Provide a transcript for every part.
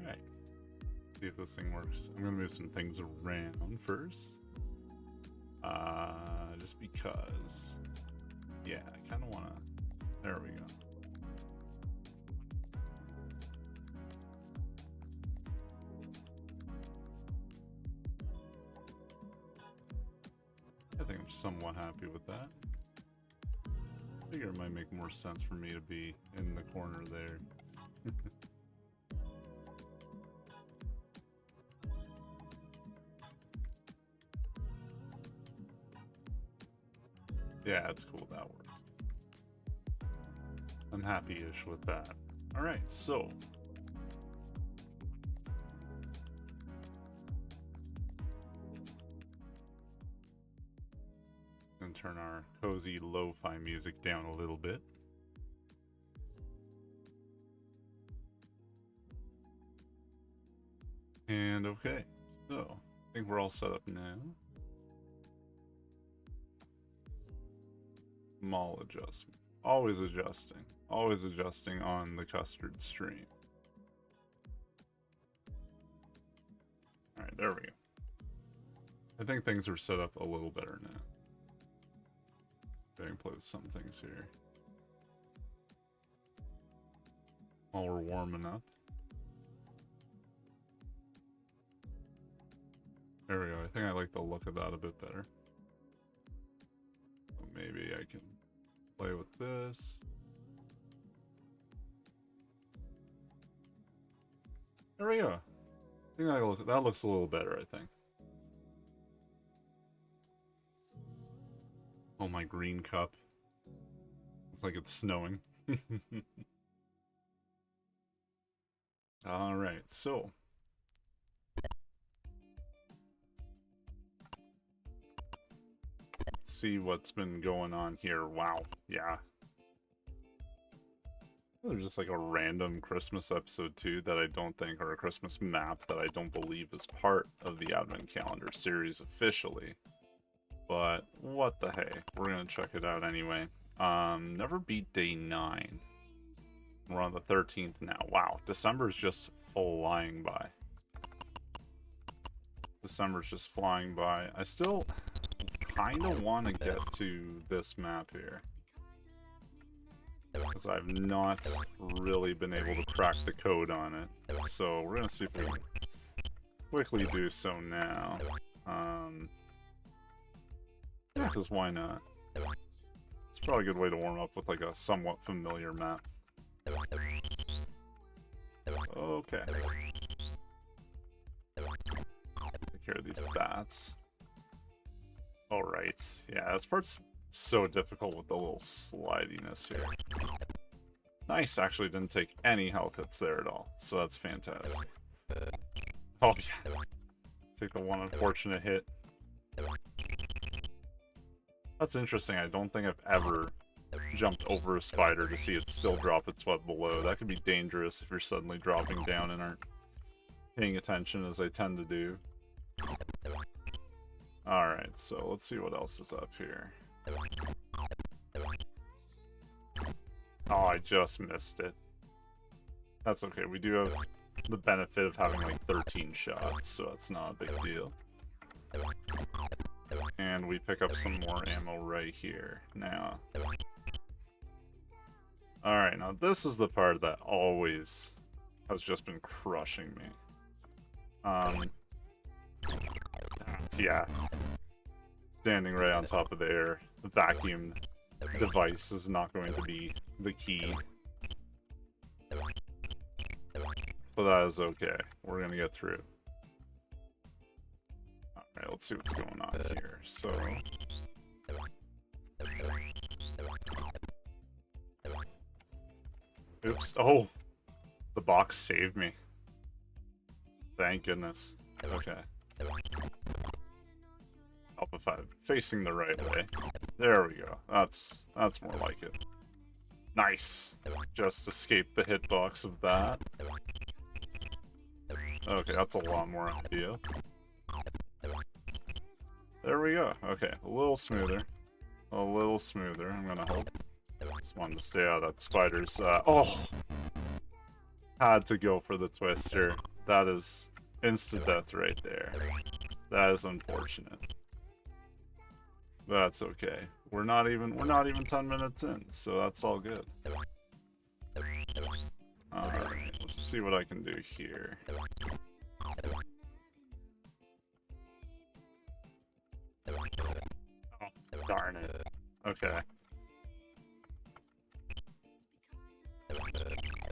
Alright. See if this thing works. I'm gonna move some things around first. Just because. Yeah, I kinda wanna. There we go. I think I'm somewhat happy with that. I figure it might make more sense for me to be in the corner there. Yeah, it's cool, that works. I'm happy-ish with that. Alright, so. Gonna turn our cozy lo-fi music down a little bit. And okay, so I think we're all set up now. Mall adjustment. Always adjusting. Always adjusting on the custard stream. Alright, there we go. I think things are set up a little better now. I can play with some things here. While we're warming up. There we go. I think I like the look of that a bit better. So maybe I can play with this. There we go. I think that looks a little better, I think. Oh, my green cup. It's like it's snowing. Alright, so. Let's see what's been going on here. Wow, yeah. There's just like a random Christmas episode too that I don't think, or a Christmas map that I don't believe is part of the Advent Calendar series officially. But what the hey, we're gonna check it out anyway. Never beat day 9. We're on the 13th now. Wow, December's just flying by. December's just flying by. I still kind of want to get to this map here, because I've not really been able to crack the code on it. So we're gonna see if we can quickly do so now. Yeah, because why not? It's probably a good way to warm up with like a somewhat familiar map. Okay. Take care of these bats. Alright. Yeah, this part's so difficult with the little slidiness here. Nice, actually didn't take any health hits there at all, so that's fantastic. Oh yeah. Take the one unfortunate hit. That's interesting. I don't think I've ever jumped over a spider to see it still drop its web below. That could be dangerous if you're suddenly dropping down and aren't paying attention, as I tend to do. Alright, so let's see what else is up here. Oh, I just missed it. That's okay. We do have the benefit of having like 13 shots, so that's not a big deal. And we pick up some more ammo right here. Now. Alright, now this is the part that always has just been crushing me. Yeah. Standing right on top of the air vacuum device is not going to be the key. But that is okay. We're gonna get through. Alright, let's see what's going on here. So. Oops. Oh! The box saved me. Thank goodness. Okay. Help if I'm facing the right way. There we go. That's more like it. Nice. Just escaped the hitbox of that. Okay, that's a lot more ideal. There we go. Okay, a little smoother. A little smoother, I'm gonna hope. Just wanted to stay out of that spider's, oh! Had to go for the twister. That is insta-death right there. That is unfortunate. That's okay. We're not even 10 minutes in, so that's all good. Alright, let's see what I can do here. Oh, darn it. Okay.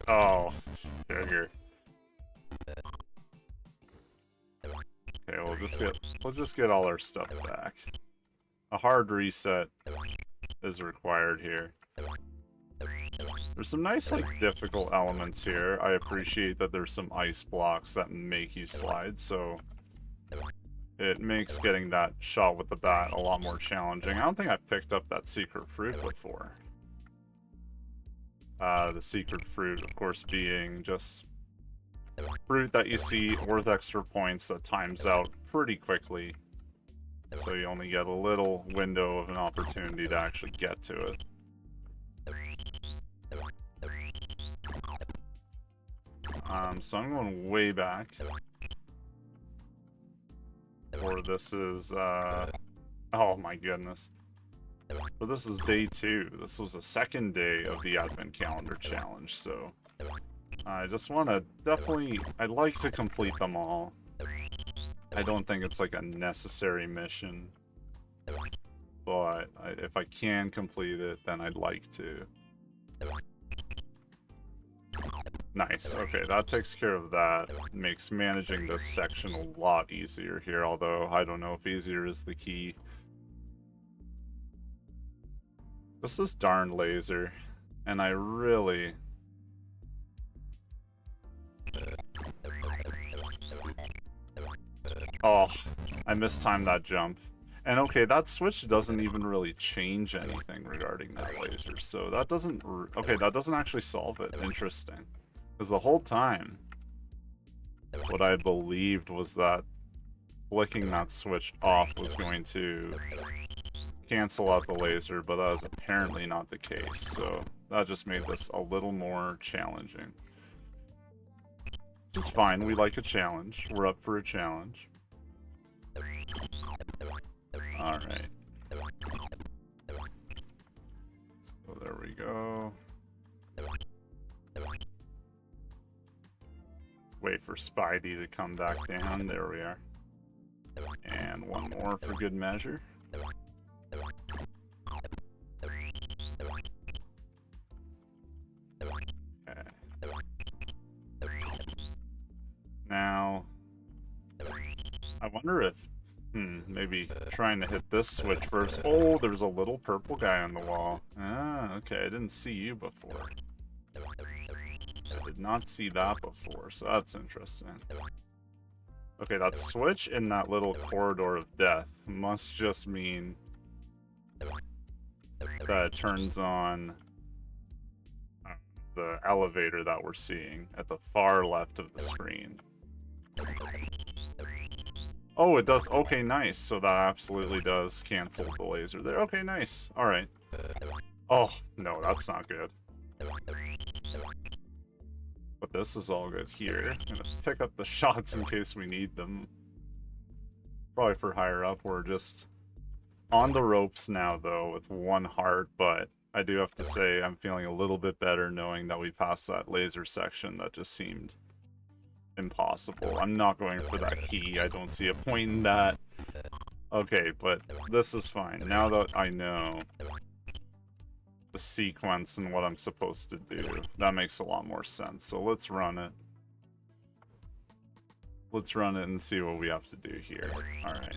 Oh, sugar. Okay, we'll just get all our stuff back. A hard reset is required here. There's some nice, like, difficult elements here. I appreciate that there's some ice blocks that make you slide, so it makes getting that shot with the bat a lot more challenging. I don't think I've picked up that secret fruit before. The secret fruit, of course, being just fruit that you see worth extra points that times out pretty quickly. So you only get a little window of an opportunity to actually get to it. So I'm going way back. Or this is, oh my goodness. But this is day 2. This was the second day of the Advent Calendar Challenge, so I just want to I'd like to complete them all. I don't think it's like a necessary mission, but if I can complete it, then I'd like to. Nice, okay, that takes care of that. Makes managing this section a lot easier here, although I don't know if easier is the key. This is darn laser, and I really... Oh, I mistimed that jump. And okay, that switch doesn't even really change anything regarding that laser, so that doesn't... Okay, that doesn't actually solve it. Interesting. Because the whole time, what I believed was that flicking that switch off was going to cancel out the laser, but that was apparently not the case, so that just made this a little more challenging. Which is fine, we like a challenge. We're up for a challenge. Alright. So there we go. Wait for Spidey to come back down. There we are. And one more for good measure. Okay. Now, I wonder if, maybe trying to hit this switch first. Oh, there's a little purple guy on the wall. Ah, okay, I didn't see you before. I did not see that before, so that's interesting. Okay, that switch in that little corridor of death must just mean that it turns on the elevator that we're seeing at the far left of the screen. Oh, it does. Okay, nice. So that absolutely does cancel the laser there. Okay, nice. Alright. Oh, no, that's not good. But this is all good here. I'm gonna pick up the shots in case we need them. Probably for higher up. We're just on the ropes now, though, with one heart, but I do have to say I'm feeling a little bit better knowing that we passed that laser section that just seemed impossible. I'm not going for that key. I don't see a point in that. Okay, but this is fine. Now that I know the sequence and what I'm supposed to do, that makes a lot more sense. So let's run it. Let's run it and see what we have to do here. Alright.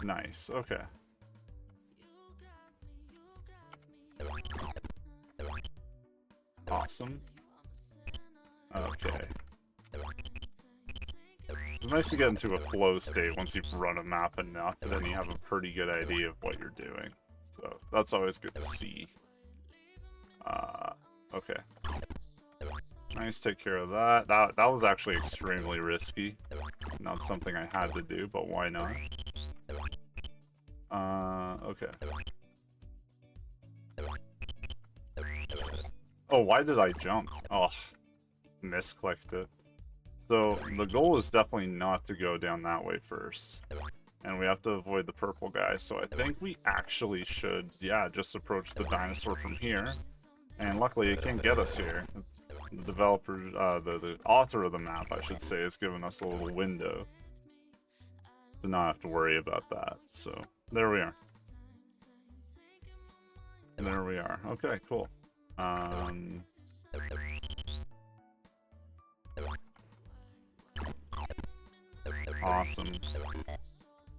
Nice, okay. Awesome. Okay. It's nice to get into a flow state once you've run a map enough, and then you have a pretty good idea of what you're doing. So, that's always good to see. Okay. Nice, take care of that. That was actually extremely risky. Not something I had to do, but why not? Okay. Oh, why did I jump? Oh, misclicked it. So the goal is definitely not to go down that way first. And we have to avoid the purple guy. So I think we actually should, yeah, just approach the dinosaur from here. And luckily it can't get us here. The developer, the author of the map, I should say, has given us a little window to not have to worry about that. So there we are. There we are. Okay, cool. Awesome.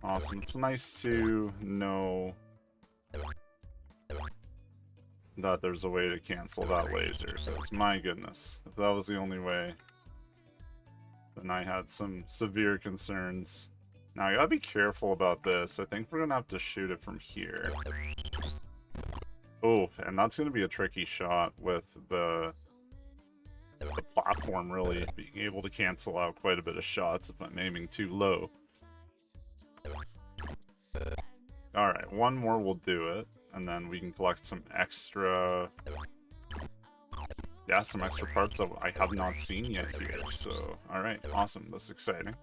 Awesome. It's nice to know that there's a way to cancel that laser, because my goodness, if that was the only way, then I had some severe concerns. Now I gotta be careful about this. I think we're gonna have to shoot it from here. Oh, and that's gonna be a tricky shot with the platform really being able to cancel out quite a bit of shots if I'm aiming too low. Alright, one more will do it, and then we can collect some extra... Yeah, some extra parts that I have not seen yet here, so... Alright, awesome, that's exciting.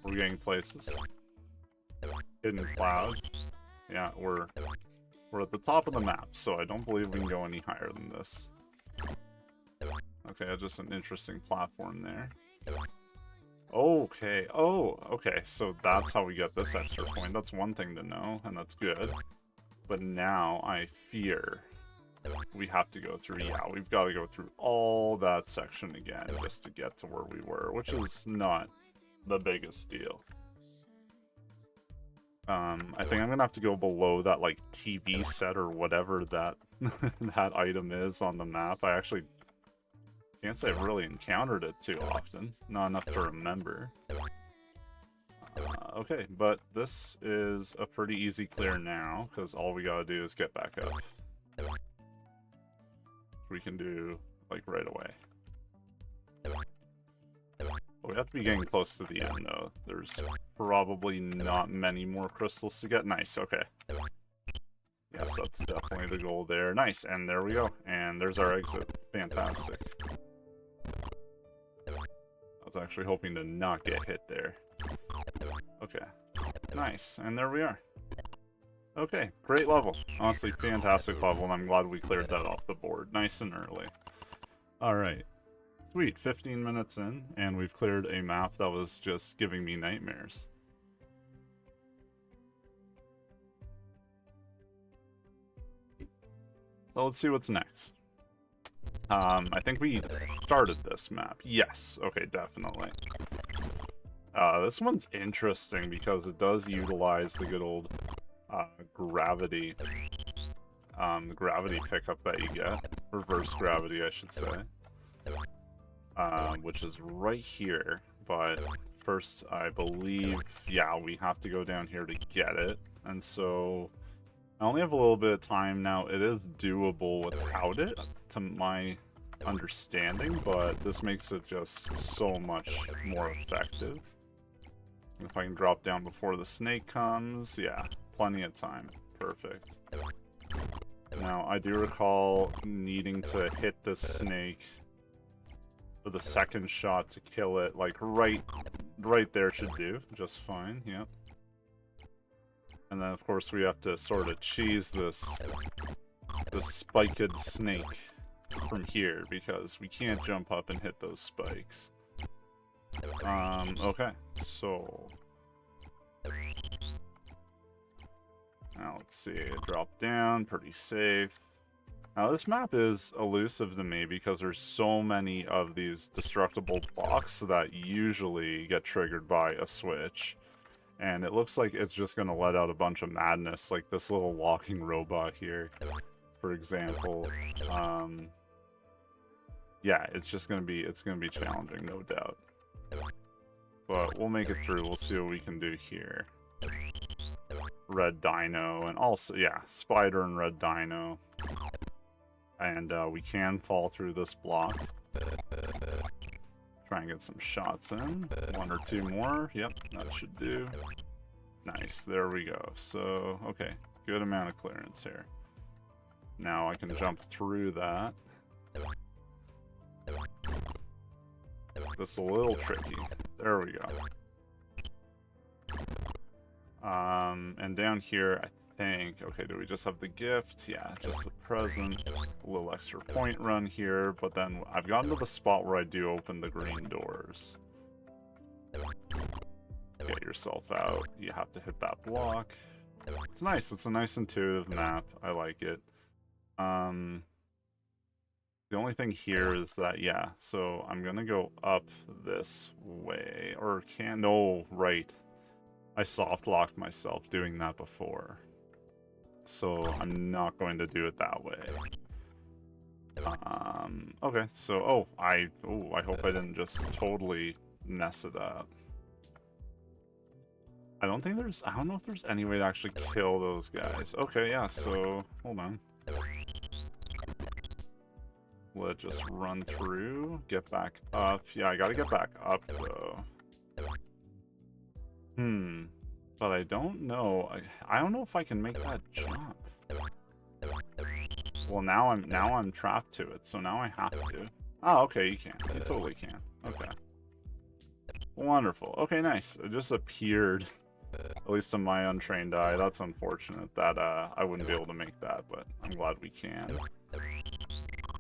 We're getting places. Hidden cloud. Yeah, we're at the top of the map, so I don't believe we can go any higher than this. Okay, just an interesting platform there. Okay, oh, okay, so that's how we get this extra point. That's one thing to know, and that's good. But now I fear we have to go through, yeah, we've got to go through all that section again just to get to where we were, which is not the biggest deal. I think I'm gonna have to go below that, like, TV set or whatever that that item is on the map. I actually can't say I've really encountered it too often. Not enough to remember. Okay, but this is a pretty easy clear now, because all we gotta do is get back up. We can do, like, right away. We have to be getting close to the end, though. There's probably not many more crystals to get. Nice, okay. Yes, that's definitely the goal there. Nice, and there we go. And there's our exit. Fantastic. I was actually hoping to not get hit there. Okay. Nice, and there we are. Okay, great level. Honestly, fantastic level, and I'm glad we cleared that off the board. Nice and early. Alright. Sweet, 15 minutes in, and we've cleared a map that was just giving me nightmares. So let's see what's next. I think we started this map. Yes, okay, definitely. This one's interesting because it does utilize the good old gravity. The gravity pickup that you get. Reverse gravity, I should say. Which is right here, but first I believe, yeah, we have to go down here to get it, and so I only have a little bit of time now. It is doable without it, to my understanding, but this makes it just so much more effective. If I can drop down before the snake comes, yeah, plenty of time. Perfect. Now, I do recall needing to hit this snake for the second shot to kill it, like right there should do just fine. Yep. And then of course we have to sort of cheese this spiked snake from here because we can't jump up and hit those spikes. Okay, so now let's see, drop down, pretty safe. Now this map is elusive to me because there's so many of these destructible blocks that usually get triggered by a switch. And it looks like it's just going to let out a bunch of madness, like this little walking robot here, for example. Yeah, it's just going to be, challenging, no doubt. But we'll make it through, we'll see what we can do here. Red Dino, and also, yeah, Spider and Red Dino. And we can fall through this block. Try and get some shots in. One or two more. Yep, that should do. Nice, there we go. So, okay, good amount of clearance here. Now I can jump through that. This is a little tricky. There we go. And down here, I think... Okay, do we just have the gift? Yeah, just the present. A little extra point run here, but then I've gotten to the spot where I do open the green doors. Get yourself out. You have to hit that block. It's nice. It's a nice intuitive map. I like it. The only thing here is that, yeah, so I'm gonna go up this way. Or can... No, right. I soft-locked myself doing that before. So I'm not going to do it that way. Okay, so... I hope I didn't just totally mess it up. I don't know if there's any way to actually kill those guys. Okay, yeah, so... Hold on. Let's just run through, get back up. Yeah, I gotta get back up, though. But I don't know. I don't know if I can make that jump. Well, now I'm trapped to it, so now I have to. Oh, okay, you can. You totally can. Okay. Wonderful. Okay, nice. It just appeared, at least in my untrained eye. That's unfortunate that I wouldn't be able to make that, but I'm glad we can.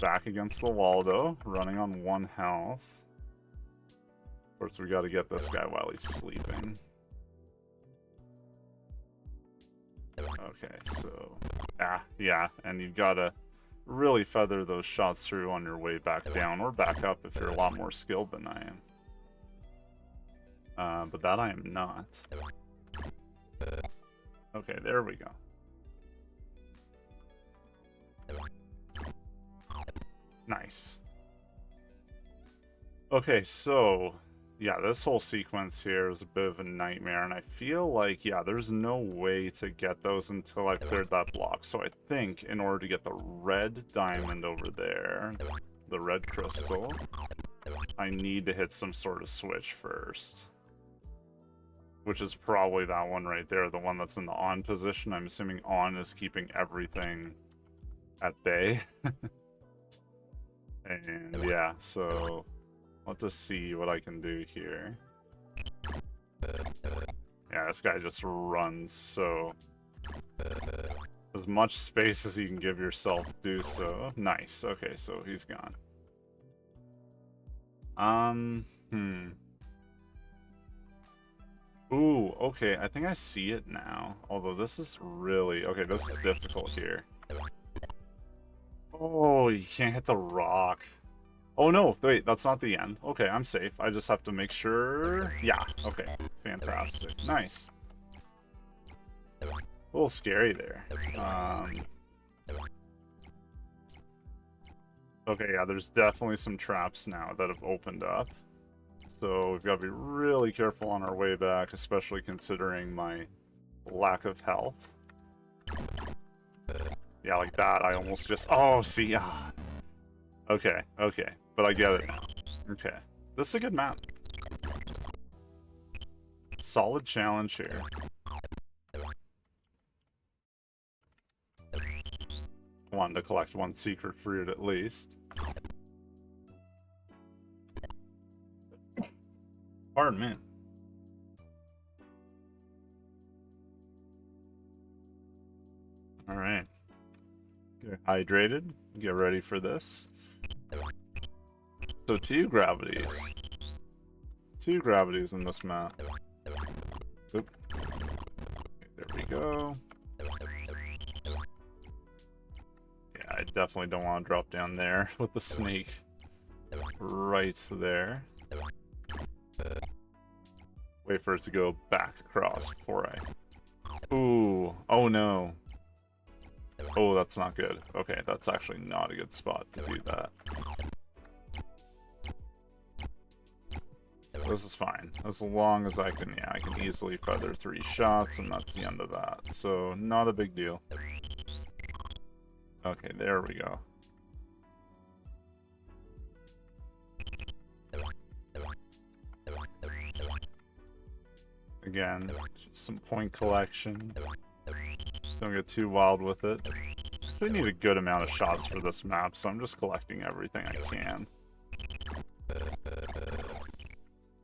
Back against the wall, though, running on 1 health. Of course, we gotta get this guy while he's sleeping. Okay, so... yeah, and you've gotta really feather those shots through on your way back down, or back up if you're a lot more skilled than I am. But that I am not. Okay, there we go. Nice. Okay, so... Yeah, this whole sequence here is a bit of a nightmare, and I feel like, yeah, there's no way to get those until I've cleared that block. So I think in order to get the red diamond over there, the red crystal, I need to hit some sort of switch first. Which is probably that one right there, the one that's in the on position. I'm assuming on is keeping everything at bay. And yeah, so... Let's just see what I can do here. Yeah, this guy just runs, so... As much space as you can give yourself, do so. Nice, okay, so he's gone. Ooh, okay, I think I see it now. Although this is really... Okay, this is difficult here. Oh, you can't hit the rock. Oh no, wait, that's not the end. Okay, I'm safe. I just have to make sure... Yeah, okay. Fantastic. Nice. A little scary there. Okay, yeah, there's definitely some traps now that have opened up. So we've got to be really careful on our way back, especially considering my lack of health. Yeah, like that, I almost just... Oh, see, Okay, okay. But I get it now. Okay. This is a good map. Solid challenge here. Wanted to collect 1 secret fruit at least. Pardon me. Alright. Get hydrated. Get ready for this. So 2 gravities. 2 gravities in this map. Oop. Okay, there we go. Yeah, I definitely don't want to drop down there with the snake right there. Wait for it to go back across before I... Ooh. Oh no. Oh, that's not good. Okay, that's actually not a good spot to do that. This is fine. As long as I can, yeah, I can easily feather 3 shots, and that's the end of that. So, not a big deal. Okay, there we go. Again, just some point collection. Don't get too wild with it. actually need a good amount of shots for this map, so I'm just collecting everything I can.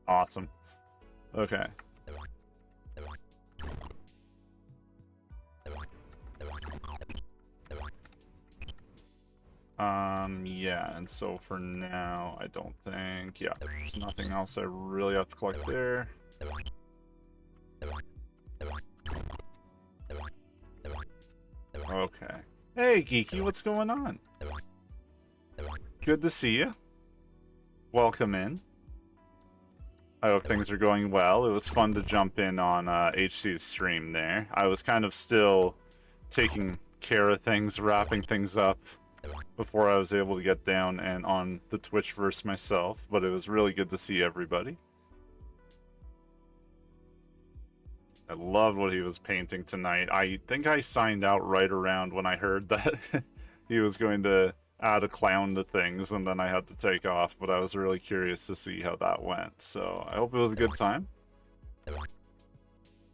Awesome. Okay. Yeah, and so for now, I don't think, yeah, there's nothing else I really have to collect there. Okay. Hey, Geeky, what's going on? Good to see you. Welcome in. I hope things are going well. It was fun to jump in on HC's stream there. I was kind of still taking care of things, wrapping things up before I was able to get down and on the Twitchverse myself, but it was really good to see everybody. I loved what he was painting tonight. I think I signed out right around when I heard that he was going to add a clown to things, and then I had to take off, but I was really curious to see how that went, so I hope it was a good time.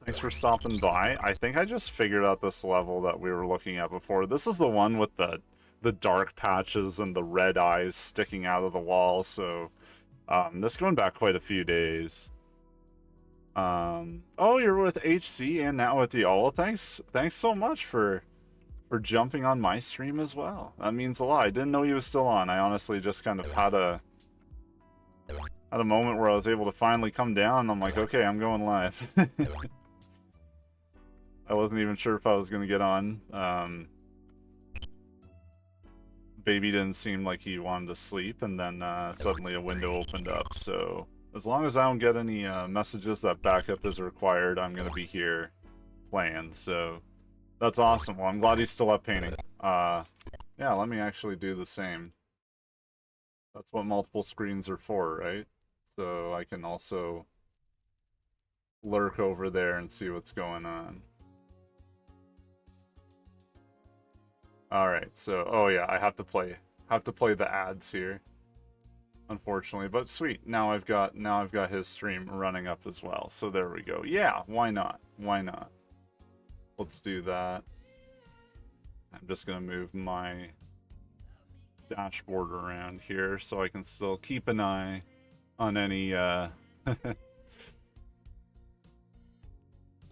Thanks for stopping by. I think I just figured out this level that we were looking at before. This is the one with the dark patches and the red eyes sticking out of the wall, so this going back quite a few days. Oh, you're with HC and now with the well, thanks so much for jumping on my stream as well. That means a lot. I didn't know he was still on. I honestly just kind of had a moment where I was able to finally come down, and I'm like, okay, I'm going live. I wasn't even sure if I was gonna get on. Baby didn't seem like he wanted to sleep, and then suddenly a window opened up, so as long as I don't get any messages that backup is required, I'm gonna be here playing, so that's awesome. Well, I'm glad he's still up painting. Yeah, let me actually do the same. That's what multiple screens are for, right? So I can also lurk over there and see what's going on. Alright, so, oh yeah, I have to play the ads here, unfortunately, but sweet. Now I've got his stream running up as well. So there we go. Yeah, why not? Why not? Let's do that. I'm just gonna move my dashboard around here so I can still keep an eye on any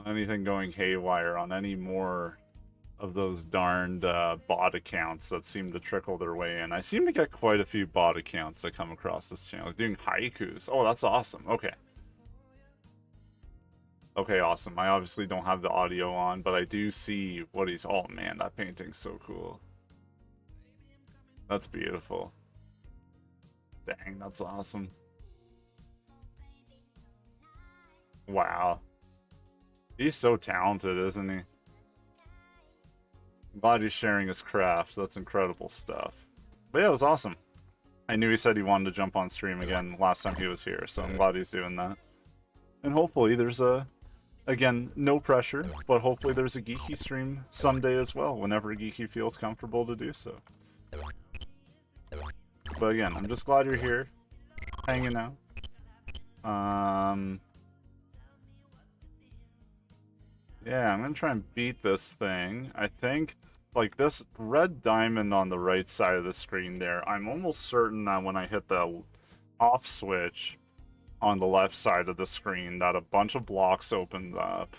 anything going haywire, on any more of those darned bot accounts that seem to trickle their way in. I seem to get quite a few bot accounts that come across this channel doing haikus. Oh, that's awesome. Okay. Okay, awesome. I obviously don't have the audio on, but I do see what he's... Oh man, that painting's so cool. That's beautiful. Dang, that's awesome. Wow. He's so talented, isn't he? I'm glad he's sharing his craft. That's incredible stuff. But yeah, it was awesome. I knew he said he wanted to jump on stream again last time he was here, so I'm glad he's doing that. And hopefully there's a... Again, no pressure, but hopefully there's a Geeky stream someday as well, whenever Geeky feels comfortable to do so. But again, I'm just glad you're here, hanging out. Yeah, I'm gonna try and beat this thing. I think, like, this red diamond on the right side of the screen there, I'm almost certain that when I hit the off switch on the left side of the screen, that a bunch of blocks opened up.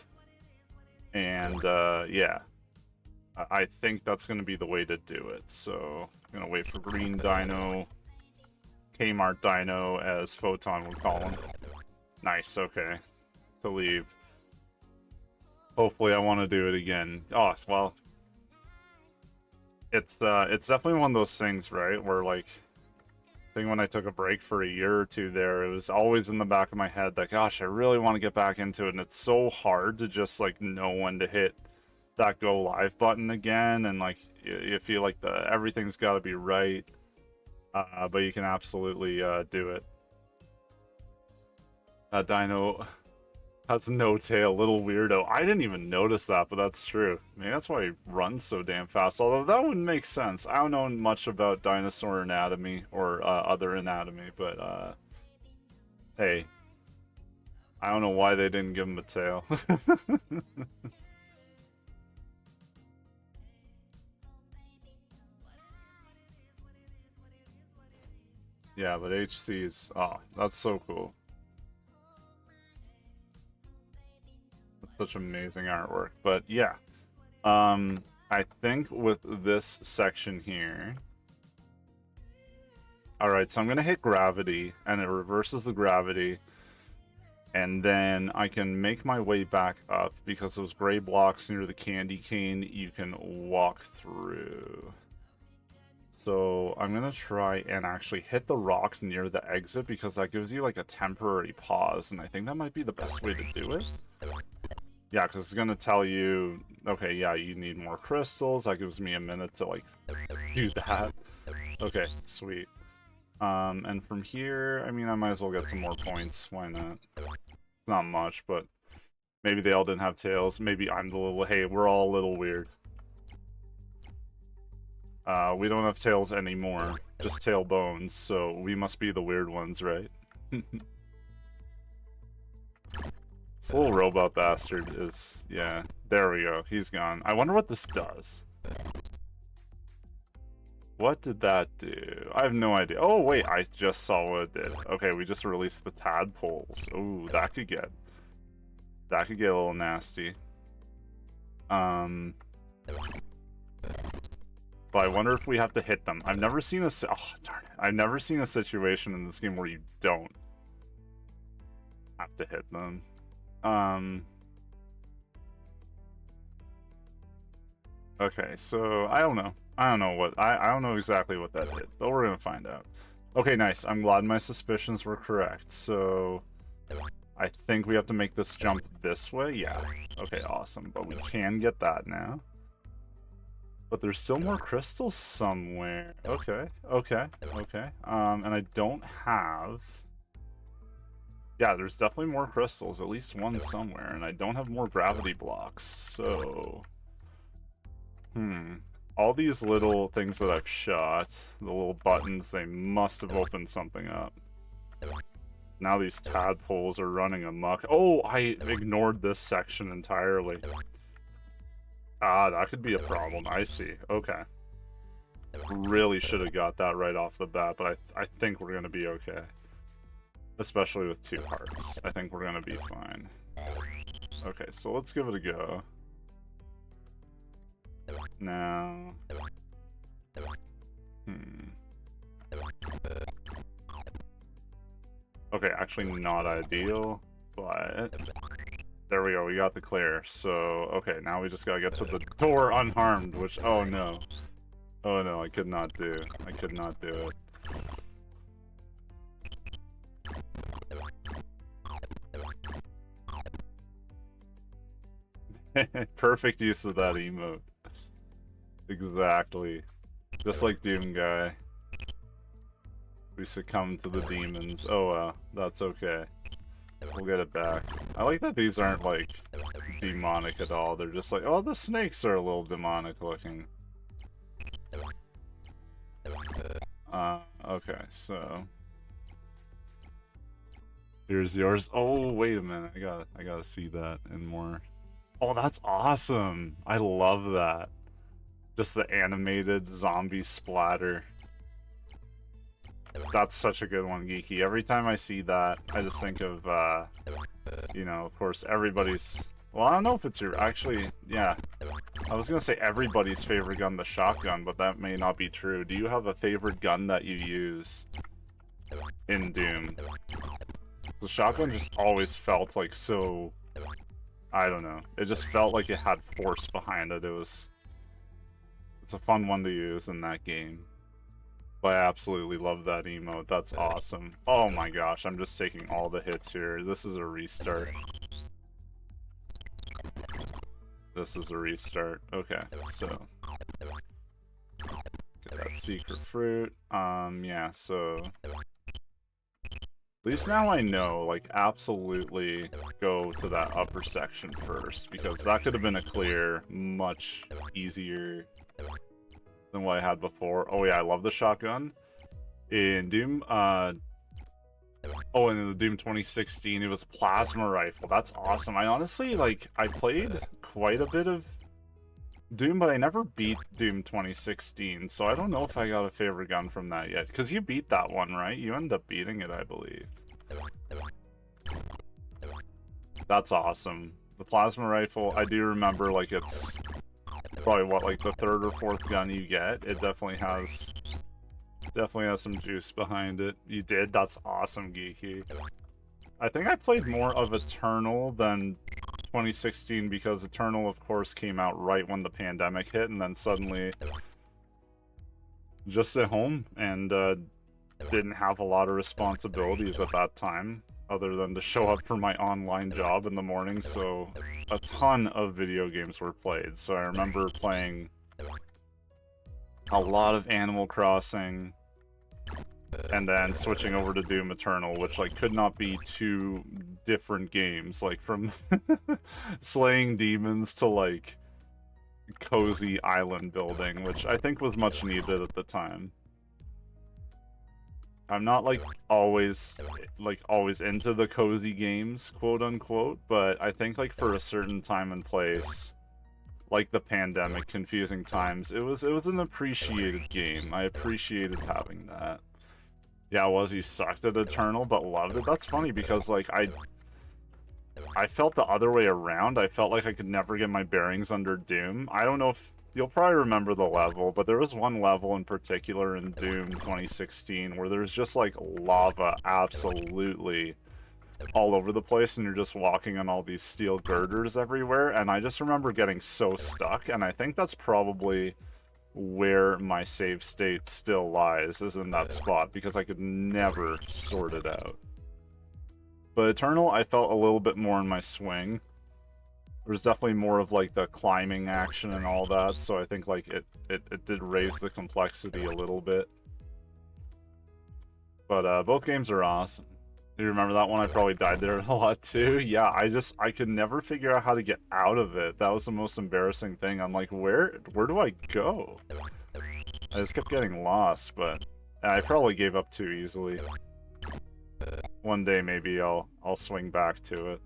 And, yeah. I think that's gonna be the way to do it. So, I'm gonna wait for Green Dino, Kmart Dino, as Photon would call him. Nice, okay. To leave. Hopefully I want to do it again. Oh, well, it's definitely one of those things, right, where, like, I think when I took a break for a year or two there, it was always in the back of my head that, gosh, I really want to get back into it, and it's so hard to just, like, know when to hit that go live button again, and, like, you feel like everything's got to be right, but you can absolutely do it. That dino has no tail, little weirdo. I didn't even notice that, but that's true. Maybe that's why he runs so damn fast, although that wouldn't make sense. I don't know much about dinosaur anatomy or other anatomy, but hey, I don't know why they didn't give him a tail. Yeah, but HC's... Oh, that's so cool. That's such amazing artwork. But yeah, I think with this section here... Alright, so I'm gonna hit gravity, and it reverses the gravity, and then I can make my way back up, because those gray blocks near the candy cane you can walk through. So I'm gonna try and actually hit the rock near the exit, because that gives you like a temporary pause, and I think that might be the best way to do it. Yeah, because it's gonna tell you, okay, yeah, you need more crystals. That gives me a minute to like do that. Okay, sweet. And from here, I mean, I might as well get some more points. Why not? It's not much, but maybe they all didn't have tails. Maybe I'm the little... Hey, we're all a little weird. We don't have tails anymore. Just tail bones, so we must be the weird ones, right? This little robot bastard is... Yeah, there we go. He's gone. I wonder what this does. What did that do? I have no idea. Oh, wait, I just saw what it did. Okay, we just released the tadpoles. Ooh, that could get a little nasty. But I wonder if we have to hit them. I've never seen a... Oh, darn it. I've never seen a situation in this game where you don't have to hit them. Okay, so I don't know. I don't know exactly what that did, but we're gonna find out. Okay, nice. I'm glad my suspicions were correct. So I think we have to make this jump this way. Yeah. Okay, awesome. But we can get that now. But there's still more crystals somewhere. Okay, okay, okay. And I don't have... Yeah, there's definitely more crystals. At least one somewhere. And I don't have more gravity blocks, so... All these little things that I've shot, the little buttons, they must have opened something up. Now these tadpoles are running amok. Oh, I ignored this section entirely. Ah, that could be a problem. I see. Okay. Really should have got that right off the bat, but I think we're going to be okay. Especially with 2 hearts. I think we're going to be fine. Okay, so let's give it a go. Now... Okay, actually not ideal, but... There we go, we got the clear. So, okay, now we just gotta get to the door unharmed, which... Oh no. Oh no, I could not do. I could not do it. Perfect use of that emote. Exactly. Just like Doom Guy. We succumb to the demons. Oh well, that's okay. We'll get it back. I like that these aren't, like, demonic at all. They're just like, oh, the snakes are a little demonic looking. Okay, so... Here's yours. Oh, wait a minute. I gotta see that and more. Oh, that's awesome! I love that. Just the animated zombie splatter. That's such a good one, Geeky. Every time I see that, I just think of, you know, of course, everybody's... Well, I don't know if it's your... Actually, yeah. I was gonna say everybody's favorite gun, the shotgun, but that may not be true. Do you have a favorite gun that you use in Doom? The shotgun just always felt like so... I don't know. It just felt like it had force behind it. It's a fun one to use in that game. But I absolutely love that emote. That's awesome. Oh my gosh, I'm just taking all the hits here. This is a restart. This is a restart. Okay, so... Get that secret fruit. Yeah, so... At least now I know, like, absolutely go to that upper section first, because that could have been a clear much easier than what I had before. Oh yeah, I love the shotgun. In Doom, oh, and in the Doom 2016, it was a plasma rifle. That's awesome. I honestly, like, I played quite a bit of Doom, but I never beat Doom 2016, so I don't know if I got a favorite gun from that yet. Because you beat that one, right? You ended up beating it, I believe. That's awesome. The plasma rifle, I do remember, like, it's probably, what, like, the third or fourth gun you get. It definitely has some juice behind it. You did? That's awesome, Geeky. I think I played more of Eternal than 2016 because Eternal, of course, came out right when the pandemic hit, and then suddenly just at home and didn't have a lot of responsibilities at that time other than to show up for my online job in the morning, so a ton of video games were played. So I remember playing a lot of Animal Crossing, and then switching over to Doom Eternal, which, like, could not be two different games, like, from slaying demons to, like, cozy island building, which I think was much needed at the time. I'm not, like, always into the cozy games, quote-unquote, but I think, like, for a certain time and place, like the pandemic, confusing times, it was an appreciated game. I appreciated having that. Yeah, it was. You sucked at Eternal, but loved it. That's funny because, like, I felt the other way around. I felt like I could never get my bearings under Doom. I don't know if you'll probably remember the level, but there was one level in particular in Doom 2016 where there's just, like, lava absolutely all over the place, and you're just walking on all these steel girders everywhere, and I just remember getting so stuck, and I think that's probably where my save state still lies, is in that spot, because I could never sort it out. But Eternal, I felt a little bit more in my swing. There's definitely more of, like, the climbing action and all that, so I think, like, it did raise the complexity a little bit. But both games are awesome. Do you remember that one? I probably died there a lot too. Yeah, I could never figure out how to get out of it. That was the most embarrassing thing. I'm like, where do I go? I just kept getting lost, but I probably gave up too easily. One day maybe I'll swing back to it.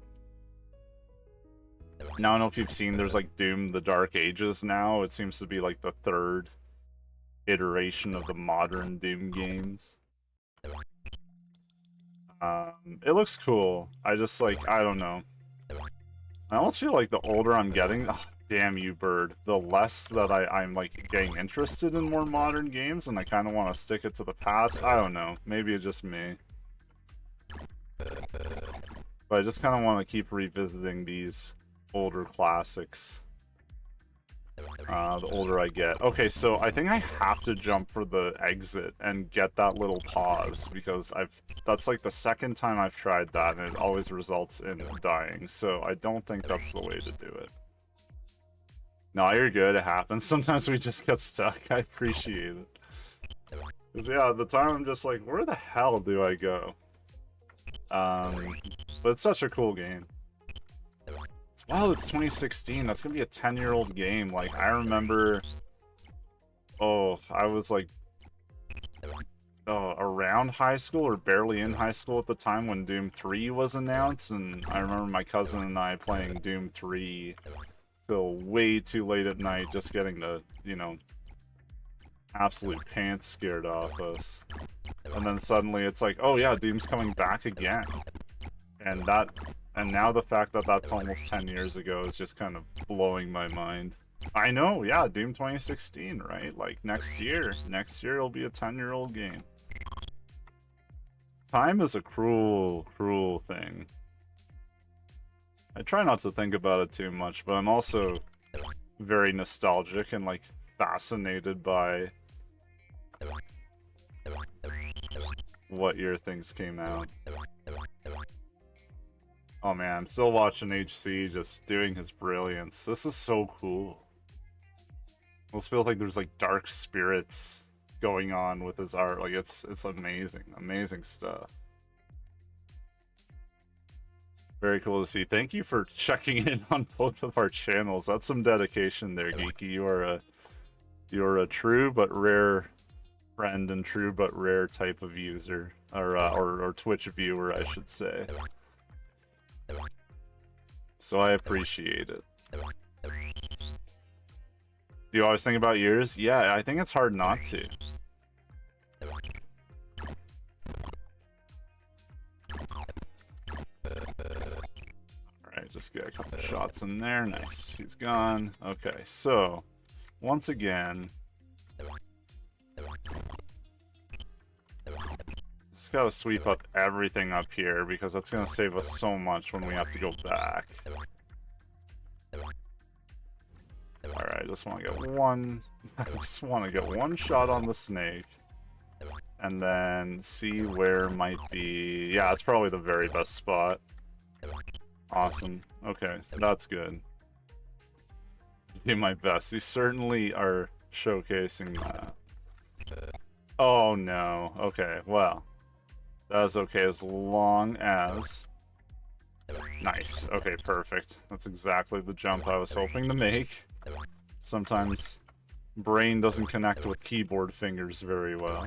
Now I don't know if you've seen, there's, like, Doom the Dark Ages now. It seems to be, like, the third iteration of the modern Doom games. It looks cool. I just, like, I don't know. I almost feel like the older I'm getting, oh, damn you, bird, the less that I'm, like, getting interested in more modern games, and I kind of want to stick it to the past. I don't know. Maybe it's just me. But I just kind of want to keep revisiting these older classics. The older I get. Okay, so I think I have to jump for the exit and get that little pause, because that's like the second time I've tried that, and it always results in dying, so I don't think that's the way to do it. No, you're good, it happens. Sometimes we just get stuck. I appreciate it. Because, yeah, at the time I'm just like, where the hell do I go? But it's such a cool game. Wow, it's 2016. That's gonna be a 10-year-old game. Like, I remember... Oh, I was, like... around high school, or barely in high school at the time when Doom 3 was announced, and I remember my cousin and I playing Doom 3 till way too late at night, just getting the, you know, absolute pants scared off us. And then suddenly it's like, oh yeah, Doom's coming back again. And now the fact that that's almost 10 years ago is just kind of blowing my mind. I know, yeah, Doom 2016, right? Like, next year it'll be a 10-year-old game. Time is a cruel, cruel thing. I try not to think about it too much, but I'm also very nostalgic and, like, fascinated by what year things came out. Oh man, I'm still watching HC just doing his brilliance. This is so cool. Almost feels like there's, like, dark spirits going on with his art. Like, it's amazing. Amazing stuff. Very cool to see. Thank you for checking in on both of our channels. That's some dedication there, Geeky. You're a true but rare friend and true but rare type of user. Or Twitch viewer, I should say. So I appreciate it. You always think about yours? Yeah, I think it's hard not to. Alright, just get a couple shots in there. Nice. He's gone. Okay, so once again, just gotta sweep up everything up here because that's gonna save us so much when we have to go back. Alright, I just want to get one. I just want to get one shot on the snake. And then see where might be. Yeah, it's probably the very best spot. Awesome. Okay, that's good. Do my best. These certainly are showcasing that. Oh no. Okay, well. That's okay as long as... Nice. Okay, perfect. That's exactly the jump I was hoping to make. Sometimes brain doesn't connect with keyboard fingers very well.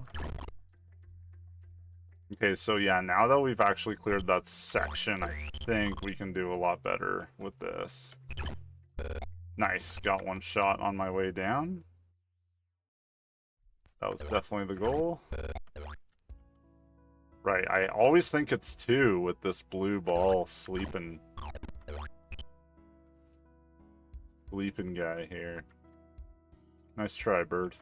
Okay, so yeah, now that we've actually cleared that section, I think we can do a lot better with this. Nice. Got one shot on my way down. That was definitely the goal. Right, I always think it's 2 with this blue ball sleeping guy here. Nice try, bird.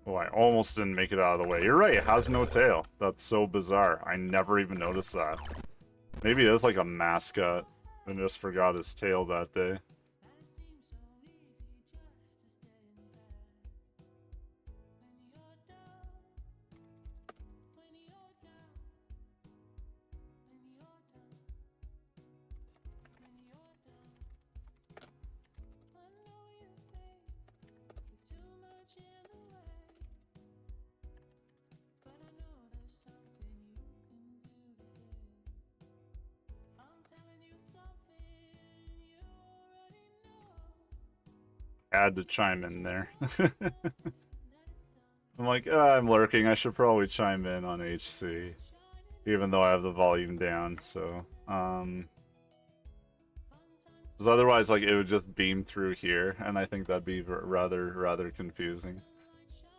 Oh, I almost didn't make it out of the way. You're right, it has no tail. That's so bizarre. I never even noticed that. Maybe it is like a mascot and just forgot his tail that day. Had to chime in there. I'm like, I'm lurking. I should probably chime in on HC, even though I have the volume down. So, because otherwise, like, it would just beam through here, and I think that'd be rather confusing.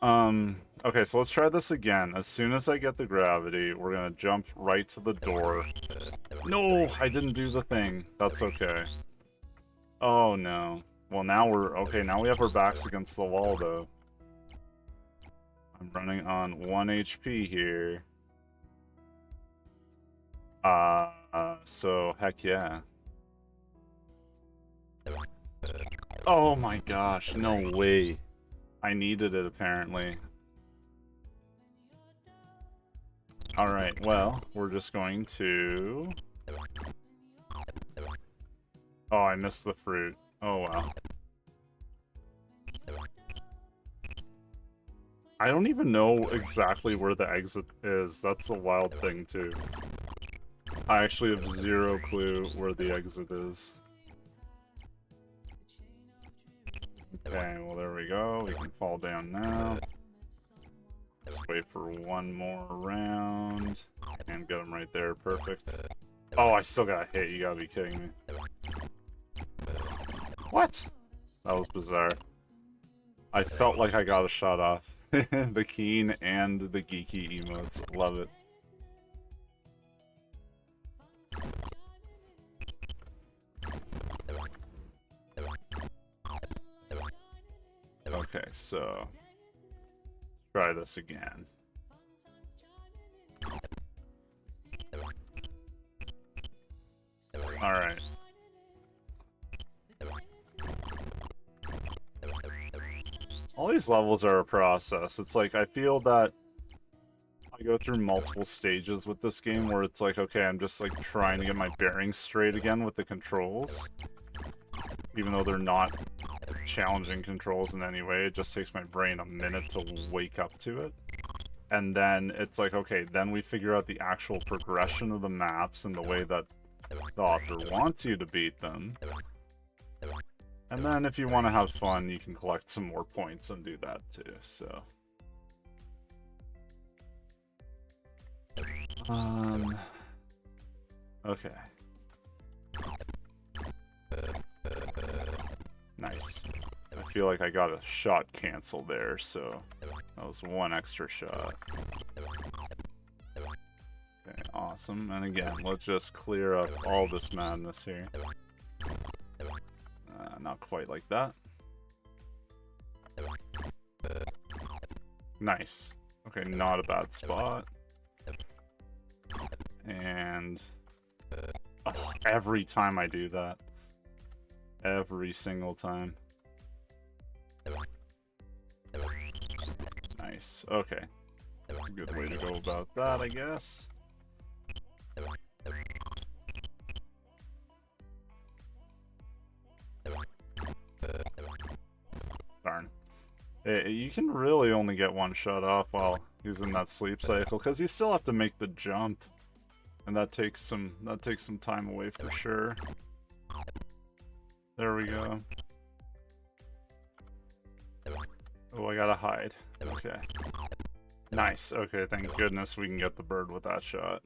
Okay, so let's try this again. As soon as I get the gravity, we're gonna jump right to the door. No, I didn't do the thing. That's okay. Oh no. Well, now we're okay. Now we have our backs against the wall, though. I'm running on 1 HP here. So heck yeah. Oh my gosh, no way. I needed it apparently. Alright, well, we're just going to... Oh, I missed the fruit. Oh well. I don't even know exactly where the exit is. That's a wild thing, too. I actually have zero clue where the exit is. Okay, well there we go. We can fall down now. Let's wait for one more round. And get him right there. Perfect. Oh, I still got hit. You gotta be kidding me. What? That was bizarre. I felt like I got a shot off. The Keen and the geeky emotes. Love it. Okay, so let's try this again. Alright. All these levels are a process. It's like, I feel that I go through multiple stages with this game where it's like, okay, I'm just like trying to get my bearings straight again with the controls. Even though they're not challenging controls in any way, it just takes my brain a minute to wake up to it. And then it's like, okay, then we figure out the actual progression of the maps and the way that the author wants you to beat them. And then if you want to have fun, you can collect some more points and do that too, so... Okay. Nice. I feel like I got a shot cancel there, so that was one extra shot. Okay, awesome. And again, let's just clear up all this madness here. Not quite like that. Nice. Okay, not a bad spot. And every time I do that. Every single time. Nice. Okay. That's a good way to go about that, I guess. Darn. You can really only get one shot off while he's in that sleep cycle, because you still have to make the jump. And that takes some time away for sure. There we go. Oh, I gotta hide. Okay. Nice. Okay, thank goodness we can get the bird with that shot.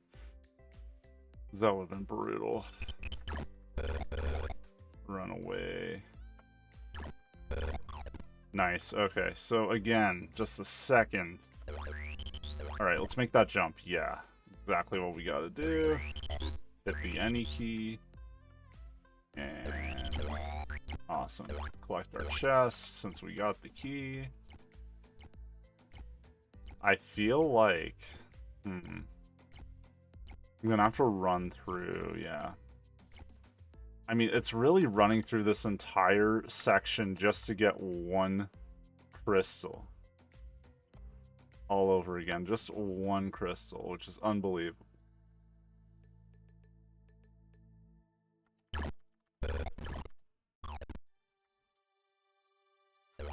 That would have been brutal. Run away. Nice. Okay, so again, just a second. Alright, let's make that jump. Yeah. Exactly what we gotta do. Hit the any key. And awesome. Collect our chest since we got the key. I feel like I'm gonna have to run through, yeah. I mean, it's really running through this entire section just to get one crystal. All over again. Just one crystal, which is unbelievable.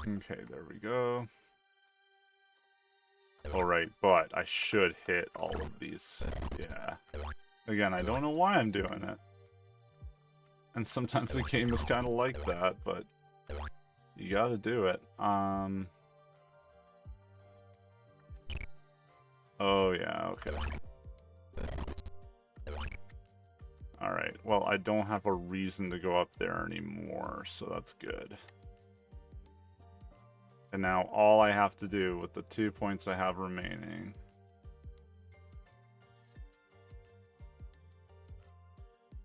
Okay, there we go. Alright, but I should hit all of these. Yeah. Again, I don't know why I'm doing it. And sometimes the game is kind of like that, but you gotta do it. Oh yeah, okay. Alright, well, I don't have a reason to go up there anymore, so that's good. And now all I have to do with the 2 points I have remaining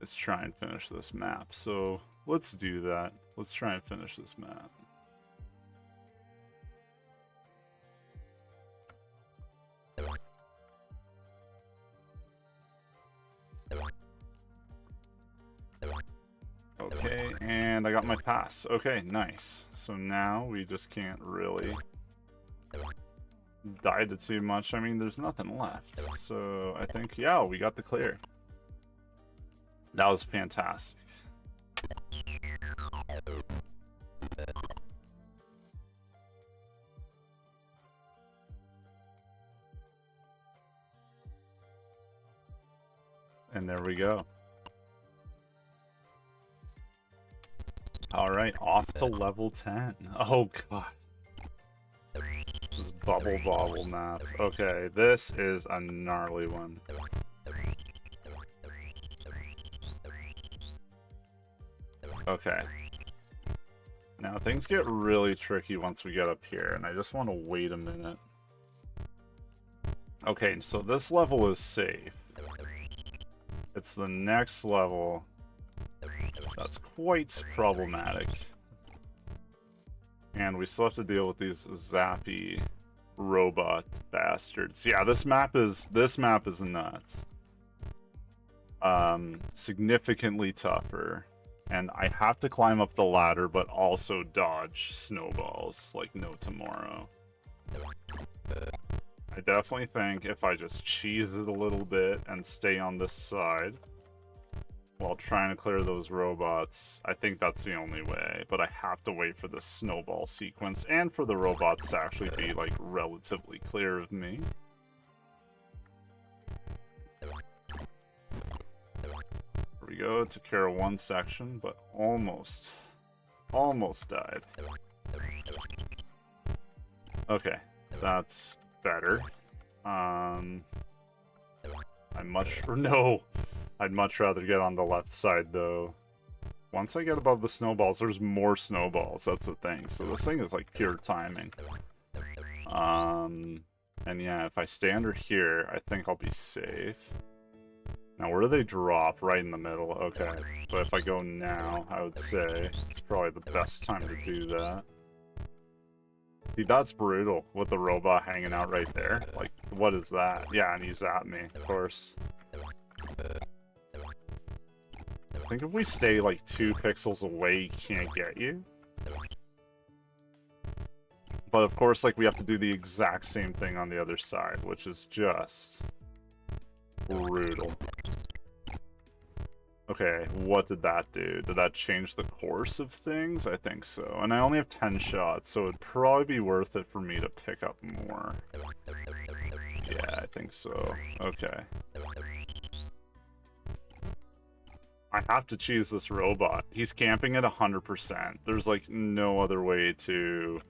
is try and finish this map. So let's do that. Let's try and finish this map. Okay, and I got my pass. Okay, nice. So now we just can't really die to too much. I mean, there's nothing left. So I think, yeah, we got the clear. That was fantastic. And there we go. Alright, off to level 10. Oh god. This bubble bobble map. Okay, this is a gnarly one. Okay. Now things get really tricky once we get up here, and I just want to wait a minute. Okay, so this level is safe. It's the next level that's quite problematic. And we still have to deal with these zappy robot bastards. Yeah, this map is nuts. Significantly tougher. And I have to climb up the ladder, but also dodge snowballs like no tomorrow. I definitely think if I just cheese it a little bit and stay on this side while trying to clear those robots, I think that's the only way. But I have to wait for the snowball sequence and for the robots to actually be like relatively clear of me. Here we go, took care of one section, but almost died. Okay, that's better. I'd much rather get on the left side though. Once I get above the snowballs, there's more snowballs. That's the thing. So this thing is like pure timing. And yeah, if I stay under here, I think I'll be safe. Now, where do they drop? Right in the middle. Okay. But if I go now, I would say it's probably the best time to do that. See, that's brutal with the robot hanging out right there. Like, what is that? Yeah, and he's at me, of course. I think if we stay like 2 pixels away, he can't get you. But of course, like, we have to do the exact same thing on the other side, which is just brutal. Okay, what did that do? Did that change the course of things? I think so. And I only have 10 shots, so it'd probably be worth it for me to pick up more. Yeah, I think so. Okay. I have to choose this robot. He's camping at 100%. There's like no other way to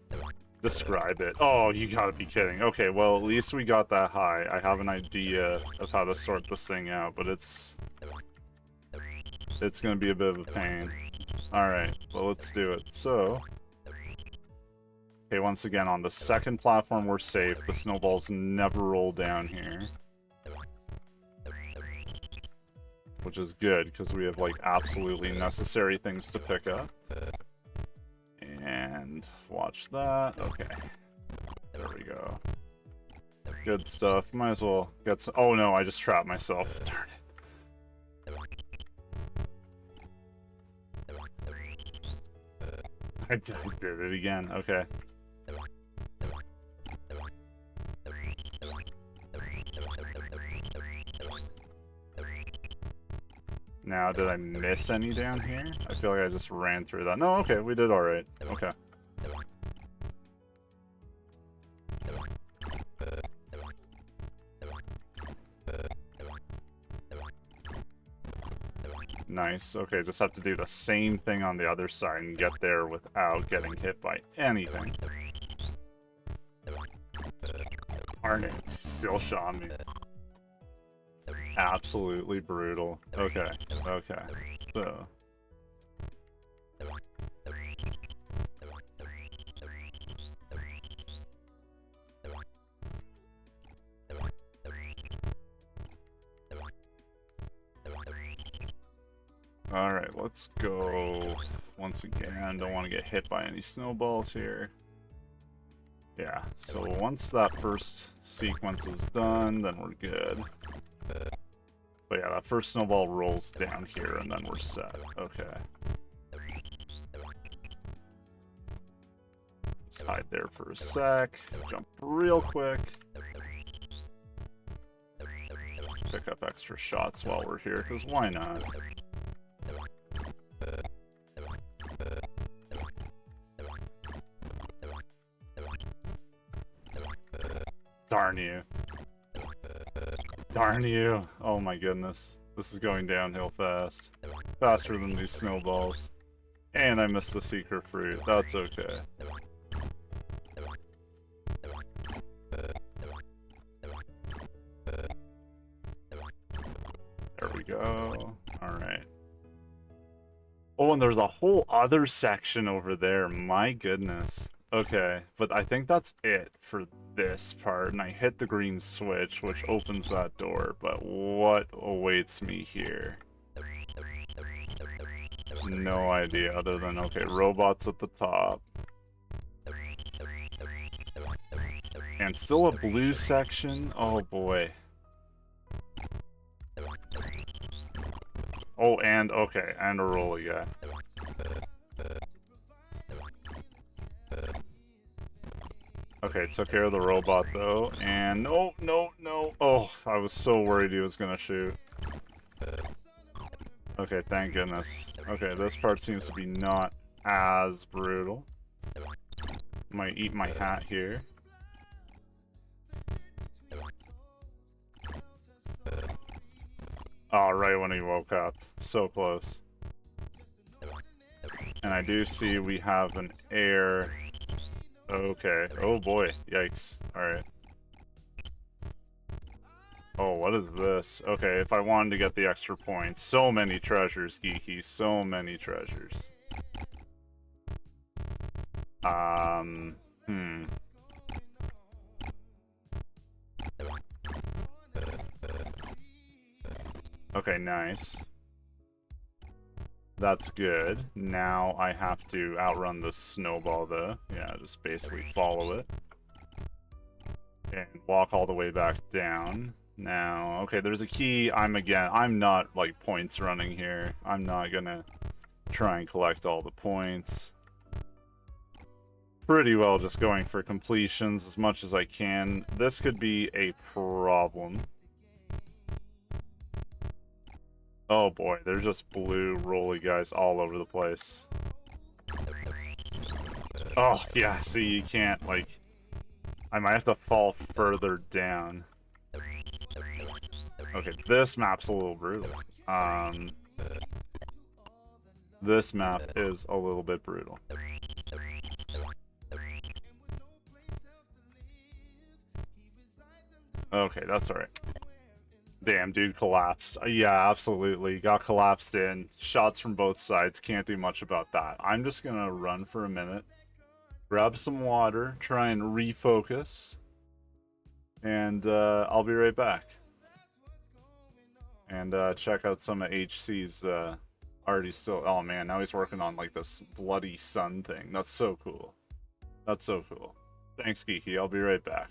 describe it. Oh, you gotta be kidding. Okay, well, at least we got that high. I have an idea of how to sort this thing out, but it's gonna be a bit of a pain. Alright, well, let's do it. So, okay, once again, on the second platform, we're safe. The snowballs never roll down here. Which is good, because we have, like, absolutely necessary things to pick up. And watch that. Okay. There we go. Good stuff. Might as well get some... Oh no, I just trapped myself. Darn it. I did it again. Okay. Now, did I miss any down here? I feel like I just ran through that. No, okay, we did alright. Okay. Nice. Okay, just have to do the same thing on the other side and get there without getting hit by anything. Darn it, he still shot me. Absolutely brutal. Okay, okay. So... Alright, let's go once again. Don't want to get hit by any snowballs here. Yeah, so once that first sequence is done, then we're good. But yeah, that first snowball rolls down here, and then we're set. Okay. Just hide there for a sec. Jump real quick. Pick up extra shots while we're here, because why not? Darn you. Darn you. Oh my goodness. This is going downhill fast. Faster than these snowballs. And I missed the secret fruit. That's okay. There we go. Alright. Oh, and there's a whole other section over there. My goodness. Okay, but I think that's it for this part, and I hit the green switch, which opens that door, but what awaits me here? No idea, other than, okay, robots at the top. And still a blue section? Oh boy. Oh, and, okay, and a rolly guy. Okay, took care of the robot though, and no, no, no. Oh, I was so worried he was gonna shoot. Okay, thank goodness. Okay, this part seems to be not as brutal. Might eat my hat here. Oh, right when he woke up. So close. And I do see we have an air... Okay. Oh boy. Yikes. Alright. Oh, what is this? Okay, if I wanted to get the extra points. So many treasures, Geeky. So many treasures. Hmm. Okay, nice. That's good. Now I have to outrun the snowball, though. Yeah, just basically follow it. And walk all the way back down. Now, okay, there's a key. I'm not, like, points running here. I'm not gonna try and collect all the points. Pretty well just going for completions as much as I can. This could be a problem. Oh boy, there's just blue rolly guys all over the place. Oh, yeah, see, you can't, like... I might have to fall further down. Okay, this map's a little brutal. This map is a little bit brutal. Okay, that's alright. Damn, dude collapsed. Yeah, absolutely. Got collapsed in. Shots from both sides. Can't do much about that. I'm just gonna run for a minute. Grab some water. Try and refocus. And I'll be right back. And check out some of HC's already still... Oh man, now he's working on like this bloody sun thing. That's so cool. That's so cool. Thanks, Geeky. I'll be right back.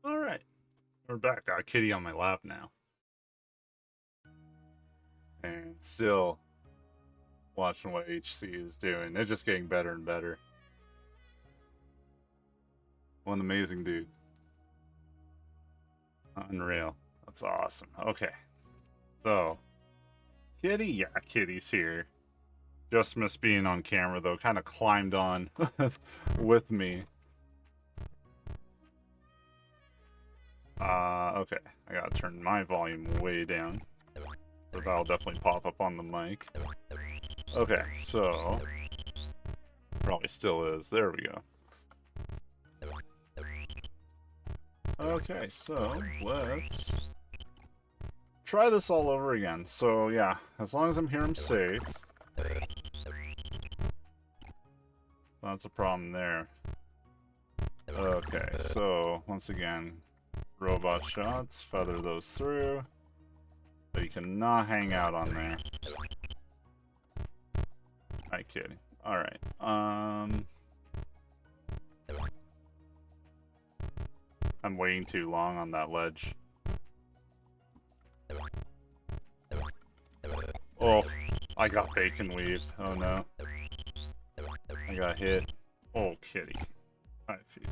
Alright. We're back. Got a kitty on my lap now. Still watching what HC is doing. They're just getting better and better. What an amazing dude. Unreal. That's awesome. Okay. So, Kitty? Yeah, Kitty's here. Just missed being on camera, though. Kind of climbed on with me. Okay. I gotta turn my volume way down. Or that'll definitely pop up on the mic. Okay, so... Probably still is. There we go. Okay, so let's try this all over again. So yeah, as long as I'm here, I'm safe. That's a problem there. Okay, so once again, robot shots, feather those through. But you cannot hang out on there. Hi, kidding. Alright, I'm waiting too long on that ledge. Oh, I got bacon weaved. Oh no. I got hit. Oh, kitty. 5 feet.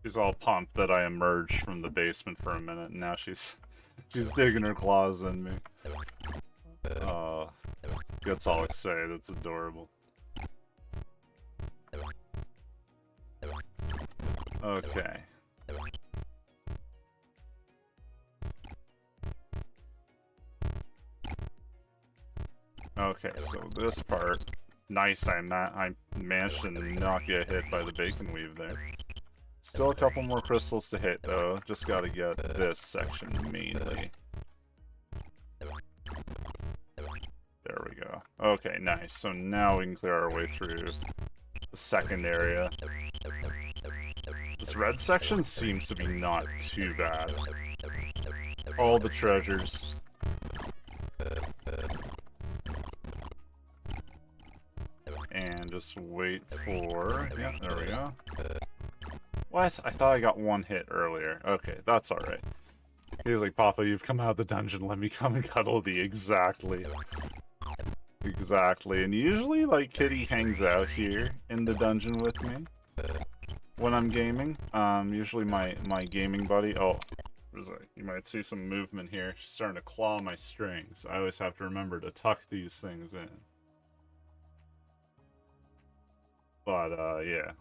She's all pumped that I emerged from the basement for a minute, and now she's digging her claws in me. Gets all excited. It's adorable. Okay. Okay, so this part, nice. I managed to not get hit by the bacon weave there. Still a couple more crystals to hit though. Just gotta get this section mainly. There we go. Okay, nice. So now we can clear our way through the second area. This red section seems to be not too bad. All the treasures. And just wait for... Yeah, there we go. What? I thought I got one hit earlier. Okay, that's alright. He's like, Papa, you've come out of the dungeon. Let me come and cuddle thee. Exactly. Exactly. And usually, like, Kitty hangs out here in the dungeon with me when I'm gaming. Usually my gaming buddy... Oh, you might see some movement here. She's starting to claw my strings. I always have to remember to tuck these things in. But, yeah.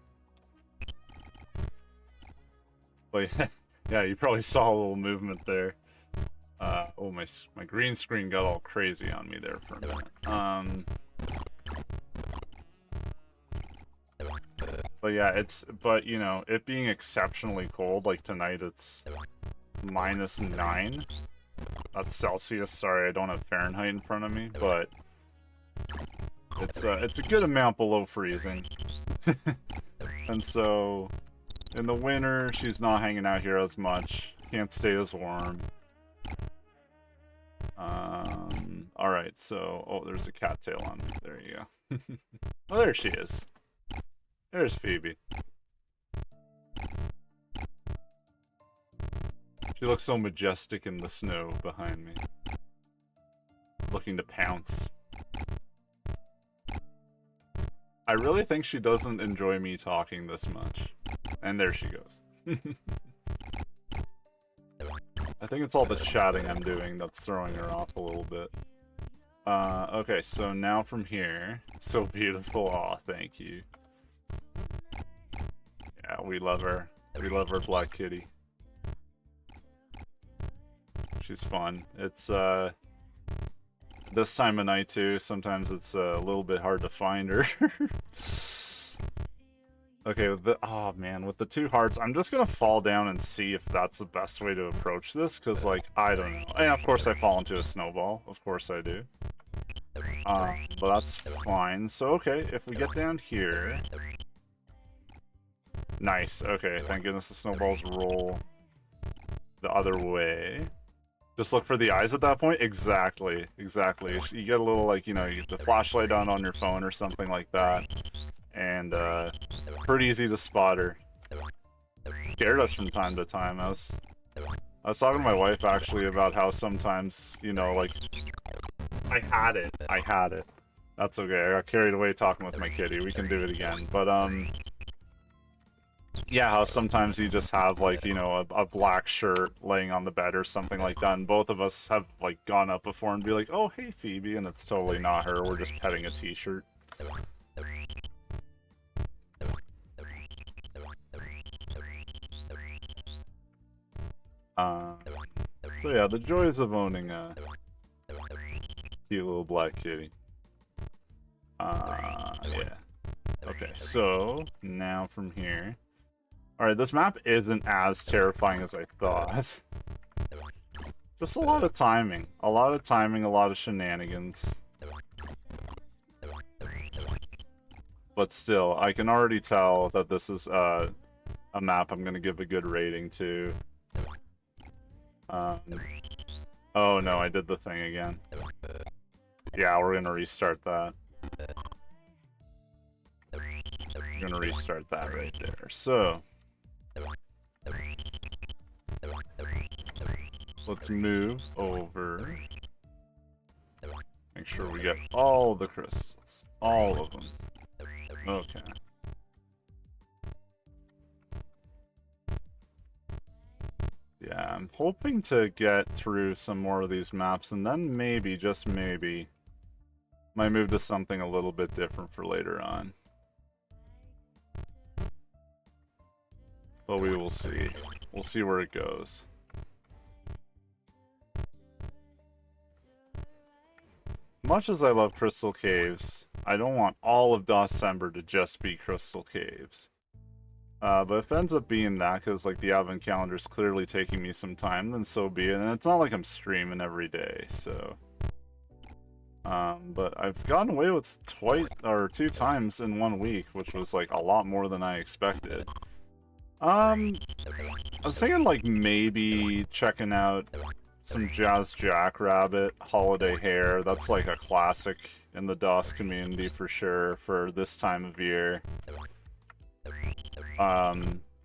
But, yeah, you probably saw a little movement there. Oh, my green screen got all crazy on me there for a minute. But yeah, but you know, it being exceptionally cold, like tonight it's -9. That's Celsius, sorry, I don't have Fahrenheit in front of me, but it's a good amount below freezing. And so, in the winter, she's not hanging out here as much, can't stay as warm. Alright, so... Oh, there's a cattail on me. There you go. Oh, there she is. There's Phoebe. She looks so majestic in the snow behind me. Looking to pounce. I really think she doesn't enjoy me talking this much. And there she goes. I think it's all the chatting I'm doing that's throwing her off a little bit. Okay, so now from here. So beautiful. Aw, thank you. Yeah, we love her. We love our black kitty. She's fun. It's, this time of night, too, sometimes it's a little bit hard to find her. Okay, oh man, with the 2 hearts, I'm just gonna fall down and see if that's the best way to approach this, because, like, I don't know. And of course I fall into a snowball, of course I do. But that's fine. So, okay, if we get down here... Nice, okay, thank goodness the snowballs roll the other way. Just look for the eyes at that point? Exactly, exactly. You get a little, like, you know, you get the flashlight on your phone or something like that. And, pretty easy to spot her. scared us from time to time. I was talking to my wife actually about how sometimes, you know, like I had it. That's okay. I got carried away talking with my kitty. We can do it again. But yeah, how sometimes you just have like, you know, a black shirt laying on the bed or something like that, and both of us have like gone up before and be like, "Oh, hey Phoebe," and it's totally not her. We're just petting a t-shirt. So yeah, the joys of owning a cute little black kitty. Yeah. Okay, so now from here. Alright, this map isn't as terrifying as I thought. Just a lot of timing. A lot of timing, a lot of shenanigans. But still, I can already tell that this is a map I'm gonna give a good rating to. Oh no, I did the thing again. Yeah, we're gonna restart that. We're gonna restart that right there. So let's move over. Make sure we get all the crystals. All of them. Okay. Yeah, I'm hoping to get through some more of these maps, and then maybe, just maybe, might move to something a little bit different for later on. But we will see. We'll see where it goes. Much as I love Crystal Caves, I don't want all of December to just be Crystal Caves. But if it ends up being that, because like the advent calendar is clearly taking me some time, then so be it. And it's not like I'm streaming every day, so. But I've gotten away with two times in 1 week, which was like a lot more than I expected. I was thinking like maybe checking out some Jazz Jackrabbit Holiday Hair. That's like a classic in the DOS community for sure for this time of year.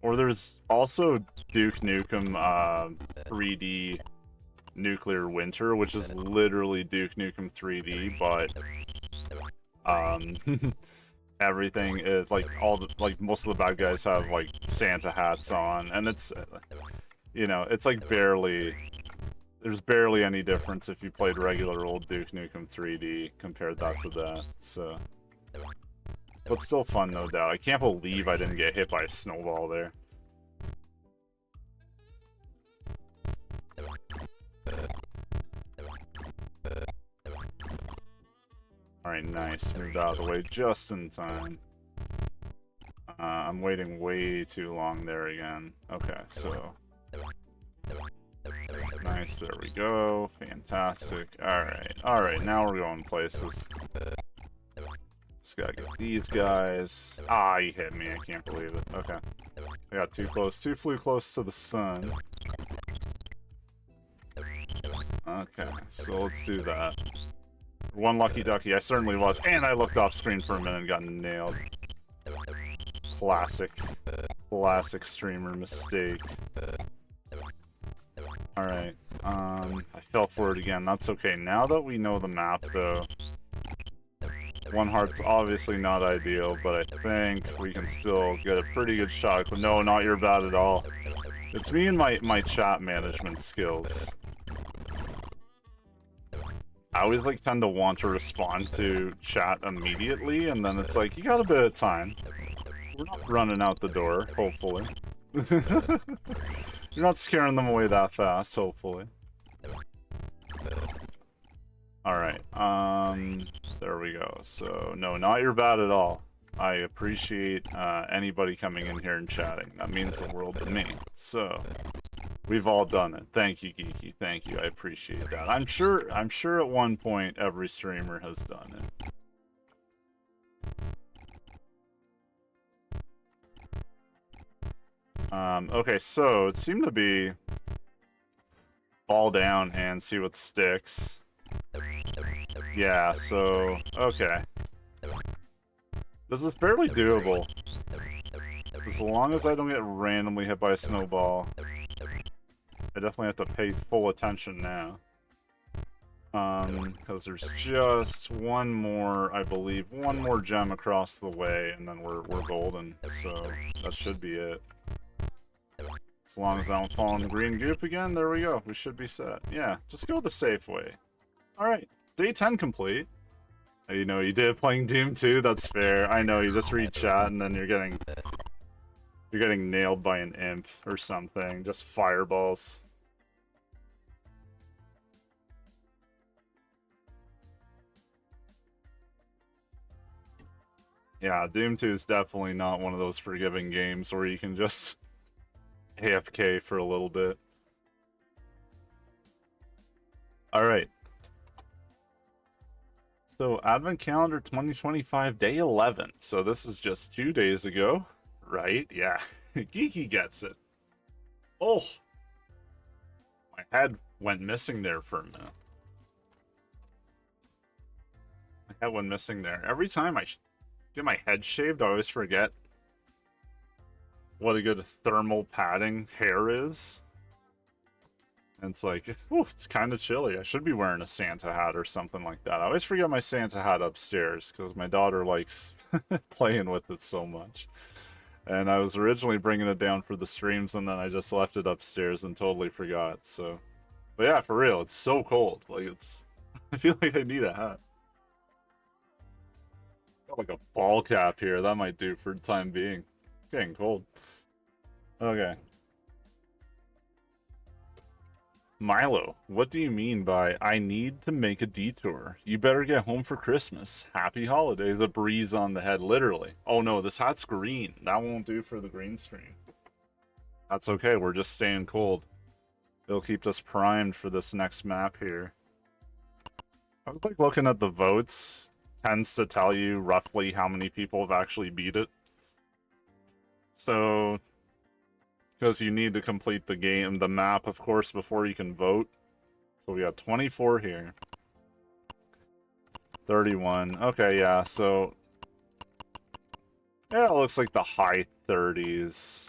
Or there's also Duke Nukem 3D Nuclear Winter, which is literally Duke Nukem 3D, but everything is like most of the bad guys have like Santa hats on, and it's, you know, it's like there's barely any difference if you played regular old Duke Nukem 3D compared that to that, so. But still fun, no doubt. I can't believe I didn't get hit by a snowball there. Alright, nice. Moved out of the way just in time. I'm waiting way too long there again. Okay, so... Nice, there we go. Fantastic. Alright, now we're going places. Just gotta get these guys. Ah, you hit me. I can't believe it. Okay. I got too close. Too flew close to the sun. Okay, so let's do that. One lucky ducky. I certainly was. And I looked off screen for a minute and got nailed. Classic. Classic streamer mistake. Alright. I fell for it again. That's okay. Now that we know the map, though, one heart's obviously not ideal, but I think we can still get a pretty good shot. No, not your bad at all. It's me and my chat management skills. I always like tend to want to respond to chat immediately, and then it's like, you got a bit of time. We're not running out the door, hopefully. You're not scaring them away that fast, hopefully. Alright, there we go. So, no, not your bad at all. I appreciate anybody coming in here and chatting. That means the world to me. So, we've all done it. Thank you, Geeky. Thank you. I appreciate that. I'm sure at one point every streamer has done it. Okay, so it seemed to be fall down and see what sticks. Yeah, so, okay. This is fairly doable. As long as I don't get randomly hit by a snowball, I definitely have to pay full attention now. Because there's just one more, I believe, one more gem across the way, and then we're golden. So that should be it. As long as I don't fall in the green goop again, there we go. We should be set. Yeah, just go the safe way. Alright, day 10 complete. You know, you did playing Doom 2, that's fair. I know, you just read chat and then you're getting nailed by an imp or something. Just fireballs. Yeah, Doom 2 is definitely not one of those forgiving games where you can just AFK for a little bit. Alright. So, Advent Calendar 2025, day 11. So this is just 2 days ago, right? Yeah. Geeky gets it. Oh! My head went missing there for a minute. My head went missing there. Every time I get my head shaved, I always forget what a good thermal padding hair is. And it's like, ooh, it's kind of chilly. I should be wearing a Santa hat or something like that. I always forget my Santa hat upstairs because my daughter likes playing with it so much. And I was originally bringing it down for the streams, and then I just left it upstairs and totally forgot. So, but yeah, for real, it's so cold. Like, it's, I feel like I need a hat. Got like a ball cap here. That might do for the time being. It's getting cold. Okay. Milo, what do you mean by I need to make a detour? You better get home for Christmas. Happy holidays. A breeze on the head, literally. Oh no, this hat's green. That won't do for the green screen. That's okay, we're just staying cold. It'll keep us primed for this next map here. I was like looking at the votes. Tends to tell you roughly how many people have actually beat it. So, because you need to complete the game, the map, of course, before you can vote. So we got 24 here. 31. Okay, yeah, so... yeah, it looks like the high 30s.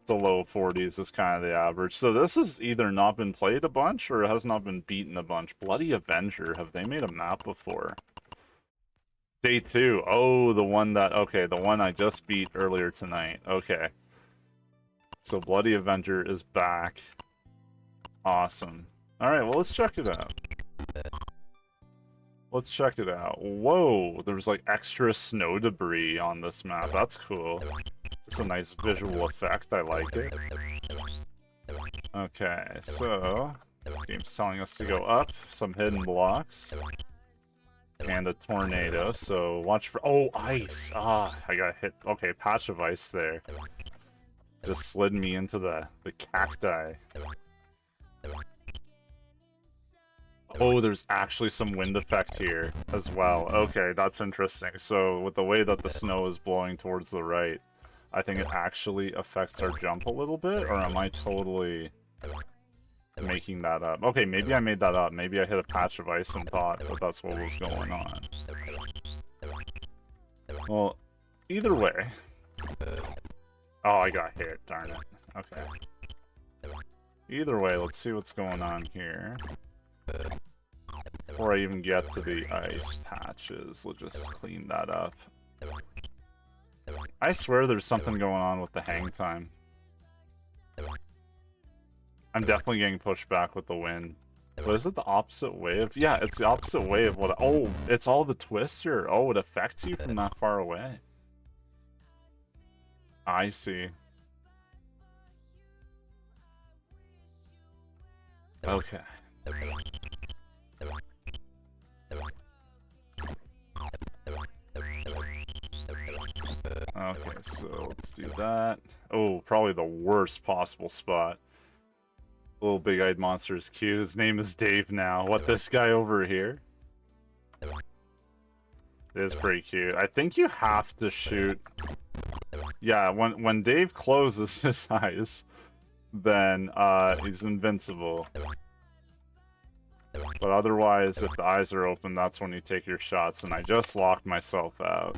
The low 40s is kind of the average. So this has either not been played a bunch, or it has not been beaten a bunch. Bloody Avenger, have they made a map before? Day 2. Oh, the one that... okay, the one I just beat earlier tonight. Okay. So Bloody Avenger is back. Awesome. Alright, well, let's check it out. Let's check it out. Whoa, there's like extra snow debris on this map. That's cool. It's a nice visual effect. I like it. Okay, so... game's telling us to go up. Some hidden blocks. And a tornado, so watch for... oh, ice! Ah, I got hit. Okay, patch of ice there. Just slid me into the cacti. Oh, there's actually some wind effect here as well. Okay, that's interesting. So with the way that the snow is blowing towards the right, I think it actually affects our jump a little bit, or am I totally making that up? Okay, maybe I made that up. Maybe I hit a patch of ice and thought that that's what was going on. Well, either way... oh, I got hit, darn it. Okay. Either way, let's see what's going on here. Before I even get to the ice patches, we'll just clean that up. I swear there's something going on with the hang time. I'm definitely getting pushed back with the wind. But is it the opposite way of... yeah, it's the opposite way of what... oh, it's all the twister. Oh, it affects you from that far away. I see. Okay. Okay, so let's do that. Oh, probably the worst possible spot. Little big-eyed monster is cute. His name is Dave now. What, this guy over here? It is pretty cute. I think you have to shoot... yeah, when Dave closes his eyes, then he's invincible. But otherwise, if the eyes are open, that's when you take your shots, and I just locked myself out.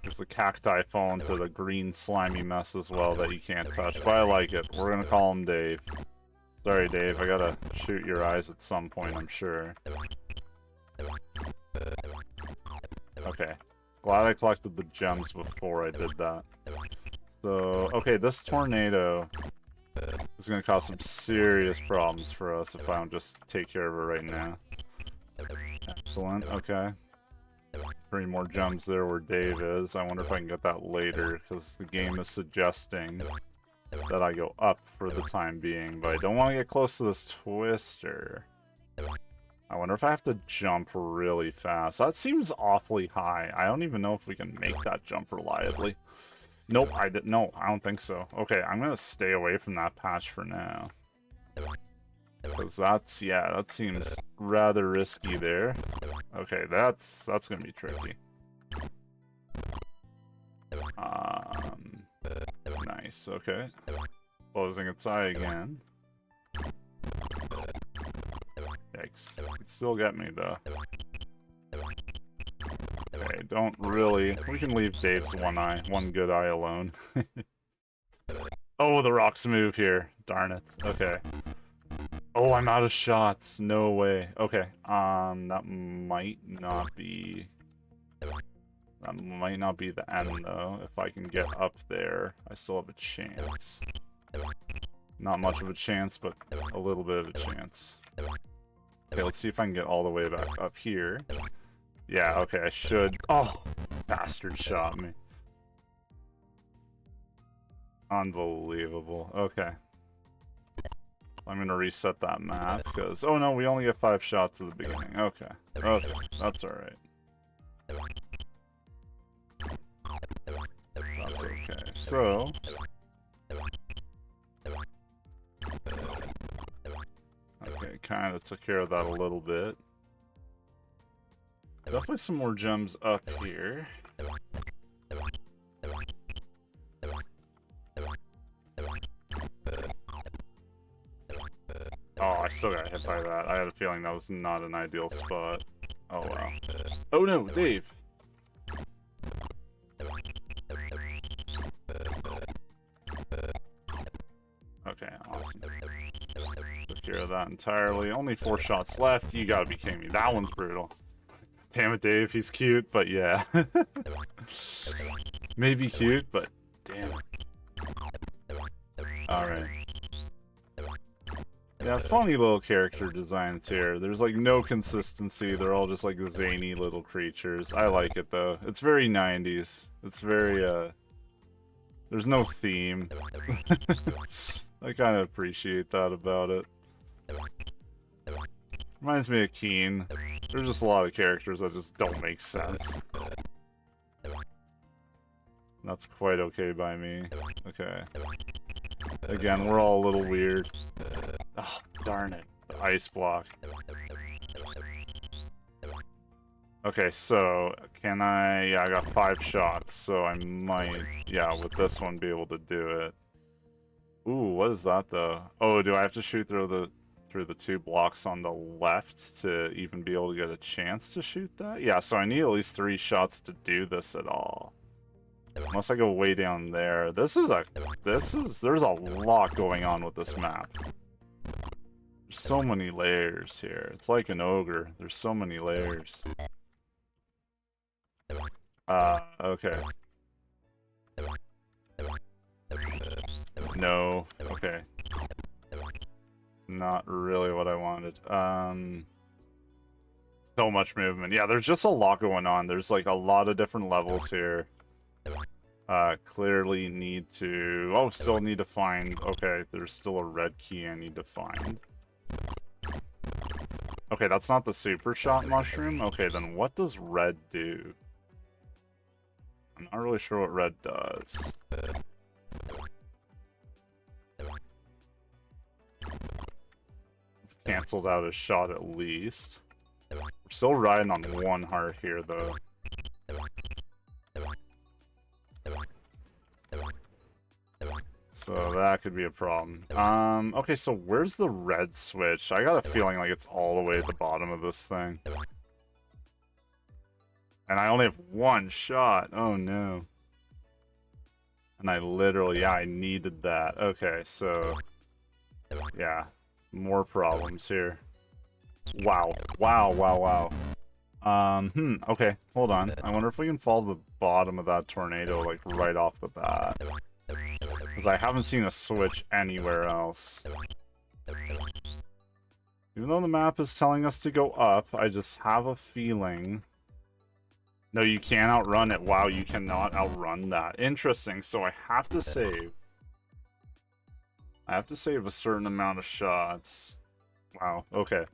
Because the cacti fall into the green slimy mess as well that you can't touch. But I like it. We're gonna call him Dave. Sorry, Dave. I gotta shoot your eyes at some point, I'm sure. Okay. Glad I collected the gems before I did that. So, okay, this tornado is gonna cause some serious problems for us if I don't just take care of it right now. Excellent, okay. 3 more gems there where Dave is. I wonder if I can get that later, because the game is suggesting that I go up for the time being, but I don't want to get close to this twister. I wonder if I have to jump really fast. That seems awfully high. I don't even know if we can make that jump reliably. Nope, I didn't. No, I don't think so. Okay, I'm gonna stay away from that patch for now. Because that's, yeah, that seems rather risky there. Okay, that's gonna be tricky. Nice, okay. Closing its eye again. Yikes. It'd still get me, though. Okay, don't really... We can leave Dave's one good eye alone. Oh, the rocks move here. Darn it. Okay. Oh, I'm out of shots. No way. Okay. That might not be... That might not be the end, though. If I can get up there, I still have a chance. Not much of a chance, but a little bit of a chance. Okay, let's see if I can get all the way back up here. Yeah, okay, I should... Oh! Bastard shot me. Unbelievable. Okay. I'm gonna reset that map, because... Oh no, we only get 5 shots at the beginning. Okay. Okay, that's alright. That's okay. So... Okay, kind of took care of that a little bit. Definitely some more gems up here. Oh, I still got hit by that. I had a feeling that was not an ideal spot. Oh, wow. Oh no, Dave! Okay, awesome. Took care of that entirely. Only 4 shots left. You gotta be kidding me. That one's brutal. Damn it, Dave. He's cute, but yeah. Maybe cute, but damn it. Alright. Yeah, funny little character designs here. There's like no consistency. They're all just like zany little creatures. I like it though. It's very 90s. It's very, there's no theme. I kind of appreciate that about it. Reminds me of Keen. There's just a lot of characters that just don't make sense. That's quite okay by me. Okay. Again, we're all a little weird. Oh, darn it. The ice block. Okay, so, can I... Yeah, I got 5 shots, so I might, yeah, with this one be able to do it. Ooh, what is that, though? Oh, do I have to shoot through the 2 blocks on the left to even be able to get a chance to shoot that? Yeah, so I need at least 3 shots to do this at all. Unless I go way down there. There's a lot going on with this map. There's so many layers here. It's like an ogre. There's so many layers. Okay. No. Okay. Not really what I wanted. So much movement. Yeah, there's just a lot going on. There's like a lot of different levels here. Clearly need to... Oh, still need to find... Okay, there's still a red key I need to find. Okay, that's not the super shot mushroom. Okay, then what does red do? I'm not really sure what red does. Cancelled out a shot at least. We're still riding on 1 heart here, though. So that could be a problem. Okay, so where's the red switch? I got a feeling like it's all the way at the bottom of this thing. And I only have one shot. Oh no. And I literally, yeah, I needed that. Okay, so yeah, more problems here. Wow. Wow, wow, wow. Okay, hold on. I wonder if we can fall to the bottom of that tornado, like, right off the bat. Because I haven't seen a switch anywhere else. Even though the map is telling us to go up, I just have a feeling... No, you can't outrun it. Wow, you cannot outrun that. Interesting, so I have to save. I have to save a certain amount of shots. Wow, okay.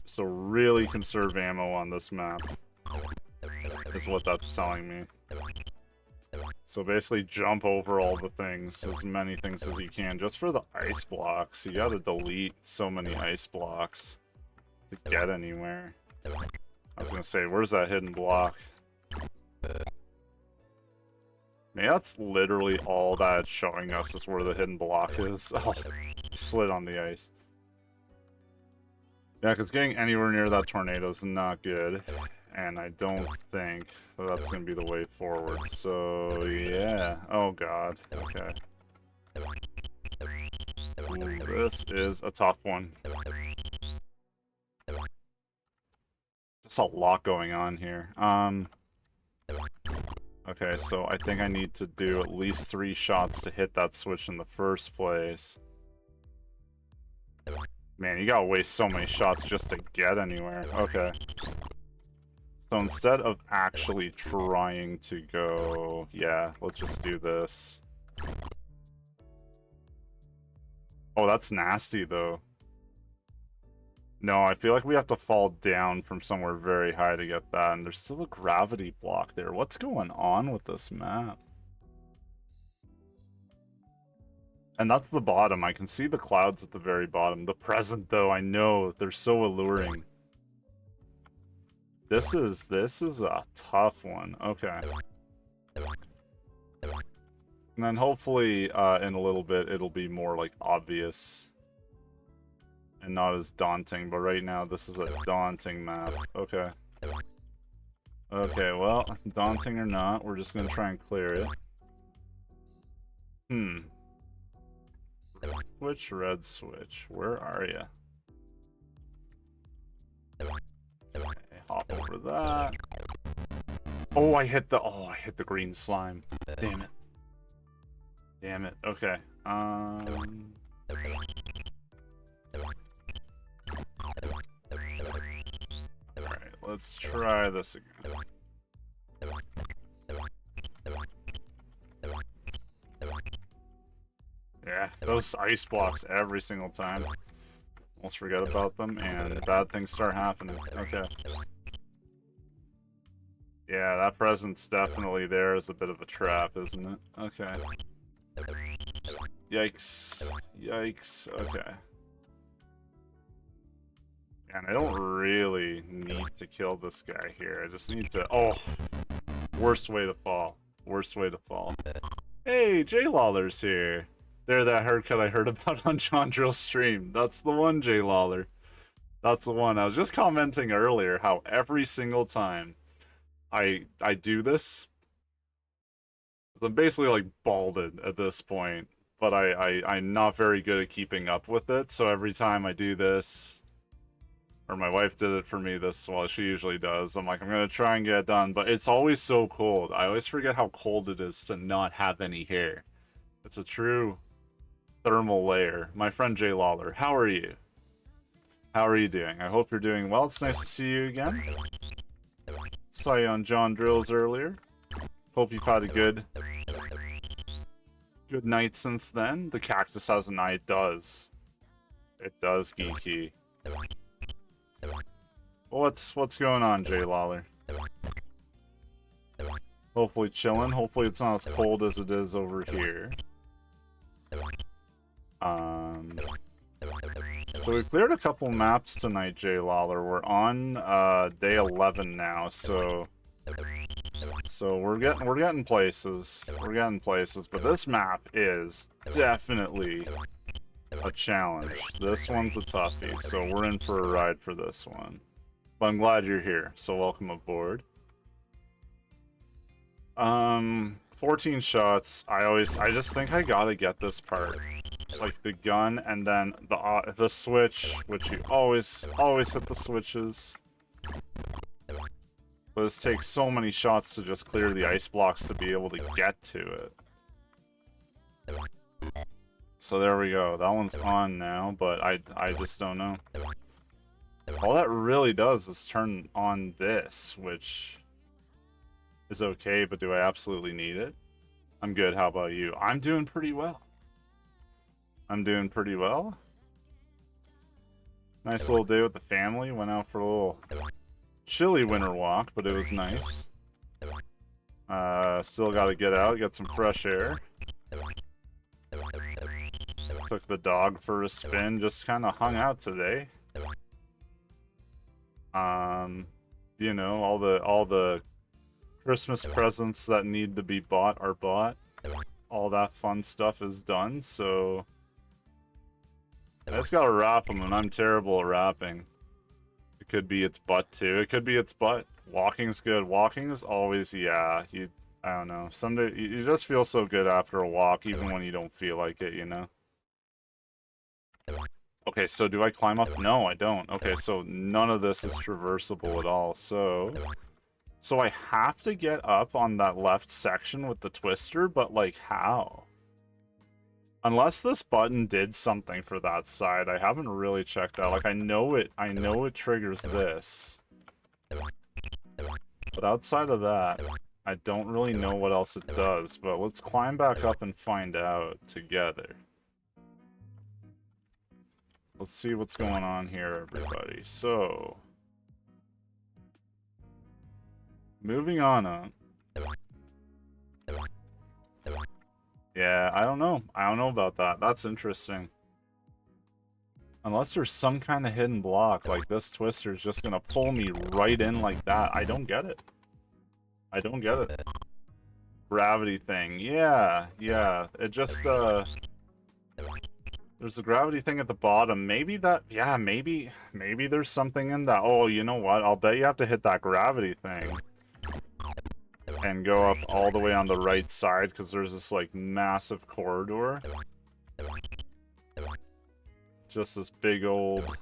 So really conserve ammo on this map. Is what that's telling me. So basically jump over all the things, as many things as you can, just for the ice blocks. You gotta delete so many ice blocks to get anywhere. I was gonna say, where's that hidden block? Maybe that's literally all that it's showing us is where the hidden block is. Oh, slid on the ice. Yeah, because getting anywhere near that tornado is not good. And I don't think that's going to be the way forward. So, yeah. Oh, God. Okay. Ooh, this is a tough one. Just a lot going on here. Okay, so I think I need to do at least 3 shots to hit that switch in the first place. Man, you gotta waste so many shots just to get anywhere. Okay. So instead of actually trying to go... Yeah, let's just do this. Oh, that's nasty, though. No, I feel like we have to fall down from somewhere very high to get that, and there's still a gravity block there. What's going on with this map? And that's the bottom. I can see the clouds at the very bottom. The present, though, I know. They're so alluring. This is a tough one. Okay. And then hopefully, in a little bit, it'll be more, like, obvious. And not as daunting. But right now, this is a daunting map. Okay. Okay, well, daunting or not, we're just gonna try and clear it. Switch, red switch. Where are you? Okay, hop over that. Oh, I hit the green slime. Damn it. Damn it. Okay. Alright, let's try this again. Yeah, those ice blocks every single time. Almost forget about them, and bad things start happening. Okay. Yeah, that present's definitely there as a bit of a trap, isn't it? Okay. Yikes. Yikes. Okay. And I don't really need to kill this guy here. I just need to... Oh! Worst way to fall. Worst way to fall. Hey, J Lawler's here. There, that haircut I heard about on John Drill's stream. That's the one, J Lawler. That's the one. I was just commenting earlier how every single time I do this, I'm basically like balded at this point, but I'm not very good at keeping up with it. So every time I do this, or my wife did it for me this, well, she usually does. I'm like, I'm gonna try and get it done, but it's always so cold. I always forget how cold it is to not have any hair. It's a true thermal layer. My friend Jay Lawler, how are you? How are you doing? I hope you're doing well. It's nice to see you again. Saw you on John Drills earlier. Hope you've had a good night since then. The cactus has an eye. It does. It does, geeky. What's going on, Jay Lawler? Hopefully chilling. Hopefully it's not as cold as it is over here. So we cleared a couple maps tonight, Jay Lawler. We're on day 11 now, so we're getting places. We're getting places, but this map is definitely a challenge. This one's a toughie, so we're in for a ride for this one. But I'm glad you're here, so welcome aboard. 14 shots. I just think I gotta get this part. Like the gun and then the switch, which you always hit the switches. But this takes so many shots to just clear the ice blocks to be able to get to it. So there we go. That one's on now, but I just don't know. All that really does is turn on this, which is okay, but do I absolutely need it? I'm good. How about you? I'm doing pretty well. I'm doing pretty well. Nice little day with the family. Went out for a little chilly winter walk, but it was nice. Still got to get out, get some fresh air. Took the dog for a spin. Just kind of hung out today. You know, all the Christmas presents that need to be bought are bought. All that fun stuff is done, so I just gotta wrap them, and I'm terrible at wrapping. It could be its butt too. It could be its butt. Walking's good. Walking is always, yeah. I don't know. Someday you just feel so good after a walk, even when you don't feel like it, you know. Okay, so do I climb up? No, I don't. Okay, so none of this is traversable at all. So I have to get up on that left section with the twister, but like how? Unless this button did something for that side, I haven't really checked out. Like I know it triggers this. But outside of that, I don't really know what else it does, but let's climb back up and find out together. Let's see what's going on here, everybody. So, moving on up. Yeah, I don't know. I don't know about that. That's interesting. Unless there's some kind of hidden block, like this twister is just gonna pull me right in like that. I don't get it. I don't get it. Gravity thing. Yeah. It just, there's a gravity thing at the bottom. Maybe that, yeah, maybe there's something in that. Oh, you know what? I'll bet you have to hit that gravity thing. And go up all the way on the right side, because there's this, like, massive corridor. Just this big old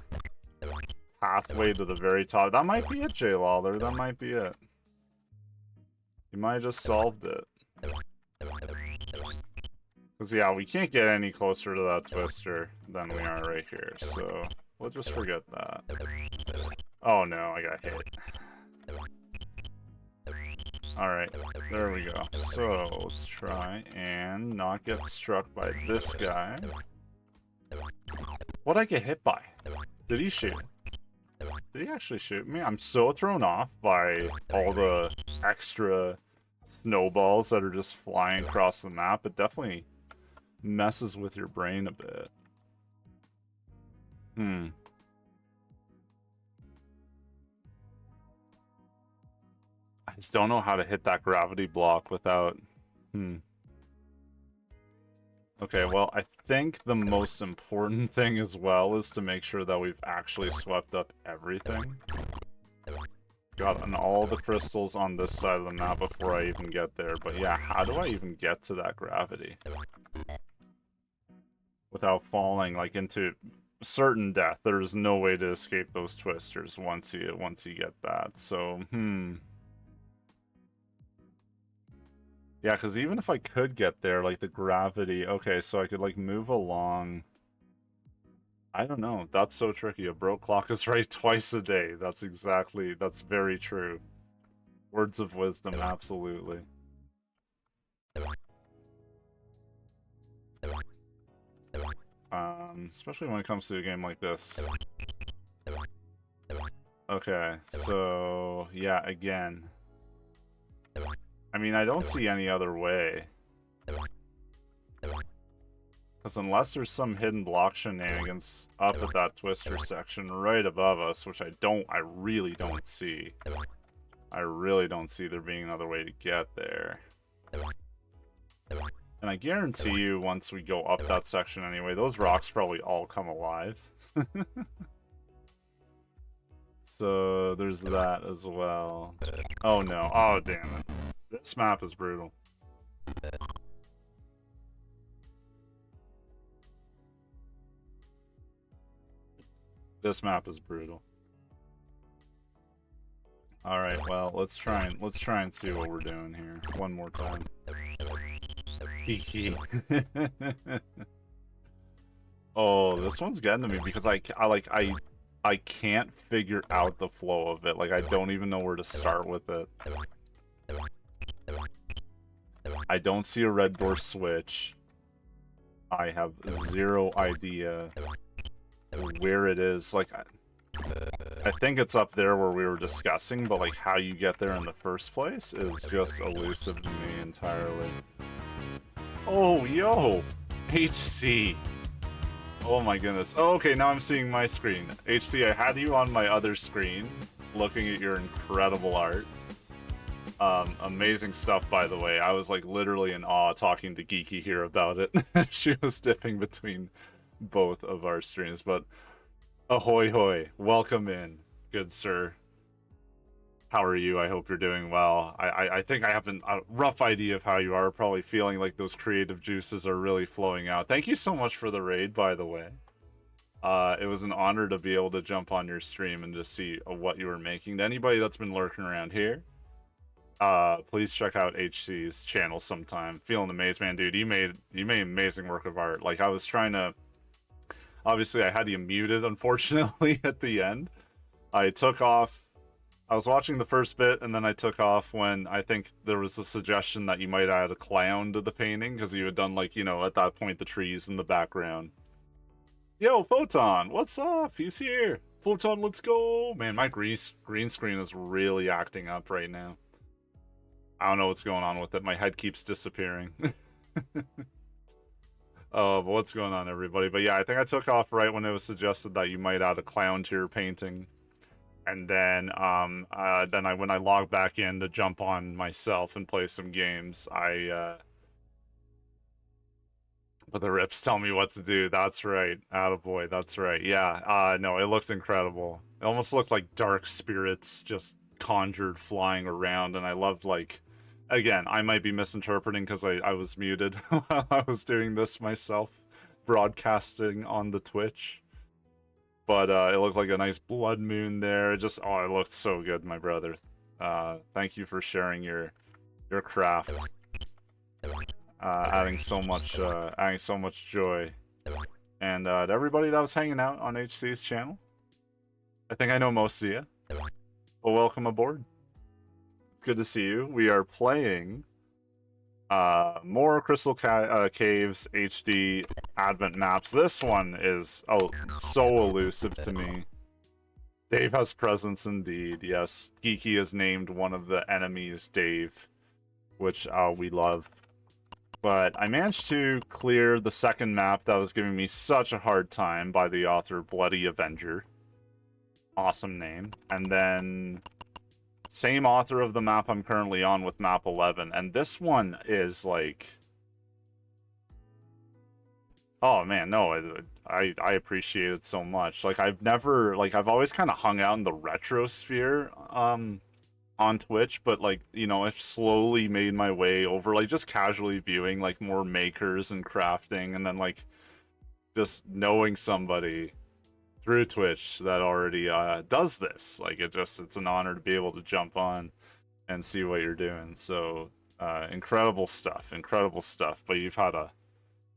pathway to the very top. That might be it, J. Lawler. That might be it. You might have just solved it. Because, yeah, we can't get any closer to that twister than we are right here, so we'll just forget that. Oh, no, I got hit. Alright, there we go. So, let's try and not get struck by this guy. What'd I get hit by? Did he shoot? Did he actually shoot me? I'm so thrown off by all the extra snowballs that are just flying across the map. It definitely messes with your brain a bit. I just don't know how to hit that gravity block without... Okay, well, I think the most important thing as well is to make sure that we've actually swept up everything. Gotten all the crystals on this side of the map before I even get there. But yeah, how do I even get to that gravity? Without falling, like, into certain death. There's no way to escape those twisters once you get that. So, yeah, because even if I could get there, like, the gravity... Okay, so I could, like, move along... I don't know. That's so tricky. A broke clock is right twice a day. That's very true. Words of wisdom, absolutely. Especially when it comes to a game like this. Okay, so... Yeah, again... I mean, I don't see any other way. Because unless there's some hidden block shenanigans up at that twister section right above us, which I really don't see. I really don't see there being another way to get there. And I guarantee you, once we go up that section anyway, those rocks probably all come alive. So there's that as well. Oh no. Oh damn it. This map is brutal. This map is brutal. All right, well, let's try and see what we're doing here one more time. Oh, this one's getting to me because I can't figure out the flow of it. Like I don't even know where to start with it. I don't see a red door switch. I have zero idea where it is. Like I think it's up there where we were discussing, but like how you get there in the first place is just elusive to me entirely. Oh, yo! HC! Oh my goodness. Oh, okay, now I'm seeing my screen. HC, I had you on my other screen, looking at your incredible art. Amazing stuff, by the way. I was like literally in awe talking to Geeky here about it. She was dipping between both of our streams, but ahoy hoy, welcome in, good sir. How are you? I hope you're doing well. I think I have a rough idea of how you are, probably feeling like those creative juices are really flowing out. Thank you so much for the raid, by the way. It was an honor to be able to jump on your stream and just see what you were making. To anybody that's been lurking around here, please check out HC's channel sometime. Feeling amazed, man, dude. You made amazing work of art. Like I was trying to, obviously I had you muted, unfortunately, at the end. I took off. I was watching the first bit, and then I took off when I think there was a suggestion that you might add a clown to the painting, because you had done, like, you know, at that point, the trees in the background. Yo, Photon, what's up? He's here. Photon, let's go. Man, my green screen is really acting up right now. I don't know what's going on with it. My head keeps disappearing. Oh, but what's going on, everybody? But yeah, I think I took off right when it was suggested that you might add a clown to your painting. And then, when I log back in to jump on myself and play some games, but the rips tell me what to do. That's right. Attaboy, that's right. Yeah, no, it looked incredible. It almost looked like dark spirits just conjured flying around, and I loved, like, again, I might be misinterpreting because I was muted while I was doing this myself, broadcasting on the Twitch. But it looked like a nice blood moon there. It looked so good, my brother. Thank you for sharing your craft. Adding so much joy. And to everybody that was hanging out on HC's channel, I think I know most of you. Well, welcome aboard. It's good to see you. We are playing more Crystal Caves HD Advent maps. This one is so elusive to me. Dave has presence indeed. Yes, Geeky has named one of the enemies Dave, which we love. But I managed to clear the second map that was giving me such a hard time by the author Bloody Avenger. Awesome name. And then same author of the map I'm currently on with map 11, and this one is like, oh man, no, I appreciate it so much. Like I've always kind of hung out in the retro sphere on Twitch, but like, you know, I've slowly made my way over, like just casually viewing like more makers and crafting, and then like just knowing somebody through Twitch that already does this. Like it's an honor to be able to jump on and see what you're doing. So incredible stuff, but you've had a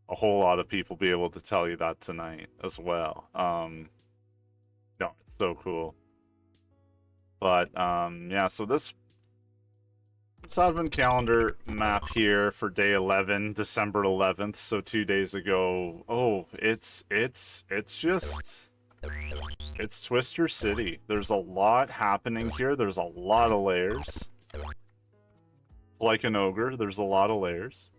whole lot of people be able to tell you that tonight as well. No, it's so cool. But yeah, so this Advent calendar map here for day 11, December 11th, so 2 days ago. Oh, it's Twister City. There's a lot happening here. There's a lot of layers. It's like an ogre. There's a lot of layers.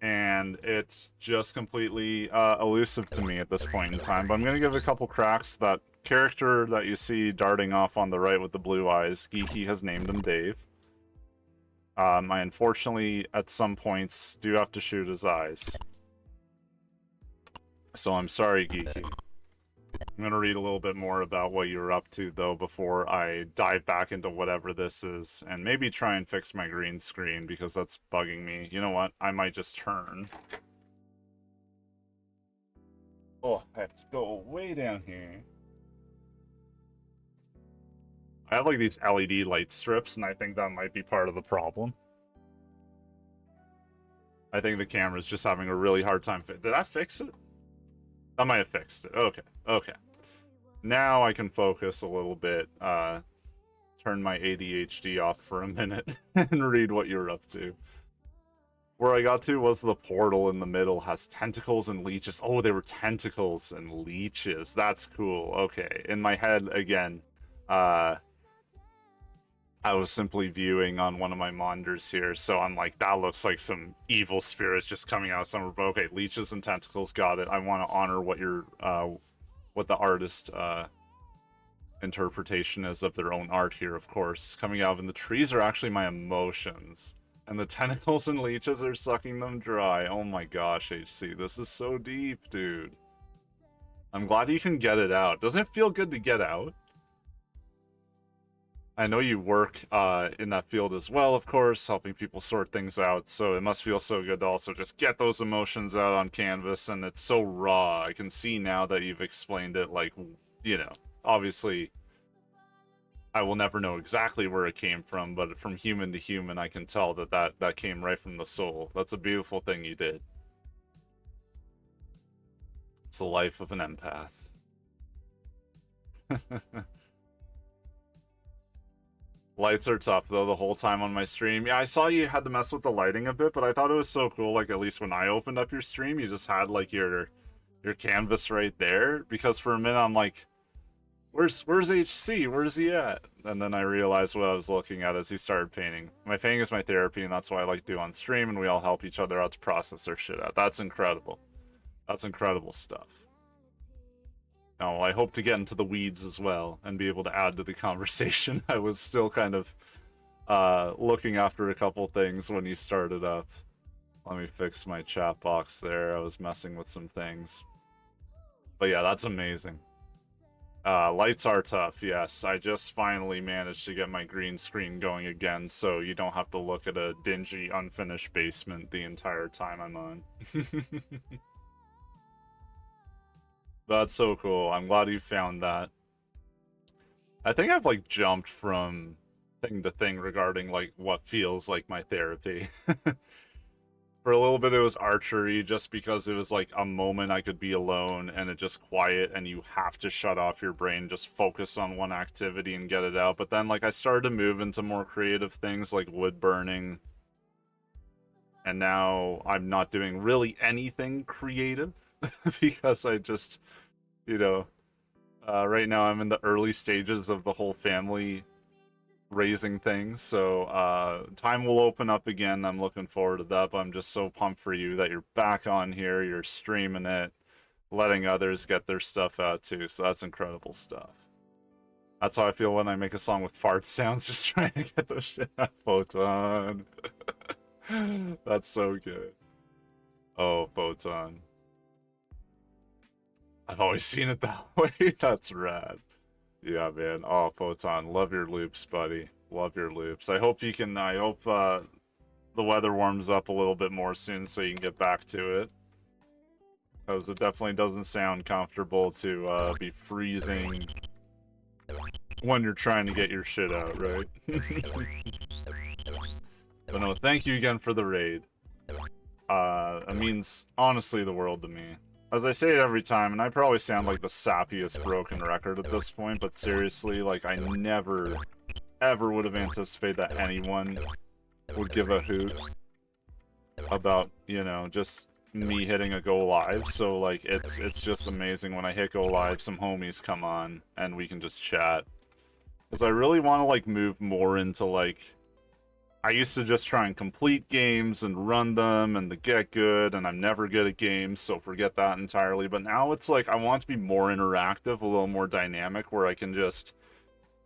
And it's just completely elusive to me at this point in time. But I'm going to give a couple cracks. That character that you see darting off on the right with the blue eyes, Geeky has named him Dave. I unfortunately, at some points, do have to shoot his eyes. So I'm sorry, Geeky. I'm gonna read a little bit more about what you're up to, though, before I dive back into whatever this is, and maybe try and fix my green screen, because that's bugging me. You know what? I might just turn. Oh, I have to go way down here. I have, like, these LED light strips, and I think that might be part of the problem. I think the camera's just having a really hard time. Did that fix it? I might have fixed it. Okay, okay. Now I can focus a little bit, turn my ADHD off for a minute and read what you're up to. Where I got to was the portal in the middle has tentacles and leeches. Oh, they were tentacles and leeches. That's cool. Okay. In my head, again, I was simply viewing on one of my monitors here, so I'm like, that looks like some evil spirits just coming out of somewhere. But okay, leeches and tentacles, got it. I want to honor what your, what the artist, interpretation is of their own art here, of course. Coming out, and the trees are actually my emotions. And the tentacles and leeches are sucking them dry. Oh my gosh, HC, this is so deep, dude. I'm glad you can get it out. Doesn't it feel good to get out? I know you work in that field as well, of course, helping people sort things out, so it must feel so good to also just get those emotions out on canvas, and it's so raw. I can see now that you've explained it, like, you know, obviously I will never know exactly where it came from, but from human to human, I can tell that came right from the soul. That's a beautiful thing you did. It's the life of an empath. Lights are tough, though, the whole time on my stream. Yeah, I saw you had to mess with the lighting a bit, but I thought it was so cool, like, at least when I opened up your stream, you just had, like, your canvas right there, because for a minute I'm like, Where's HC? Where's he at? And then I realized what I was looking at as he started painting. My painting is my therapy, and that's what I like to do on stream, and we all help each other out to process our shit out. That's incredible. That's incredible stuff. Now, I hope to get into the weeds as well, and be able to add to the conversation. I was still kind of looking after a couple things when you started up. Let me fix my chat box there. I was messing with some things. But yeah, that's amazing. Lights are tough, yes. I just finally managed to get my green screen going again, so you don't have to look at a dingy, unfinished basement the entire time I'm on. That's so cool. I'm glad you found that. I think I've, like, jumped from thing to thing regarding, like, what feels like my therapy. For a little bit, it was archery, just because it was like a moment I could be alone and it just quiet, and you have to shut off your brain, just focus on one activity and get it out. But then, like, I started to move into more creative things like wood burning, and now I'm not doing really anything creative because I just, you know, right now I'm in the early stages of the whole family raising things, so time will open up again. I'm looking forward to that, but I'm just so pumped for you that you're back on here, you're streaming it, letting others get their stuff out too, so that's incredible stuff. That's how I feel when I make a song with fart sounds, just trying to get those shit out. Photon. That's so good. Oh, Photon. I've always seen it that way. That's rad. Yeah, man. Oh, Photon, love your loops, buddy. Love your loops. I hope you can, I hope the weather warms up a little bit more soon so you can get back to it. Because it definitely doesn't sound comfortable to be freezing when you're trying to get your shit out, right? But no, thank you again for the raid. It means, honestly, the world to me. As I say it every time, and I probably sound like the sappiest broken record at this point, but seriously, like, I never, ever would have anticipated that anyone would give a hoot about, you know, just me hitting a go live. So, like, it's just amazing when I hit go live, some homies come on, and we can just chat. Because I really want to, like, move more into, like, I used to just try and complete games and run them and to get good, and I'm never good at games, so forget that entirely. But now it's like I want to be more interactive, a little more dynamic, where I can just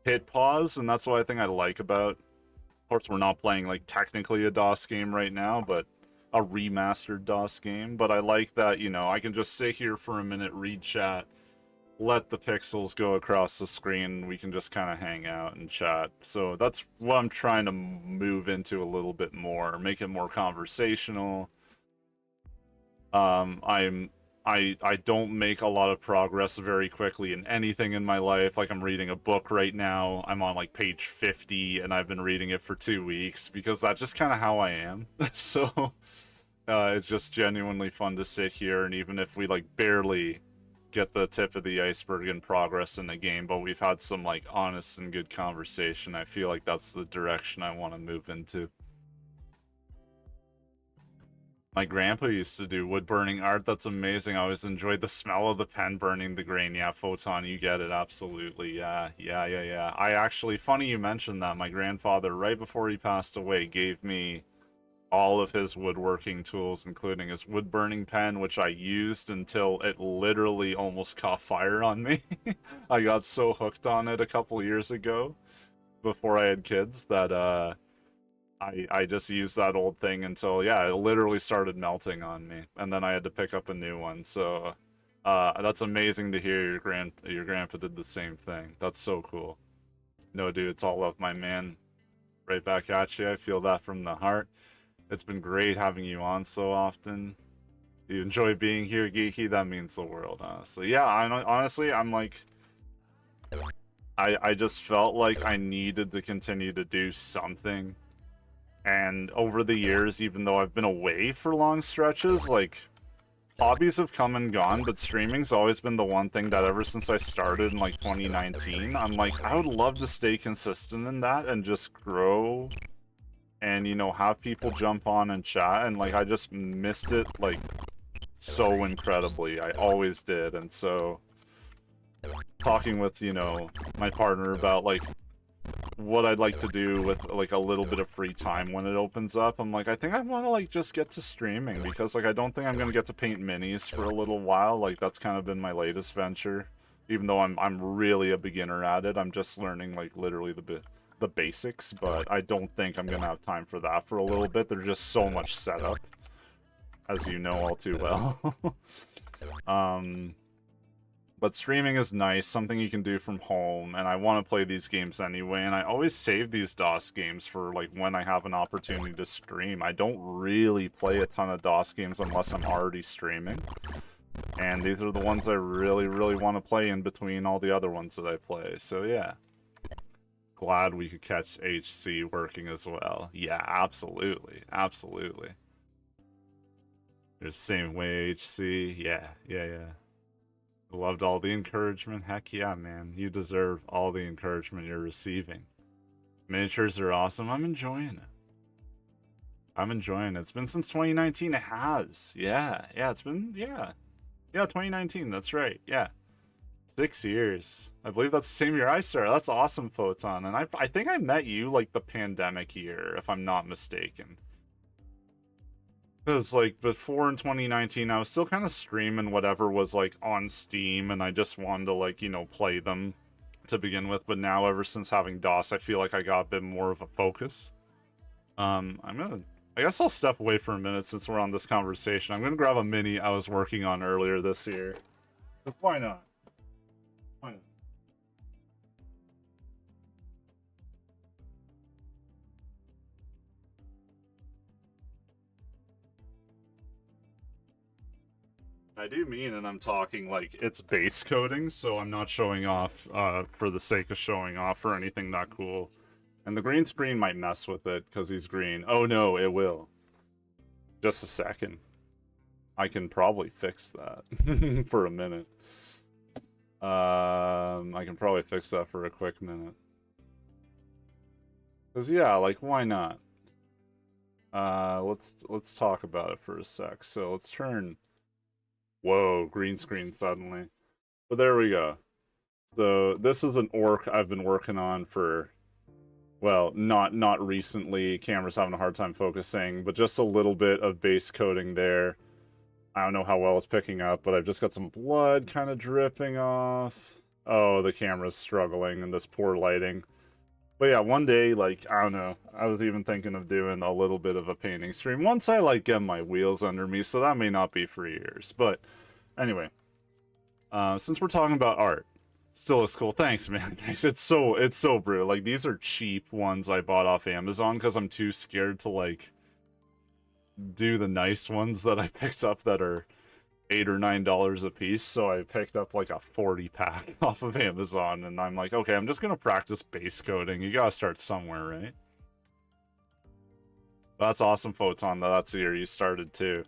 hit pause, and that's what I think I like about... Of course, we're not playing, like, technically a DOS game right now, but a remastered DOS game. But I like that, you know, I can just sit here for a minute, read chat, let the pixels go across the screen. We can just kind of hang out and chat. So that's what I'm trying to move into a little bit more, make it more conversational. I don't make a lot of progress very quickly in anything in my life. Like I'm reading a book right now. I'm on like page 50 and I've been reading it for 2 weeks because that's just kind of how I am. So it's just genuinely fun to sit here, and even if we like barely get the tip of the iceberg in progress in the game, but we've had some like honest and good conversation, I feel like that's the direction I want to move into. My grandpa used to do wood burning art. That's amazing. I always enjoyed the smell of the pen burning the grain. Yeah, Photon, you get it. Absolutely. Yeah. I actually, funny you mentioned that. My grandfather, right before he passed away, gave me all of his woodworking tools, including his wood burning pen, which I used until it literally almost caught fire on me. I got so hooked on it a couple years ago before I had kids that I just used that old thing until, yeah, it literally started melting on me, and then I had to pick up a new one. So that's amazing to hear your grandpa did the same thing. That's so cool. No, dude, it's all love, my man. Right back at you. I feel that from the heart. It's been great having you on so often. You enjoy being here, Geeky. That means the world, honestly. Yeah, honestly, I'm like, I just felt like I needed to continue to do something. And over the years, even though I've been away for long stretches, like, hobbies have come and gone, but streaming's always been the one thing that ever since I started in, like, 2019, I'm like, I would love to stay consistent in that and just grow and, you know, have people jump on and chat, and, like, I just missed it, like, so incredibly. I always did, and so talking with, you know, my partner about, like, what I'd like to do with like a little bit of free time when it opens up, I'm like, I think I want to like just get to streaming, because like I don't think I'm gonna get to paint minis for a little while. Like that's kind of been my latest venture, even though I'm really a beginner at it. I'm just learning like literally the basics, but I don't think I'm gonna have time for that for a little bit. There's just so much setup, as you know all too well. um but streaming is nice, something you can do from home, and I want to play these games anyway, and I always save these DOS games for, like, when I have an opportunity to stream. I don't really play a ton of DOS games unless I'm already streaming, and these are the ones I really, really want to play in between all the other ones that I play, so yeah. Glad we could catch HC working as well. Yeah, absolutely, absolutely. You're the same way, HC. Yeah. Loved all the encouragement. Heck yeah, man. You deserve all the encouragement you're receiving. Miniatures are awesome. I'm enjoying it. I'm enjoying it. It's been since 2019. It has. Yeah. It's been, yeah. Yeah, 2019. That's right. Yeah. 6 years. I believe that's the same year I started. That's awesome, Photon. And I think I met you, like, the pandemic year, if I'm not mistaken. Because, like, before in 2019, I was still kind of streaming whatever was, like, on Steam, and I just wanted to, like, you know, play them to begin with. But now, ever since having DOS, I feel like I got a bit more of a focus. I guess I'll step away for a minute since we're on this conversation. I'm gonna grab a mini I was working on earlier this year. Because why not? Why not? I do mean, and I'm talking like it's base coding, so I'm not showing off for the sake of showing off or anything that cool. And the green screen might mess with it because he's green. Oh no, it will. Just a second. I can probably fix that for a minute. I can probably fix that for a quick minute. Cause yeah, like why not? Let's talk about it for a sec. So let's turn. Whoa, green screen suddenly. But there we go. So this is an orc I've been working on for, well, not recently. Camera's having a hard time focusing, but just a little bit of base coating there. I don't know how well it's picking up, but I've just got some blood kind of dripping off. Oh, the camera's struggling in this poor lighting. But yeah, one day, like, I don't know, I was even thinking of doing a little bit of a painting stream once I, like, get my wheels under me, so that may not be for years. But anyway, Since we're talking about art, still looks cool. Thanks, man. Thanks. It's so brutal. Like these are cheap ones I bought off Amazon because I'm too scared to like do the nice ones that I picked up that are $8 or $9 a piece. So I picked up like a 40 pack off of Amazon, and I'm like, okay, I'm just gonna practice base coating. You gotta start somewhere, right? That's awesome, Photon. That's the year you started too.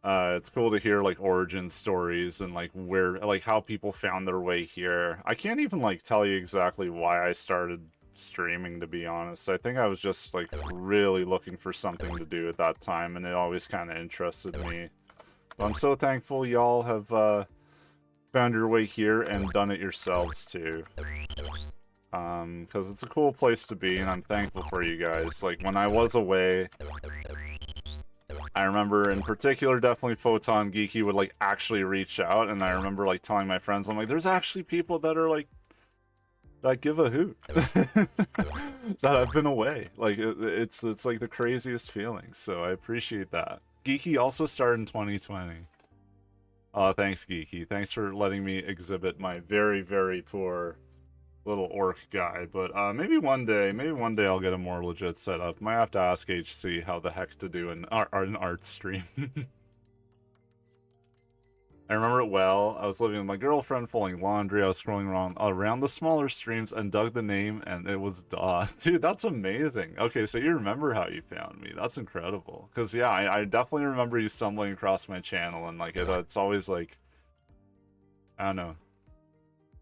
It's cool to hear like origin stories and like where, like how people found their way here. I can't even like tell you exactly why I started streaming, to be honest. I think I was just like really looking for something to do at that time, and it always kind of interested me. But I'm so thankful y'all have found your way here and done it yourselves too. Because it's a cool place to be, and I'm thankful for you guys. Like when I was away, I remember in particular, definitely Photon Geeky would like actually reach out, and I remember like telling my friends, I'm like, there's actually people that are like, that give a hoot that I've been away. Like it's like the craziest feeling. So I appreciate that. Geeky also started in 2020. Thanks Geeky. Thanks for letting me exhibit my very, very poor little orc guy. But maybe one day I'll get a more legit setup. Might have to ask HC how the heck to do an art stream. I remember it well. I was living with my girlfriend, folding laundry. I was scrolling around the smaller streams and dug the name, and it was DOS. Dude, that's amazing. Okay, so you remember how you found me. That's incredible. Because, yeah, I definitely remember you stumbling across my channel, and, like, it's always, like, I don't know,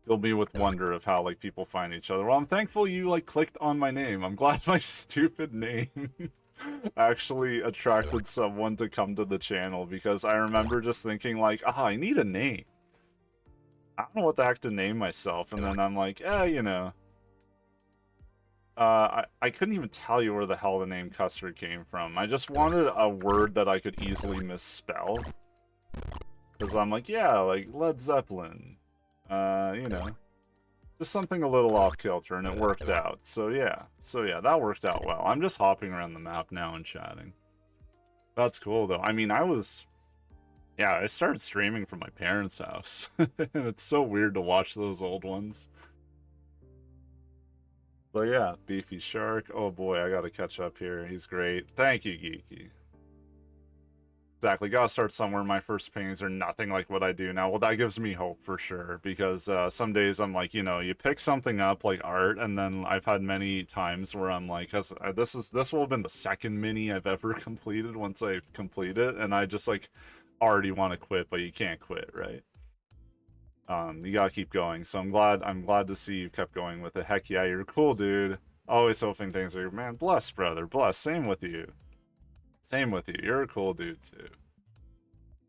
filled me with wonder of how, like, people find each other. Well, I'm thankful you, like, clicked on my name. I'm glad my stupid name actually attracted someone to come to the channel, because I remember just thinking like, I need a name. I don't know what the heck to name myself, and then I'm like, you know. I couldn't even tell you where the hell the name Custard came from. I just wanted a word that I could easily misspell. Because I'm like, yeah, like Led Zeppelin. You know. Just something a little off kilter, and it worked out. So yeah, that worked out well. I'm just hopping around the map now and chatting. That's cool though. I mean, I started streaming from my parents' house. And it's so weird to watch those old ones. But yeah, Beefy Shark. Oh boy, I gotta catch up here. He's great. Thank you, Geeky. Exactly, gotta start somewhere. My first paintings are nothing like what I do now. Well, that gives me hope for sure, because some days I'm like, you know, you pick something up like art, and then I've had many times where I'm like, cause this will have been the second mini I've ever completed once I complete it, and I just like already want to quit, but you can't quit, right? You gotta keep going. So I'm glad to see you kept going with it. Heck yeah, you're cool, dude. Always hoping things are, man, bless, brother, bless. Same with you. Same with you. You're a cool dude too.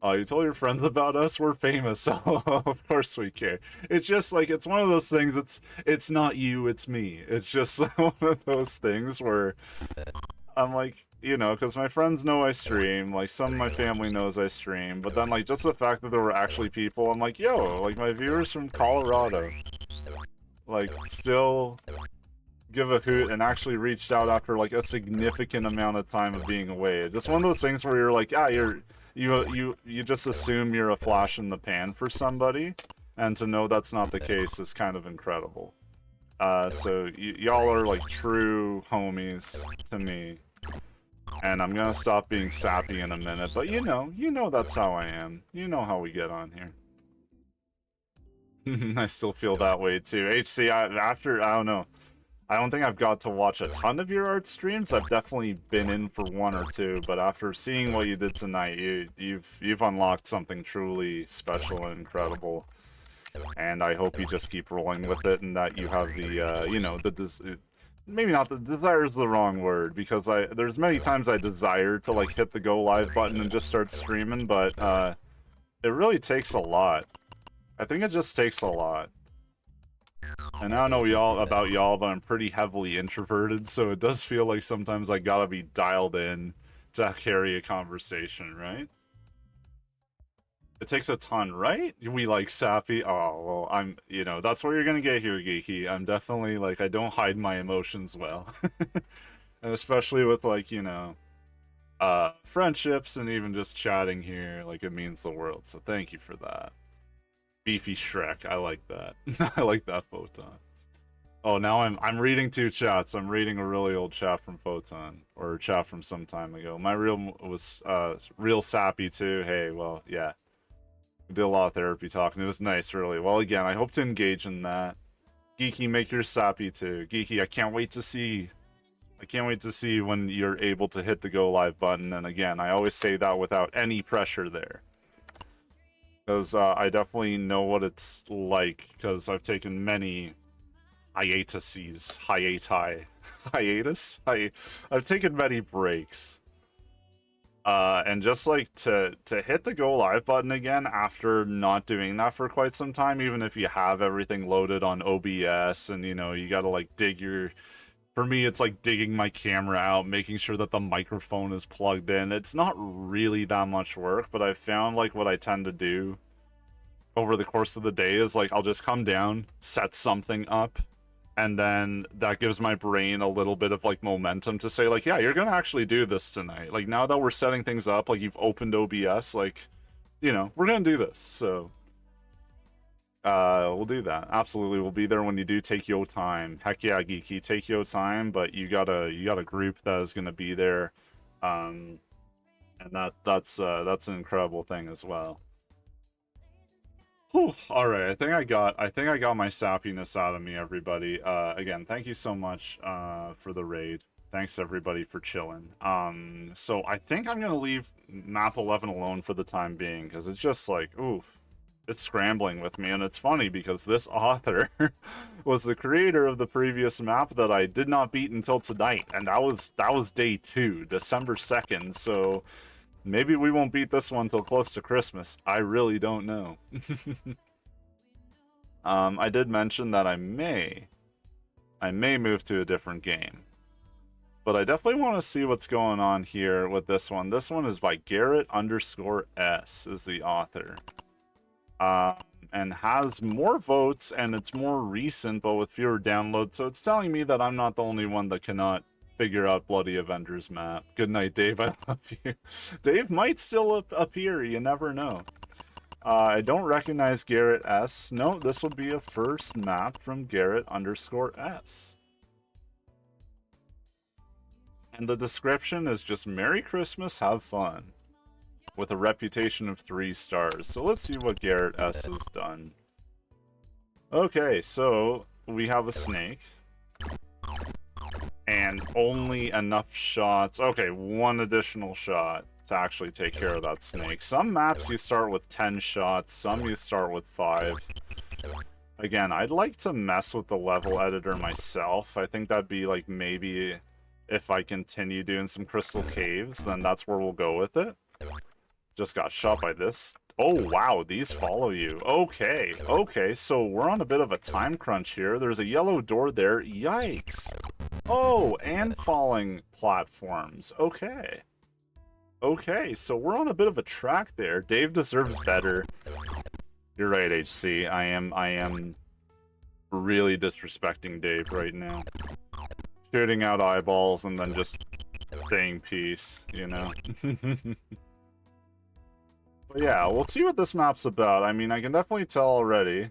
Oh, you told your friends about us? We're famous, so of course we care. It's just like, it's one of those things, it's not you, it's me. It's just one of those things where I'm like, you know, because my friends know I stream, like some of my family knows I stream, but then like just the fact that there were actually people, I'm like, yo, like my viewers from Colorado, like still give a hoot and actually reached out after like a significant amount of time of being away. It's just one of those things where you're like, you just assume you're a flash in the pan for somebody, and to know that's not the case is kind of incredible. So y'all are like true homies to me, and I'm gonna stop being sappy in a minute, but you know that's how I am. You know how we get on here. I still feel that way too. HC, I don't know. I don't think I've got to watch a ton of your art streams. I've definitely been in for one or two, but after seeing what you did tonight, you've unlocked something truly special and incredible. And I hope you just keep rolling with it, and that you have the you know, maybe not the desire is the wrong word, because there's many times I desire to like hit the go live button and just start streaming, but it really takes a lot. I think it just takes a lot. And I don't know about y'all, but I'm pretty heavily introverted, so it does feel like sometimes I gotta be dialed in to carry a conversation, right? It takes a ton, right? We like sappy. Oh, well, you know, that's what you're gonna get here, Geeky. I'm definitely, like, I don't hide my emotions well. And especially with, like, you know, friendships and even just chatting here, like, it means the world, so thank you for that. Beefy Shrek. I like that. I like that Photon. Oh, now I'm reading two chats. I'm reading a really old chat from Photon, or a chat from some time ago. My real was real sappy too. Hey, well, yeah. We did a lot of therapy talking. It was nice, really. Well, again, I hope to engage in that. Geeky, make your sappy too. Geeky, I can't wait to see. I can't wait to see when you're able to hit the go live button. And again, I always say that without any pressure there. Because I definitely know what it's like, because I've taken many hiatus. I've taken many breaks. And just like to hit the go live button again after not doing that for quite some time, even if you have everything loaded on OBS and, you know, you gotta like dig your... For me, it's like digging my camera out, making sure that the microphone is plugged in. It's not really that much work, but I've found like what I tend to do over the course of the day is like I'll just come down, set something up, and then that gives my brain a little bit of like momentum to say like, yeah, you're gonna actually do this tonight. Like now that we're setting things up, like you've opened OBS, like, you know, we're gonna do this. So we'll do that. Absolutely, we'll be there when you do take your time. Heck yeah, Geeky, take your time, but you got a group that is gonna be there, and that's an incredible thing as well. Whew, all right, I think I got my sappiness out of me, everybody. Again, thank you so much for the raid. Thanks everybody for chilling. So I think I'm gonna leave map 11 alone for the time being because it's just like, oof, it's scrambling with me, and it's funny because this author was the creator of the previous map that I did not beat until tonight, and that was day 2, December 2nd. So maybe we won't beat this one till close to Christmas. I really don't know. I did mention that I may move to a different game. But I definitely want to see what's going on here with this one. This one is by Garrett_S is the author. And has more votes, and it's more recent, but with fewer downloads. So it's telling me that I'm not the only one that cannot figure out Bloody Avengers map. Good night, Dave. I love you. Dave might still appear. You never know. I don't recognize Garrett S. No, this will be a first map from Garrett_S. And the description is just Merry Christmas, have fun. With a reputation of 3 stars. So let's see what Garrett S has done. Okay, so we have a snake. And only enough shots. Okay, 1 additional shot to actually take care of that snake. Some maps you start with 10 shots, some you start with 5. Again, I'd like to mess with the level editor myself. I think that'd be like maybe if I continue doing some Crystal Caves, then that's where we'll go with it. Just got shot by this. Oh, wow, these follow you. Okay, okay, so we're on a bit of a time crunch here. There's a yellow door there. Yikes. Oh, and falling platforms. Okay. Okay, so we're on a bit of a track there. Dave deserves better. You're right, HC. I am really disrespecting Dave right now. Shooting out eyeballs and then just saying peace, you know? But yeah, we'll see what this map's about. I mean, I can definitely tell already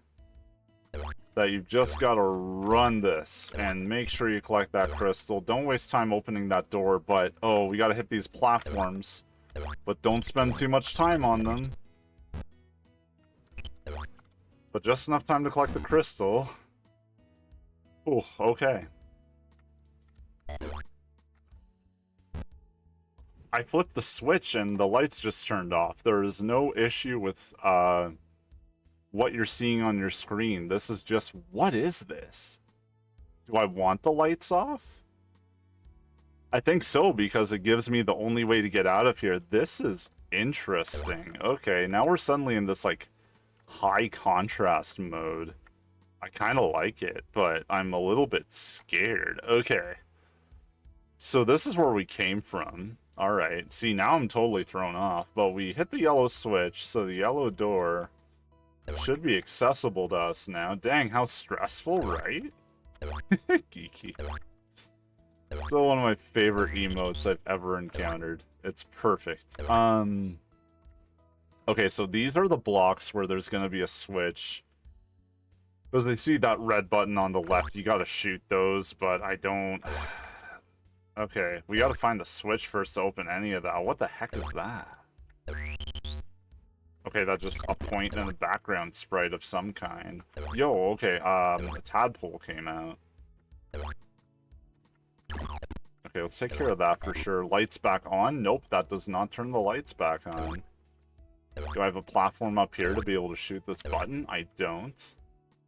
that you've just got to run this and make sure you collect that crystal. Don't waste time opening that door, but, oh, we got to hit these platforms. But don't spend too much time on them. But just enough time to collect the crystal. Oh, okay. I flipped the switch and the lights just turned off. There is no issue with what you're seeing on your screen. This is just, what is this? Do I want the lights off? I think so, because it gives me the only way to get out of here. This is interesting. Okay, now we're suddenly in this, like, high contrast mode. I kind of like it, but I'm a little bit scared. Okay. So this is where we came from. Alright, see, now I'm totally thrown off, but we hit the yellow switch, so the yellow door should be accessible to us now. Dang, how stressful, right? Geeky. Still one of my favorite emotes I've ever encountered. It's perfect. Okay, so these are the blocks where there's going to be a switch. Because they see that red button on the left, you gotta shoot those, but I don't... Okay, we gotta find the switch first to open any of that. What the heck is that? Okay, that's just a point in a background sprite of some kind. Yo, okay, a tadpole came out. Okay, let's take care of that for sure. Lights back on? Nope, that does not turn the lights back on. Do I have a platform up here to be able to shoot this button? I don't.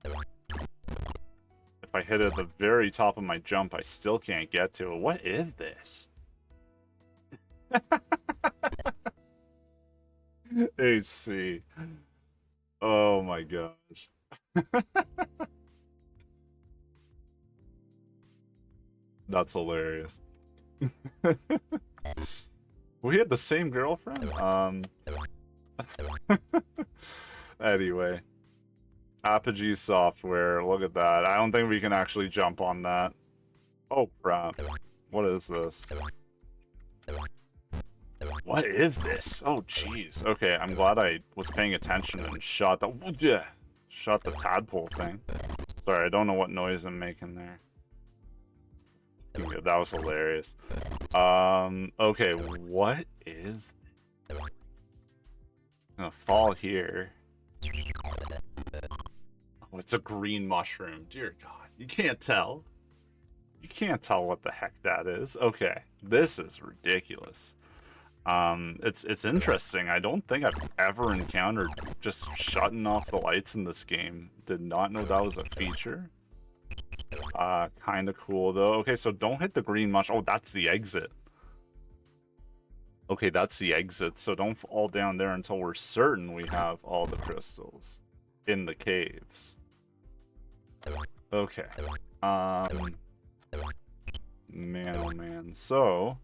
If I hit it at the very top of my jump, I still can't get to it. What is this? HC. Oh my gosh. That's hilarious. We had the same girlfriend? Anyway. Apogee software, look at that. I don't think we can actually jump on that. Oh crap. What is this? What is this? Oh jeez. Okay, I'm glad I was paying attention and shot the tadpole thing. Sorry, I don't know what noise I'm making there. That was hilarious. Okay, what is... I'm gonna fall here. Oh, it's a green mushroom. Dear God, you can't tell. You can't tell what the heck that is. Okay, this is ridiculous. It's interesting. I don't think I've ever encountered just shutting off the lights in this game. Did not know that was a feature. Kind of cool though. Okay, so don't hit the green mush. Oh, that's the exit. Okay, that's the exit. So don't fall down there until we're certain we have all the crystals in the caves. Okay. Man, oh man. So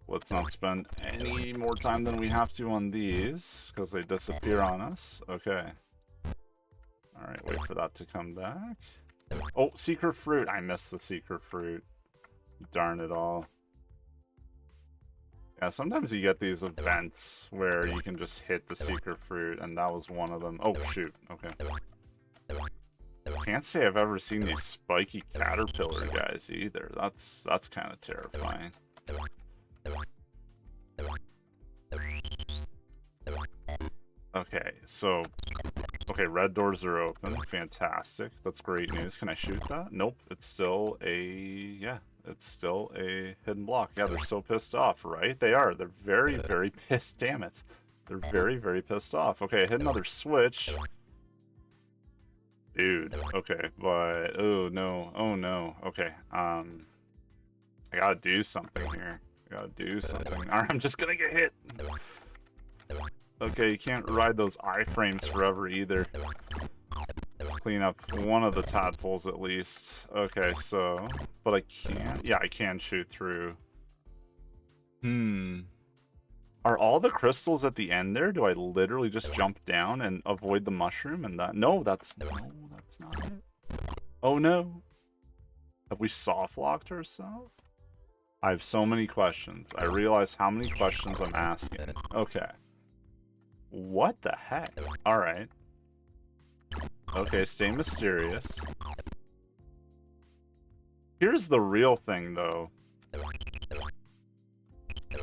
let's not spend any more time than we have to on these, because they disappear on us. Okay. Alright, wait for that to come back. Oh, secret fruit! I missed the secret fruit. Darn it all. Yeah, sometimes you get these events where you can just hit the secret fruit, and that was one of them. Oh, shoot. Okay. Can't say I've ever seen these spiky caterpillar guys either. That's kind of terrifying. Okay, so... Okay, red doors are open. Fantastic. That's great news. Can I shoot that? Nope. It's still a... Yeah, it's still a hidden block. Yeah, they're so pissed off, right? They are. They're very, very pissed. Damn it. They're very, very pissed off. Okay, I hit another switch. Dude. Okay, but... Oh, no. Oh, no. Okay, I gotta do something here. I gotta do something. Alright, I'm just gonna get hit. Okay, you can't ride those iframes forever either. Let's clean up one of the tadpoles at least. Okay, so... But I can't... Yeah, I can shoot through. Are all the crystals at the end there? Do I literally just jump down and avoid the mushroom and that... No, that's not it. Oh no. Have we soft-locked ourselves? I have so many questions. I realize how many questions I'm asking. Okay. What the heck? Alright. Okay, stay mysterious. Here's the real thing, though.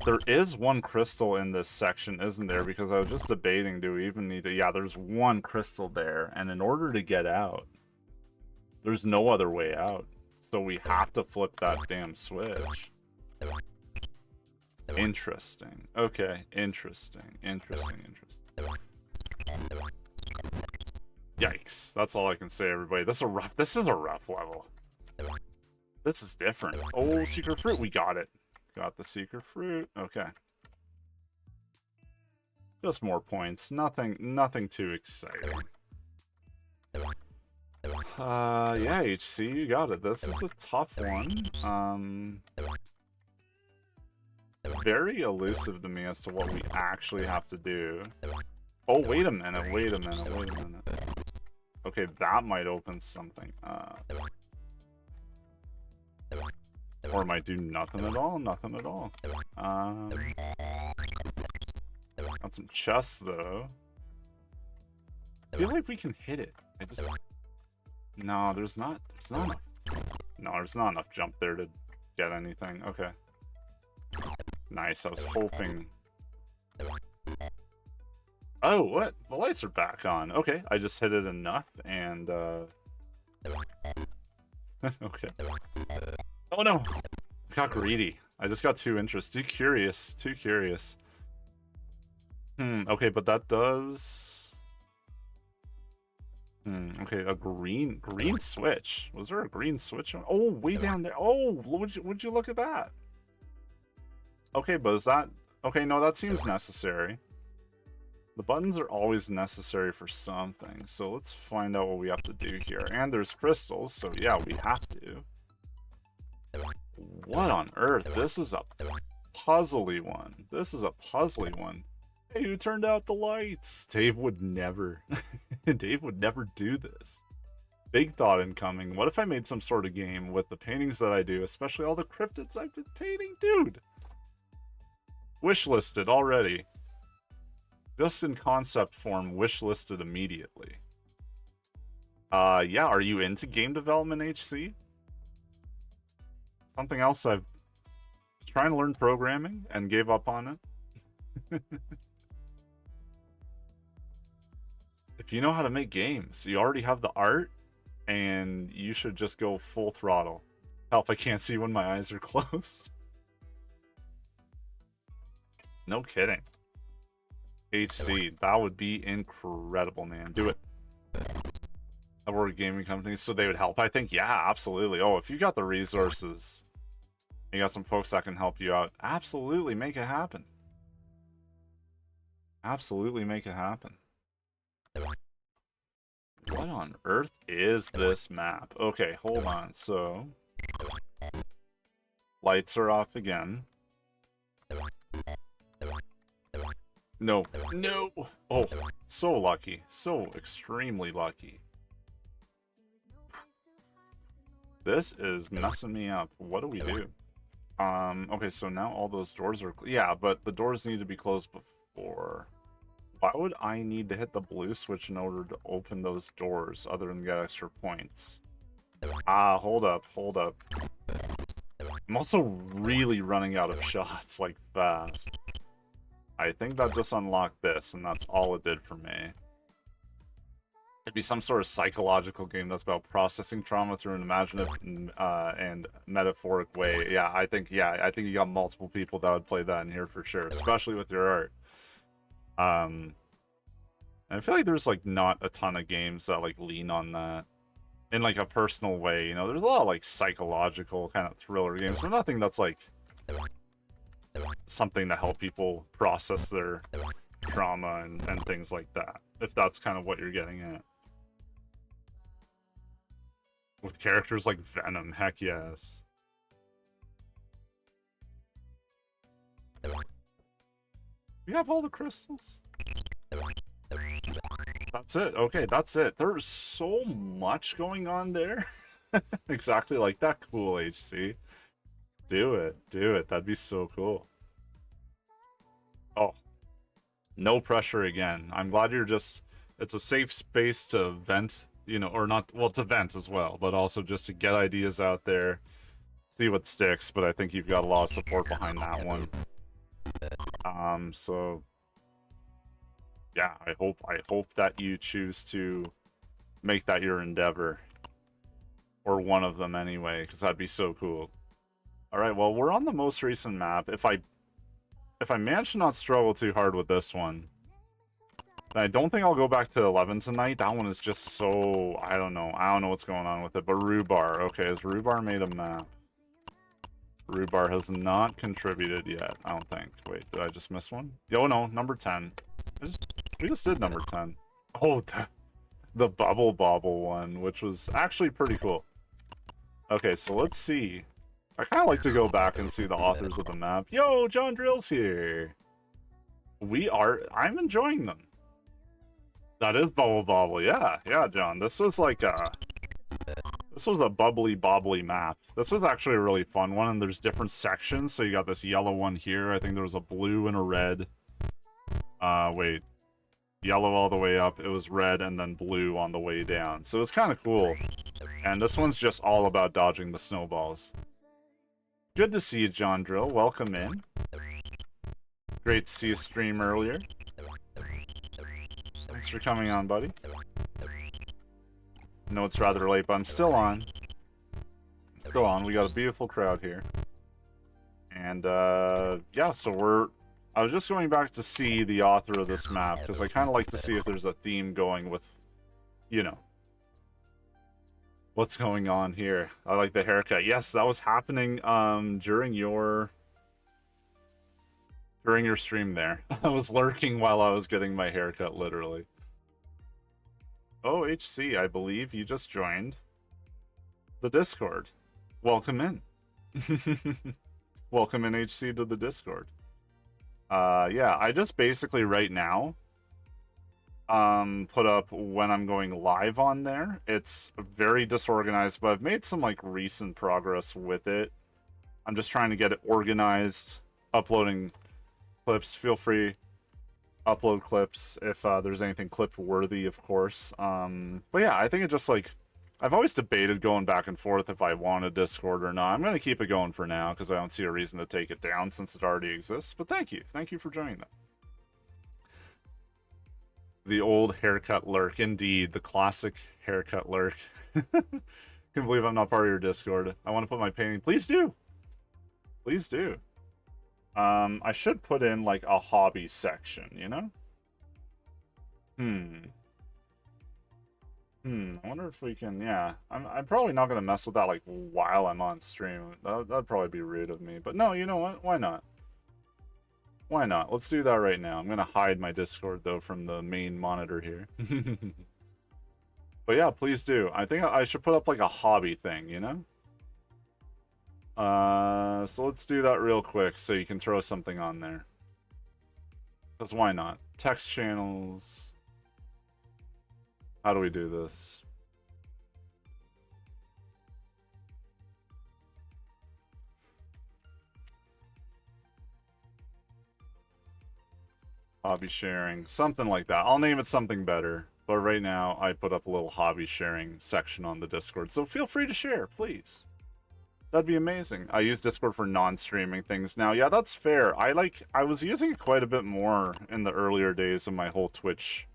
There is one crystal in this section, isn't there? Because I was just debating, do we even need to... Yeah, there's one crystal there, and in order to get out, there's no other way out. So we have to flip that damn switch. Interesting. Okay, interesting. Yikes. That's all I can say, everybody. This is a rough level. This is different. Oh, secret fruit. We got it. Got the secret fruit. Okay. Just more points. Nothing too exciting. Yeah, HC, you got it. This is a tough one. Very elusive to me as to what we actually have to do. Oh, wait a minute. Okay, that might open something up. Or it might do nothing at all. Got some chests, though. I feel like we can hit it. I just... No, there's not enough. No, there's not enough jump there to get anything. Okay. Nice, I was hoping... Oh, what? The lights are back on. Okay, I just hit it enough, and, okay. Oh, no! I got greedy. I just got too interested. Too curious. Too curious. Okay, but that does... okay, a green switch. Was there a green switch on? Oh, way down there. Oh, would you look at that? Okay, but is that... Okay, no, that seems necessary. The buttons are always necessary for something, so let's find out what we have to do here. And there's crystals, so yeah, we have to. What on earth? This is a puzzly one. This is a puzzly one. Hey, who turned out the lights? Dave would never. Dave would never do this. Big thought incoming. What if I made some sort of game with the paintings that I do, especially all the cryptids I've been painting? Dude! Wishlisted already. Just in concept form, wishlisted immediately. Yeah, are you into game development, HC? Something else I've was trying to learn programming and gave up on it. If you know how to make games, you already have the art, and you should just go full throttle. Help, I can't see when my eyes are closed. No kidding. HC, that would be incredible, man. Do it. A word gaming company, so they would help. I think, yeah, absolutely. Oh, if you got the resources, you got some folks that can help you out, absolutely make it happen. Absolutely make it happen. What on earth is this map? Okay, hold on. So, lights are off again. No. No! Oh, so lucky. So extremely lucky. This is messing me up. What do we do? Okay, so now all those doors are... Yeah, but the doors need to be closed before... Why would I need to hit the blue switch in order to open those doors, other than get extra points? Ah, hold up, hold up. I'm also really running out of shots, like, fast. I think that just unlocked this, and that's all it did for me. It'd be some sort of psychological game that's about processing trauma through an imaginative and metaphoric way. Yeah, I think you got multiple people that would play that in here for sure, especially with your art. I feel like there's like not a ton of games that like lean on that in like a personal way, you know. There's a lot of like psychological kind of thriller games, but nothing that's like something to help people process their trauma and things like that, if that's kind of what you're getting at. With characters like Venom, heck yes. We have all the crystals? That's it. Okay, that's it. There's so much going on there. Exactly like that. Cool, HC. Do it. Do it. That'd be so cool. Oh. No pressure again. I'm glad you're just... It's a safe space to vent, you know, or not... Well, to vent as well, but also just to get ideas out there. See what sticks, but I think you've got a lot of support behind that one. So... Yeah, I hope that you choose to make that your endeavor. Or one of them anyway, because that'd be so cool. Alright, well, we're on the most recent map. If I manage to not struggle too hard with this one, then I don't think I'll go back to 11 tonight. That one is just so... I don't know what's going on with it. But Rhubar. Okay, has Rhubar made a map? Rhubar has not contributed yet, I don't think. Wait, did I just miss one? Oh no, number 10. We just did number 10. Oh, the Bubble Bobble one, which was actually pretty cool. Okay, so let's see. I kind of like to go back and see the authors of the map. Yo, John Drill's here. I'm enjoying them. That is Bubble Bobble, yeah, John. This was like this was a bubbly bobbly map. This was actually a really fun one, and there's different sections. So you got this yellow one here. I think there was a blue and a red. Wait. Yellow all the way up, it was red, and then blue on the way down. So it's kind of cool. And this one's just all about dodging the snowballs. Good to see you, John Drill. Welcome in. Great to see you stream earlier. Thanks for coming on, buddy. I know it's rather late, but I'm still on. Still on. We got a beautiful crowd here. And, yeah, so I was just going back to see the author of this map, because I kind of like to see if there's a theme going with, you know, what's going on here. I like the haircut. Yes, that was happening, during your stream there. I was lurking while I was getting my haircut, literally. Oh, HC, I believe you just joined the Discord. Welcome in. Welcome in, HC, to the Discord. Yeah, I just basically right now put up when I'm going live on there. It's very disorganized, but I've made some like recent progress with it. I'm just trying to get it organized, uploading clips. Feel free upload clips if there's anything clip worthy, of course. But yeah, I think it just like I've always debated going back and forth if I want a Discord or not. I'm going to keep it going for now because I don't see a reason to take it down since it already exists. But thank you for joining that. The old haircut lurk, indeed, the classic haircut lurk. Can't believe I'm not part of your Discord. I want to put my painting. Please do. Please do. I should put in like a hobby section, you know? I wonder if we can, yeah. I'm probably not going to mess with that, like, while I'm on stream. That'd probably be rude of me. But no, you know what? Why not? Why not? Let's do that right now. I'm going to hide my Discord, though, from the main monitor here. But yeah, please do. I think I should put up, like, a hobby thing, you know? So let's do that real quick so you can throw something on there. Because why not? Text channels... How do we do this? Hobby sharing. Something like that. I'll name it something better. But right now, I put up a little hobby sharing section on the Discord. So feel free to share, please. That'd be amazing. I use Discord for non-streaming things now. Yeah, that's fair. I was using it quite a bit more in the earlier days of my whole Twitch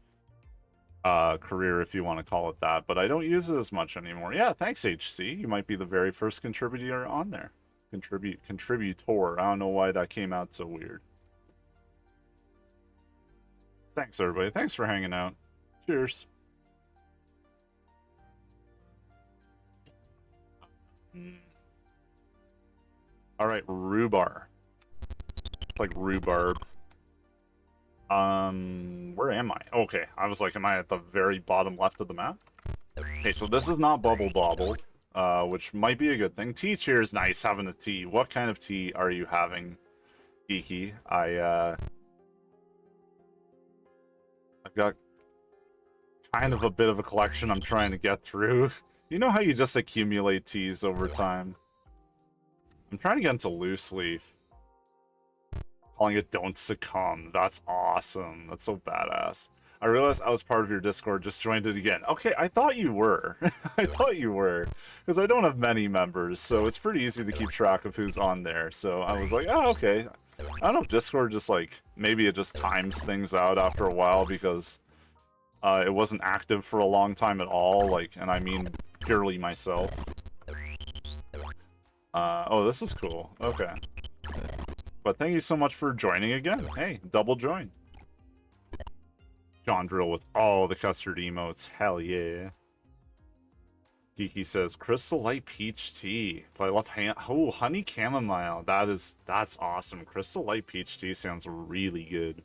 career, if you want to call it that, but I don't use it as much anymore. Yeah, thanks, HC. You might be the very first contributor on there. Contributor. I don't know why that came out so weird. Thanks, everybody. Thanks for hanging out. Cheers. All right, rhubarb. It's like rhubarb. Where am I? Okay, I was like, am I at the very bottom left of the map? Okay, so this is not Bubble Bobble, which might be a good thing. Tea cheers, nice, having a tea. What kind of tea are you having, Geeky? I've got kind of a bit of a collection I'm trying to get through. You know how you just accumulate teas over time? I'm trying to get into loose leaf. Calling it Don't Succumb. That's awesome. That's so badass. I realized I was part of your Discord, just joined it again. Okay, I thought you were. I thought you were. Because I don't have many members, so it's pretty easy to keep track of who's on there. So I was like, oh, okay. I don't know if Discord just, like, maybe it just times things out after a while because it wasn't active for a long time at all, like, and I mean purely myself. Oh, this is cool. Okay. But thank you so much for joining again. Hey, double join. John Drill with all the custard emotes. Hell yeah. Geeky says, Crystal Light Peach Tea. But I love honey chamomile. That's awesome. Crystal Light Peach Tea sounds really good.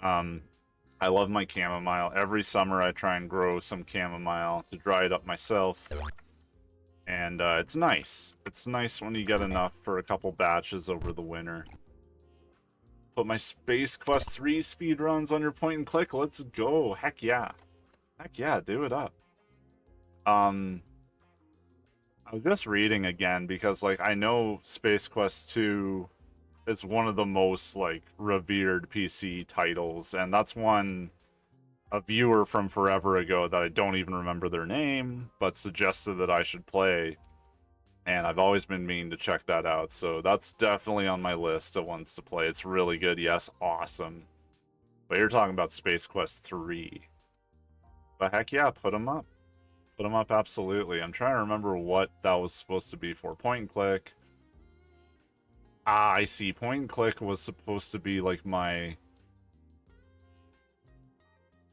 I love my chamomile. Every summer I try and grow some chamomile to dry it up myself. And it's nice. It's nice when you get enough for a couple batches over the winter. Put my Space Quest 3 speedruns on your point and click. Let's go. Heck yeah. Heck yeah, do it up. I was just reading again because, like, I know Space Quest 2 it's one of the most like revered PC titles, and that's one a viewer from forever ago that I don't even remember their name, but suggested that I should play, and I've always been meaning to check that out. So that's definitely on my list of ones to play. It's really good, yes, awesome. But you're talking about Space Quest 3. But heck yeah, put them up. Put them up, absolutely. I'm trying to remember what that was supposed to be for. Point and click. Ah, I see. Point and click was supposed to be like my...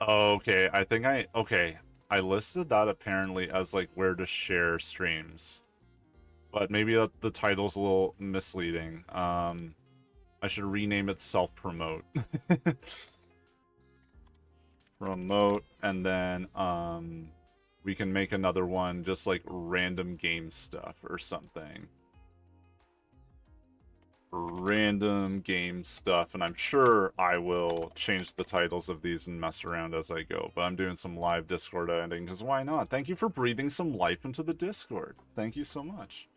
Okay, I think okay. I listed that apparently as like where to share streams. But maybe the title's a little misleading. I should rename it self-promote. Promote, and then we can make another one just like random game stuff or something. Random game stuff, and I'm sure I will change the titles of these and mess around as I go, but I'm doing some live Discord editing because why not? Thank you for breathing some life into the Discord. Thank you so much.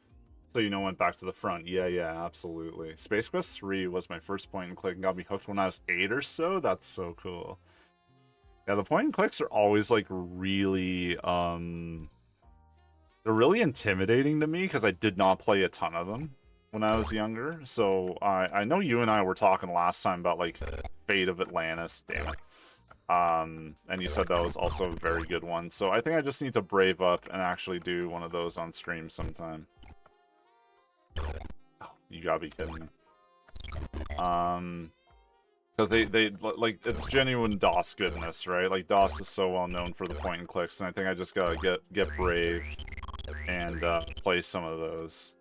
So you know, went back to the front. Yeah, absolutely. Space Quest 3 was my first point and click and got me hooked when I was 8 or so. That's so cool. Yeah, the point and clicks are always like really they're really intimidating to me because I did not play a ton of them when I was younger. So I know you and I were talking last time about like Fate of Atlantis, damn it. And you said that was also a very good one. So I think I just need to brave up and actually do one of those on stream sometime. Oh, you gotta be kidding me. Because they like, it's genuine DOS goodness, right? Like, DOS is so well known for the point and clicks, and I think I just gotta get brave and play some of those.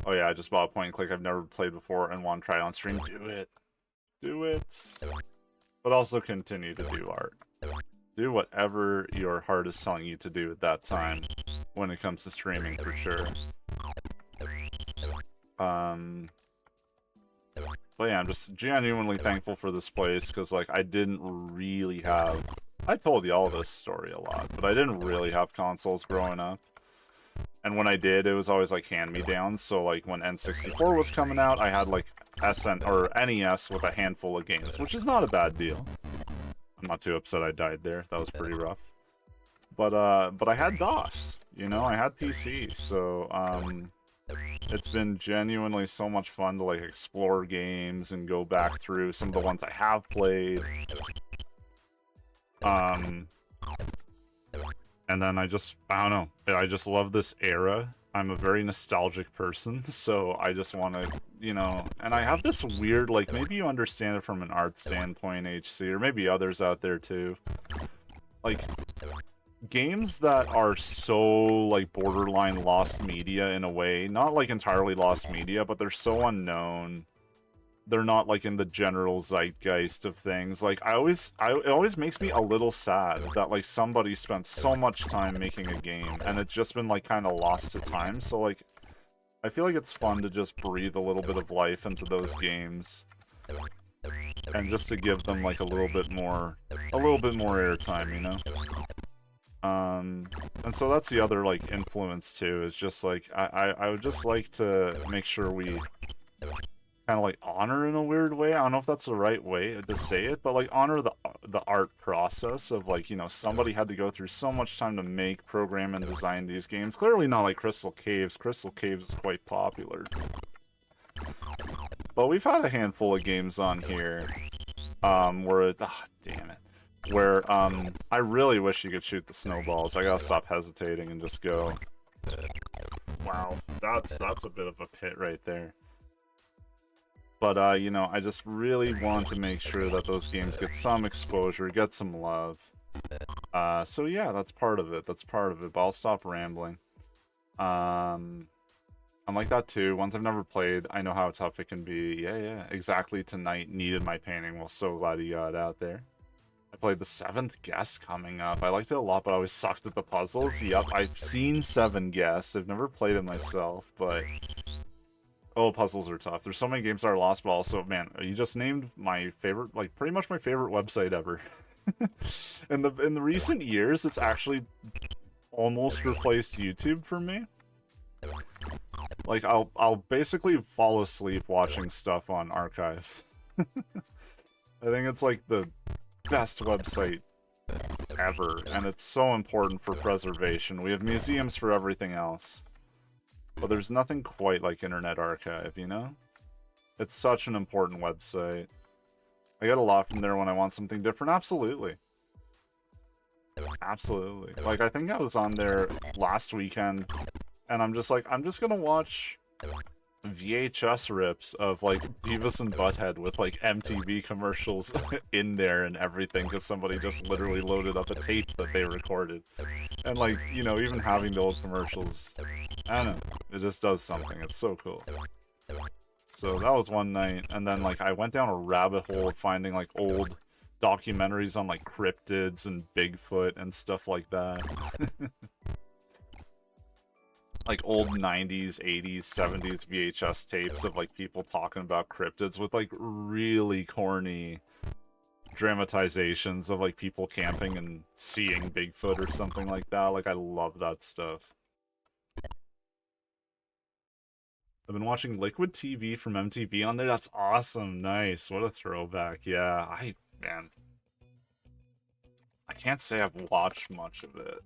Oh yeah, I just bought a point and click I've never played before and want to try it on stream. Do it. Do it. But also continue to do art. Do whatever your heart is telling you to do at that time when it comes to streaming, for sure. But yeah, I'm just genuinely thankful for this place, because, like, I didn't really have... I told you all this story a lot, but I didn't really have consoles growing up. And when I did, it was always, like, hand-me-downs, so, like, when N64 was coming out, I had, like, NES with a handful of games, which is not a bad deal. I'm not too upset I died there. That was pretty rough. But I had DOS, you know? I had PC, so, it's been genuinely so much fun to, like, explore games and go back through some of the ones I have played. And then I don't know, I just love this era. I'm a very nostalgic person, so I just want to, you know, and I have this weird, like, maybe you understand it from an art standpoint, HC, or maybe others out there too. Like, games that are so, like, borderline lost media in a way, not, like, entirely lost media, but they're so unknown. They're not, like, in the general zeitgeist of things. Like, it always makes me a little sad that, like, somebody spent so much time making a game, and it's just been, like, kind of lost to time. So, like, I feel like it's fun to just breathe a little bit of life into those games. And just to give them, like, a little bit more airtime, you know? And so that's the other, like, influence, too, is just, like, I would just like to make sure we kind of, like, honor in a weird way. I don't know if that's the right way to say it, but, like, honor the art process of, like, you know, somebody had to go through so much time to make, program, and design these games. Clearly not like Crystal Caves. Crystal Caves is quite popular. But we've had a handful of games on here, where, damn it. Where, I really wish you could shoot the snowballs. I gotta stop hesitating and just go. Wow, that's a bit of a pit right there. But, you know, I just really want to make sure that those games get some exposure, get some love. So yeah, that's part of it. But I'll stop rambling. I'm like that too. Ones I've never played, I know how tough it can be. Yeah, exactly. Tonight needed my painting. Well, so glad you got out there. I played the 7th Guest coming up. I liked it a lot, but I always sucked at the puzzles. Yep, I've seen 7 Guests. I've never played it myself, but... Oh, puzzles are tough. There's so many games that are lost, but also, man, you just named my favorite, like, pretty much my favorite website ever. In the recent years, it's actually almost replaced YouTube for me. Like, I'll basically fall asleep watching stuff on Archive. I think it's like the best website ever, and it's so important for preservation. We have museums for everything else, but there's nothing quite like Internet Archive, you know? It's such an important website. I get a lot from there when I want something different. Absolutely. Absolutely. Like, I think I was on there last weekend, and I'm just like, I'm just gonna watch VHS rips of, like, Beavis and Butthead with, like, MTV commercials in there and everything, because somebody just literally loaded up a tape that they recorded. And, like, you know, even having the old commercials, I don't know, it just does something. It's so cool. So that was one night, and then, like, I went down a rabbit hole of finding, like, old documentaries on, like, cryptids and Bigfoot and stuff like that. Like, old 90s, 80s, 70s VHS tapes of, like, people talking about cryptids with, like, really corny dramatizations of, like, people camping and seeing Bigfoot or something like that. Like, I love that stuff. I've been watching Liquid TV from MTV on there. That's awesome. Nice. What a throwback. Yeah, man, I can't say I've watched much of it.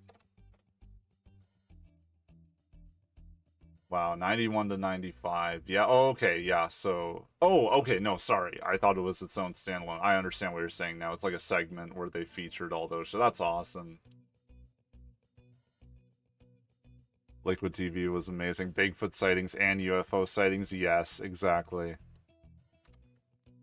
Wow, 91 to 95. Yeah, oh, okay, yeah, so... Oh, okay, no, sorry. I thought it was its own standalone. I understand what you're saying now. It's like a segment where they featured all those. So that's awesome. Liquid TV was amazing. Bigfoot sightings and UFO sightings, yes, exactly.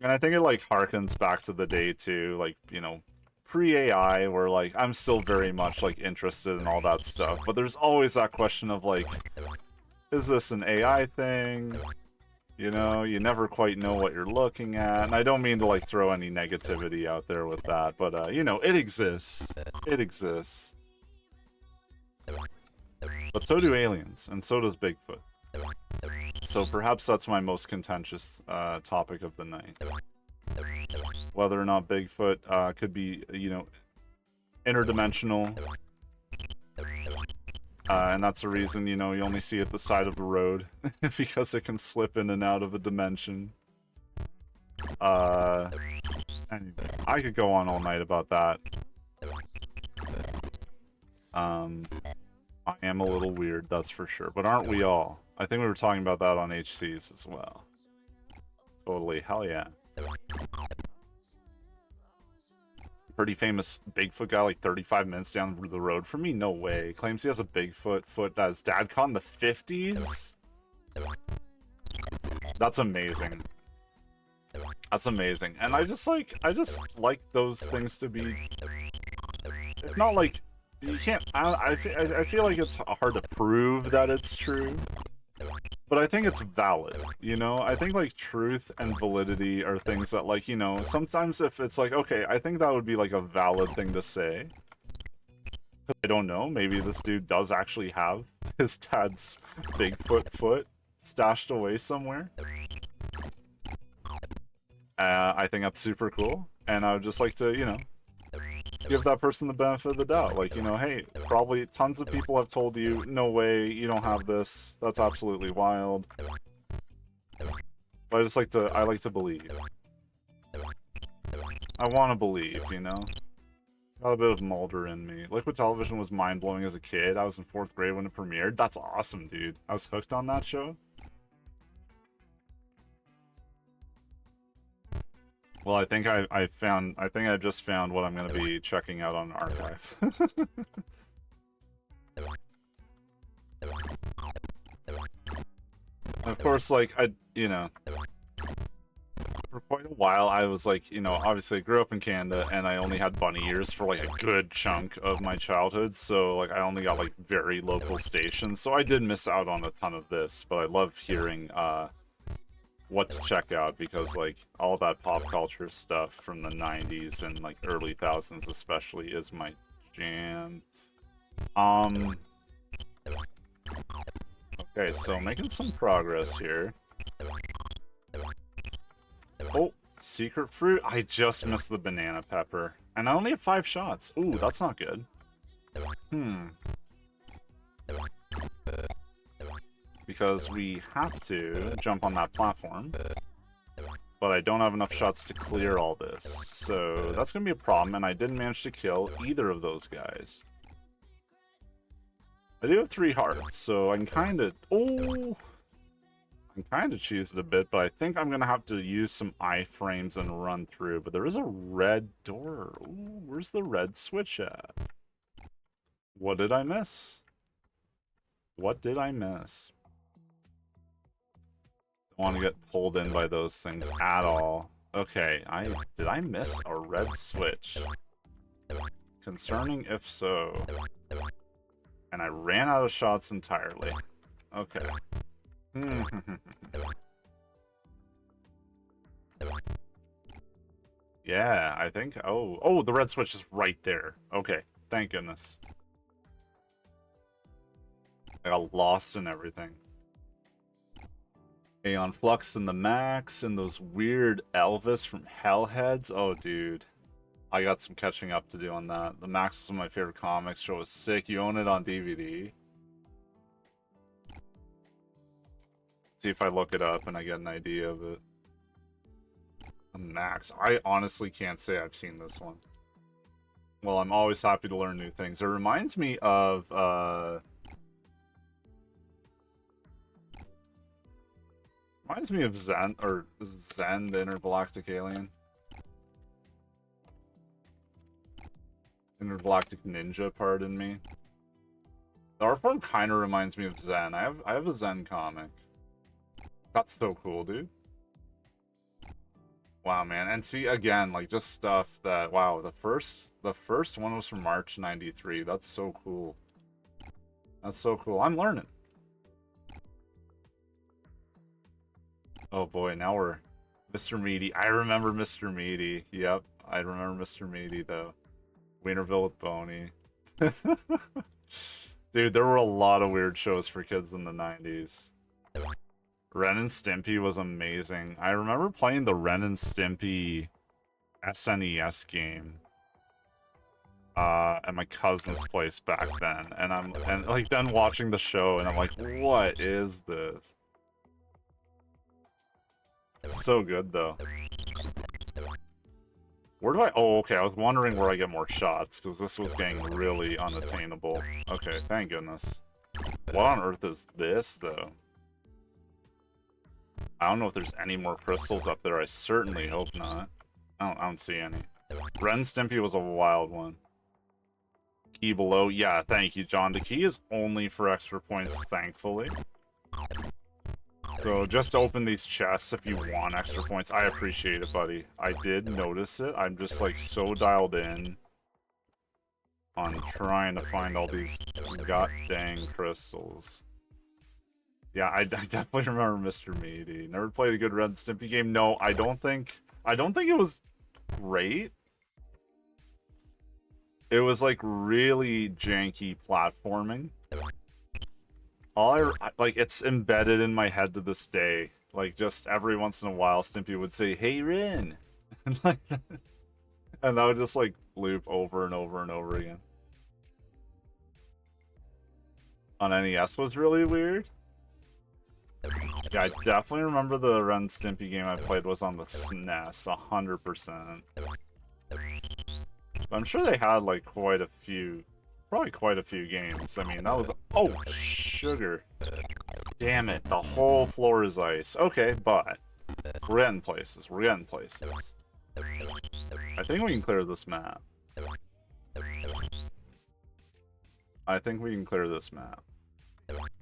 And I think it, like, harkens back to the day, too, like, you know, pre-AI, where, like, I'm still very much, like, interested in all that stuff. But there's always that question of, like, is this an AI thing? You know, you never quite know what you're looking at. And I don't mean to, like, throw any negativity out there with that, but, you know, it exists. It exists. But so do aliens, and so does Bigfoot. So perhaps that's my most contentious topic of the night. Whether or not Bigfoot could be, you know, interdimensional. And that's the reason, you know, you only see it the side of the road. Because it can slip in and out of a dimension. Anyway, I could go on all night about that. I am a little weird, that's for sure. But aren't we all? I think we were talking about that on HCs as well. Totally, hell yeah. Pretty famous Bigfoot guy, like 35 minutes down the road from me? No way. Claims he has a Bigfoot foot that his dad caught in the 50s? That's amazing. That's amazing. And I just like those things to be... It's not like... You can't... I feel like it's hard to prove that it's true. But I think it's valid, you know? I think, like, truth and validity are things that, like, you know, sometimes if it's like, okay, I think that would be, like, a valid thing to say. I don't know, maybe this dude does actually have his dad's Bigfoot foot stashed away somewhere. I think that's super cool, and I would just like to, you know, give that person the benefit of the doubt. Like, you know, hey, probably tons of people have told you, no way, you don't have this. That's absolutely wild. But I like to believe. I want to believe, you know? Got a bit of Mulder in me. Liquid Television was mind-blowing as a kid. I was in 4th grade when it premiered. That's awesome, dude. I was hooked on that show. Well, I think I just found what I'm gonna be checking out on Archive. Of course, like, you know, for quite a while, I was like, you know, obviously I grew up in Canada, and I only had bunny ears for, like, a good chunk of my childhood, so, like, I only got, like, very local stations, so I did miss out on a ton of this, but I love hearing, what to check out, because, like, all that pop culture stuff from the 90s and, like, early thousands especially is my jam. Okay, so making some progress here. Oh, secret fruit. I just missed the banana pepper. And I only have 5 shots. Ooh, that's not good. because we have to jump on that platform. But I don't have enough shots to clear all this. So that's going to be a problem, and I didn't manage to kill either of those guys. I do have 3 hearts, so I can kind of... Oh! I can kind of cheese it a bit, but I think I'm going to have to use some iframes and run through. But there is a red door. Ooh, where's the red switch at? What did I miss? What did I miss? Don't want to get pulled in by those things at all. Okay, did I miss a red switch? Concerning if so. And I ran out of shots entirely. Okay. Yeah, I think... Oh, the red switch is right there. Okay, thank goodness. I got lost in everything. Aeon Flux and the Max and those weird Elvis from Hellheads. Oh, dude. I got some catching up to do on that. The Max was one of my favorite comics. Show was sick. You own it on DVD. See if I look it up and I get an idea of it. The Max. I honestly can't say I've seen this one. Well, I'm always happy to learn new things. It reminds me of... Reminds me of Zen, or is it Zen, the Intergalactic Alien? Intergalactic Ninja, pardon me. The art form kind of reminds me of Zen. I have a Zen comic. That's so cool, dude. Wow, man. And see, again, like, just stuff that... Wow, the first one was from March 93. That's so cool. That's so cool. I'm learning. Oh boy, now we're... Mr. Meaty. I remember Mr. Meaty. Yep, I remember Mr. Meaty, though. Wienerville with Boney. Dude, there were a lot of weird shows for kids in the 90s. Ren and Stimpy was amazing. I remember playing the Ren and Stimpy SNES game at my cousin's place back then, and like then watching the show, and I'm like, what is this? So good though. Where do I... Oh, okay, I was wondering where I get more shots, because this was getting really unattainable. Okay, thank goodness. What on earth is this, though? I don't know if there's any more crystals up there. I certainly hope not. I don't see any. Ren Stimpy was a wild one. Key below. Yeah, thank you, John. The key is only for extra points, thankfully. So just open these chests if you want extra points. I appreciate it, buddy. I did notice it. I'm just like so dialed in on trying to find all these god dang crystals. Yeah, I definitely remember Mr. Meaty. Never played a good Ren and Stimpy game. No, I don't think it was great. It was like really janky platforming. Like, it's embedded in my head to this day. Like, just every once in a while, Stimpy would say, "Hey, Ren!" and like, and that would just like loop over and over and over again. On NES was really weird. Yeah, I definitely remember the Ren and Stimpy game I played was on the SNES, 100%. I'm sure they had like quite a few. Probably quite a few games. I mean, that was... Oh, sugar. Damn it. The whole floor is ice. Okay, but... We're getting places. We're getting places. I think we can clear this map. I think we can clear this map.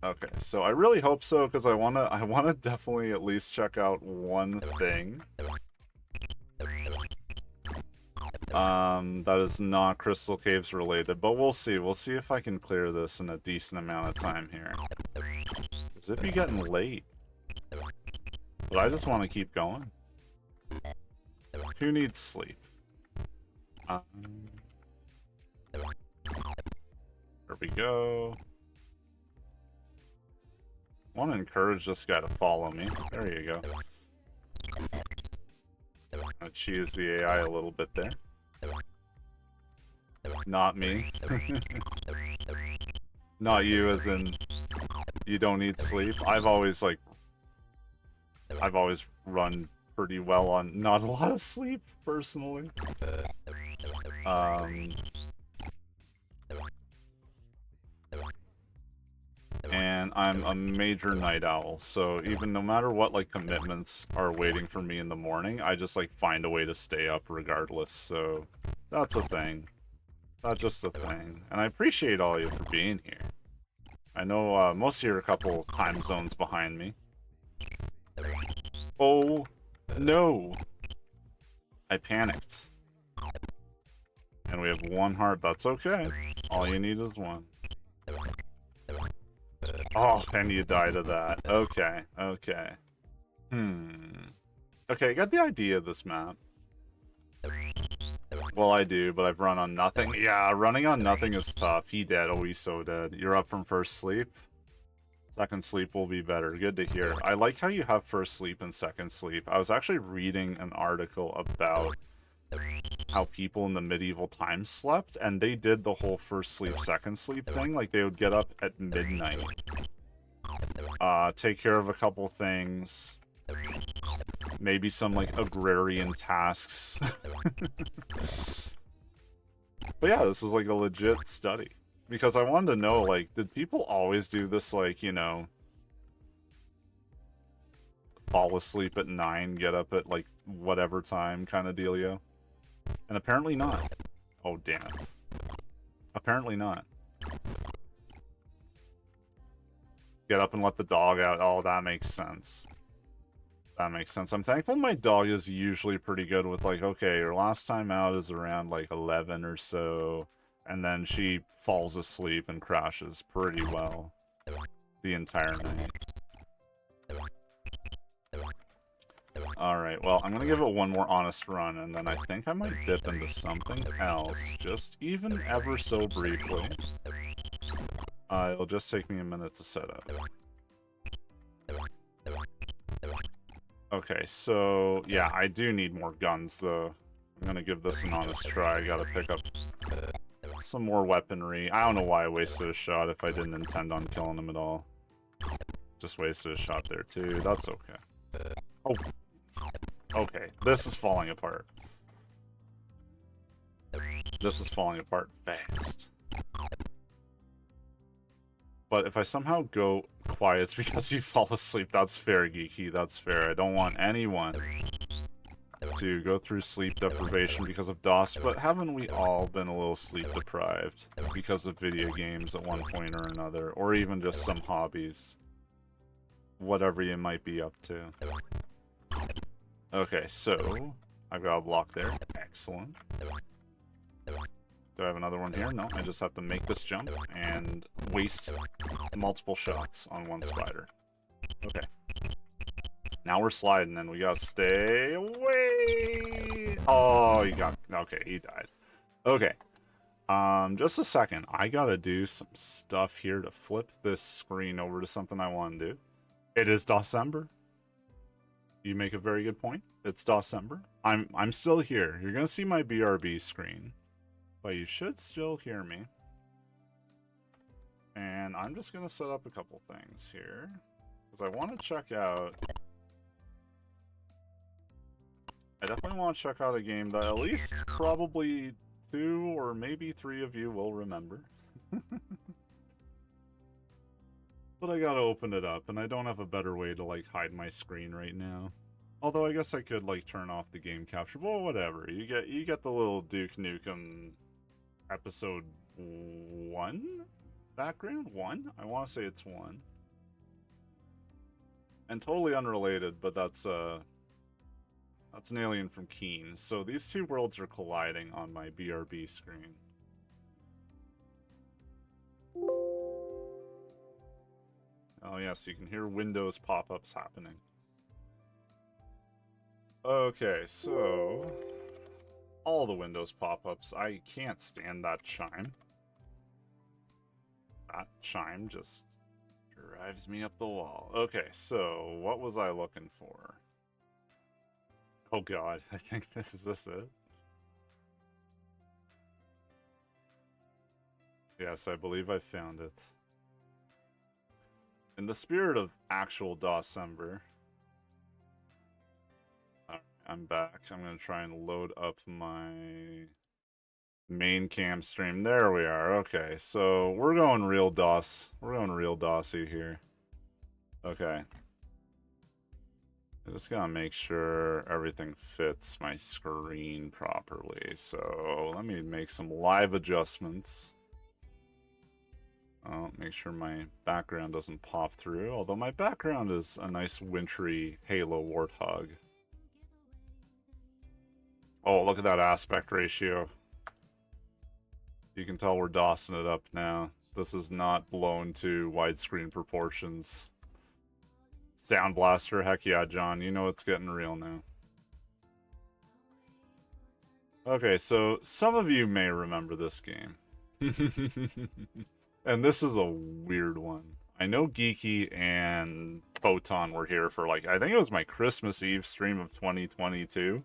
Okay, so I really hope so, because I wanna definitely at least check out one thing. That is not Crystal Caves related, but we'll see. We'll see if I can clear this in a decent amount of time here. Because it be getting late. But I just want to keep going. Who needs sleep? There we go. I want to encourage this guy to follow me. There you go. I'll cheese the AI a little bit there. Not me. Not you, as in You don't need sleep. I've always run pretty well on not a lot of sleep, personally. And I'm a major night owl, so even no matter what, like, commitments are waiting for me in the morning, I just, like, find a way to stay up regardless, so that's a thing. That's just a thing. And I appreciate all of you for being here. I know, most of you are a couple time zones behind me. Oh, no! I panicked. And we have one heart, that's okay. All you need is one. Oh, and you die to that. Okay, okay. Okay, I got the idea of this map. Well, I do, but I've run on nothing. Yeah, running on nothing is tough. He dead. Oh, he's so dead. You're up from first sleep? Second sleep will be better. Good to hear. I like how you have first sleep and second sleep. I was actually reading an article about how people in the medieval times slept, and they did the whole first sleep, second sleep thing. Like, they would get up at midnight, take care of a couple things, maybe some, like, agrarian tasks. But yeah, this is, like, a legit study. Because I wanted to know, like, did people always do this, like, you know, fall asleep at 9, get up at, like, whatever time kind of dealio? And apparently not. Oh, damn it. Apparently not. Get up and let the dog out. Oh, that makes sense. That makes sense. I'm thankful my dog is usually pretty good with, like, okay, your last time out is around, like, 11 or so, and then she falls asleep and crashes pretty well the entire night. Alright, well, I'm gonna give it one more honest run, and then I think I might dip into something else, just even ever so briefly. It'll just take me a minute to set up. Okay, so, yeah, I do need more guns, though. I'm gonna give this an honest try. I gotta pick up some more weaponry. I don't know why I wasted a shot if I didn't intend on killing him at all. Just wasted a shot there, too. That's okay. Oh. Okay, this is falling apart. This is falling apart fast. But if I somehow go quiet, it's because you fall asleep. That's fair, Geeky. That's fair. I don't want anyone to go through sleep deprivation because of DOS, but haven't we all been a little sleep deprived because of video games at one point or another, or even just some hobbies? Whatever you might be up to. Okay, so I've got a block there. Excellent. Do I have another one here? No, I just have to make this jump and waste multiple shots on one spider. Okay. Now we're sliding and we gotta stay away. Oh, he got... Okay, he died. Okay. Just a second. I gotta do some stuff here to flip this screen over to something I want to do. It is December. You make a very good point. It's December. I'm still here. You're gonna see my BRB screen, but you should still hear me. And I'm just gonna set up a couple things here because I want to check out. I definitely want to check out a game that at least probably 2 or maybe 3 of you will remember. But I gotta open it up, and I don't have a better way to, like, hide my screen right now. Although I guess I could, like, turn off the game capture. Well, whatever. You get the little Duke Nukem episode 1 background? 1? I want to say it's 1. And totally unrelated, but that's an alien from Keen. So these two worlds are colliding on my BRB screen. Oh yes, you can hear Windows pop-ups happening. Okay, so all the Windows pop-ups. I can't stand that chime. That chime just drives me up the wall. Okay, so what was I looking for? Oh god, I think is this it? Yes, I believe I found it. In the spirit of actual Dawsember, I'm back. I'm going to try and load up my main cam stream. There we are. Okay, so we're going real DOS. We're going real DOSy here. Okay. I just gotta make sure everything fits my screen properly. So let me make some live adjustments. Make sure my background doesn't pop through, although my background is a nice wintry Halo Warthog. Oh, look at that aspect ratio. You can tell we're DOSing it up now. This is not blown to widescreen proportions. Sound Blaster, heck yeah, John. You know it's getting real now. Okay, so some of you may remember this game. And this is a weird one. I know Geeky and Photon were here for, like, I think it was my Christmas Eve stream of 2022.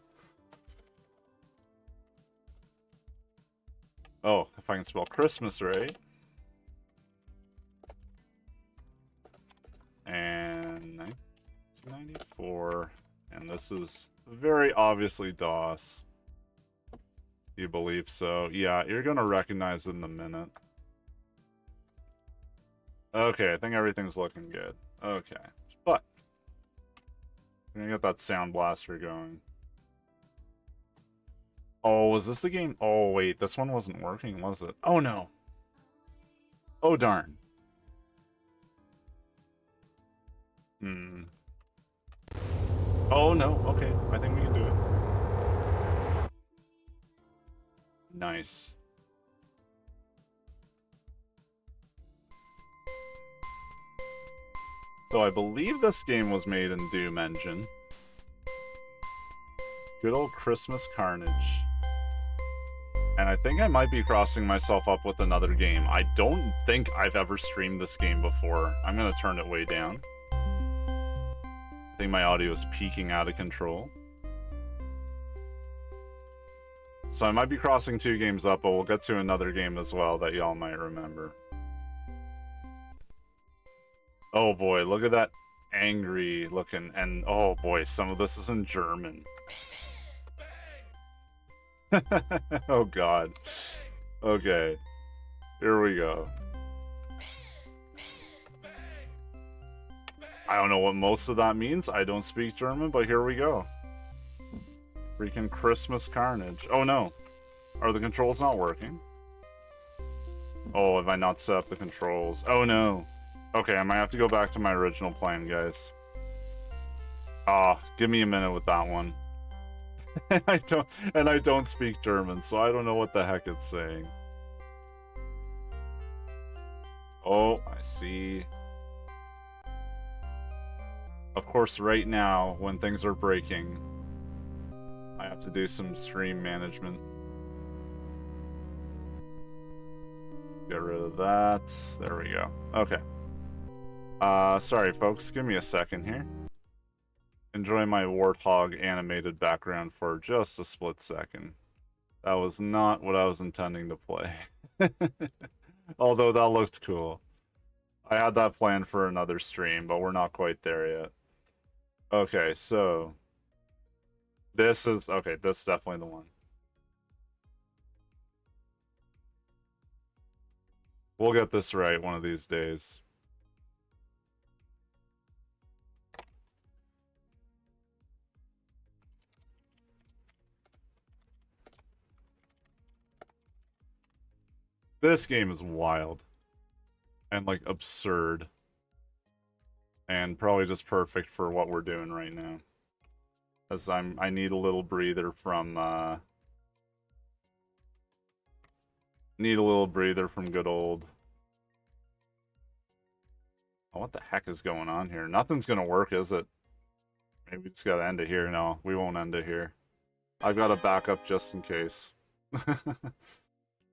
Oh, if I can spell Christmas right. And 1994. And this is very obviously DOS. You believe so? Yeah, you're gonna recognize it in a minute. Okay, I think everything's looking good. Okay, but we're gonna get that Sound Blaster going. Oh, was this the game? Oh, wait, this one wasn't working, was it? Oh, no. Oh, darn. Hmm. Oh, no. Okay, I think we can do it. Nice. So I believe this game was made in Doom Engine. Good old Christmas Carnage. And I think I might be crossing myself up with another game. I don't think I've ever streamed this game before. I'm going to turn it way down. I think my audio is peaking out of control. So I might be crossing two games up, but we'll get to another game as well that y'all might remember. Oh boy, look at that angry looking, and oh boy, some of this is in German. Oh god. Okay. Here we go. I don't know what most of that means. I don't speak German, but here we go. Freaking Christmas Carnage. Oh no. Are the controls not working? Oh, have I not set up the controls? Oh no. Okay, I might have to go back to my original plan, guys. Ah, give me a minute with that one. I don't speak German, so I don't know what the heck it's saying. Oh, I see. Of course, right now, when things are breaking, I have to do some stream management. Get rid of that. There we go. Okay. Sorry, folks. Give me a second here. Enjoy my Warthog animated background for just a split second. That was not what I was intending to play. Although that looked cool. I had that planned for another stream, but we're not quite there yet. Okay, so... This is... Okay, this is definitely the one. We'll get this right one of these days. This game is wild. And, like, absurd. And probably just perfect for what we're doing right now. As I need a little breather from, Need a little breather from good old... Oh, what the heck is going on here? Nothing's gonna work, is it? Maybe we just gotta end it here. No, we won't end it here. I've got a backup just in case.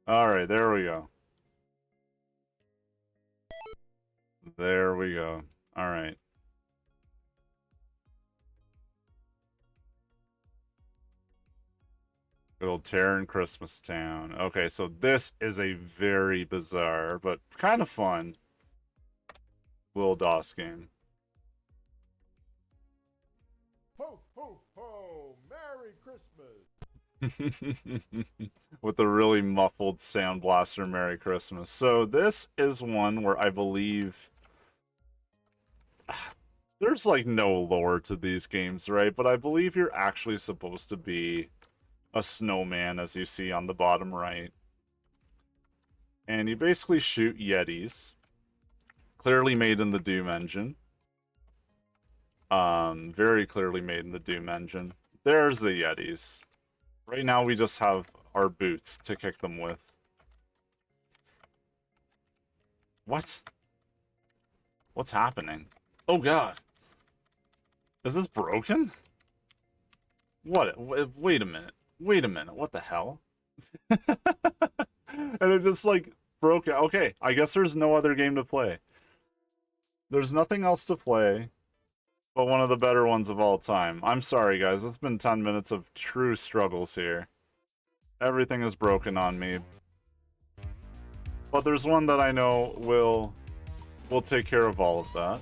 Alright, there we go. There we go. Alright. Good old Terran Christmas Town. Okay, so this is a very bizarre, but kind of fun Will DOS game. Ho, ho, ho! Merry Christmas! With a really muffled sound blaster, Merry Christmas. So this is one where I believe there's like no lore to these games, right? But I believe you're actually supposed to be a snowman, as you see on the bottom right. And you basically shoot Yetis. Clearly made in the Doom engine. Very clearly made in the Doom engine. There's the Yetis. Right now we just have our boots to kick them with. What? What's happening? Oh god. Is this broken? What? Wait a minute. Wait a minute. What the hell? And it just like broke out. Okay, I guess there's no other game to play. There's nothing else to play but one of the better ones of all time. I'm sorry, guys. It's been 10 minutes of true struggles here. Everything is broken on me. But there's one that I know will take care of all of that.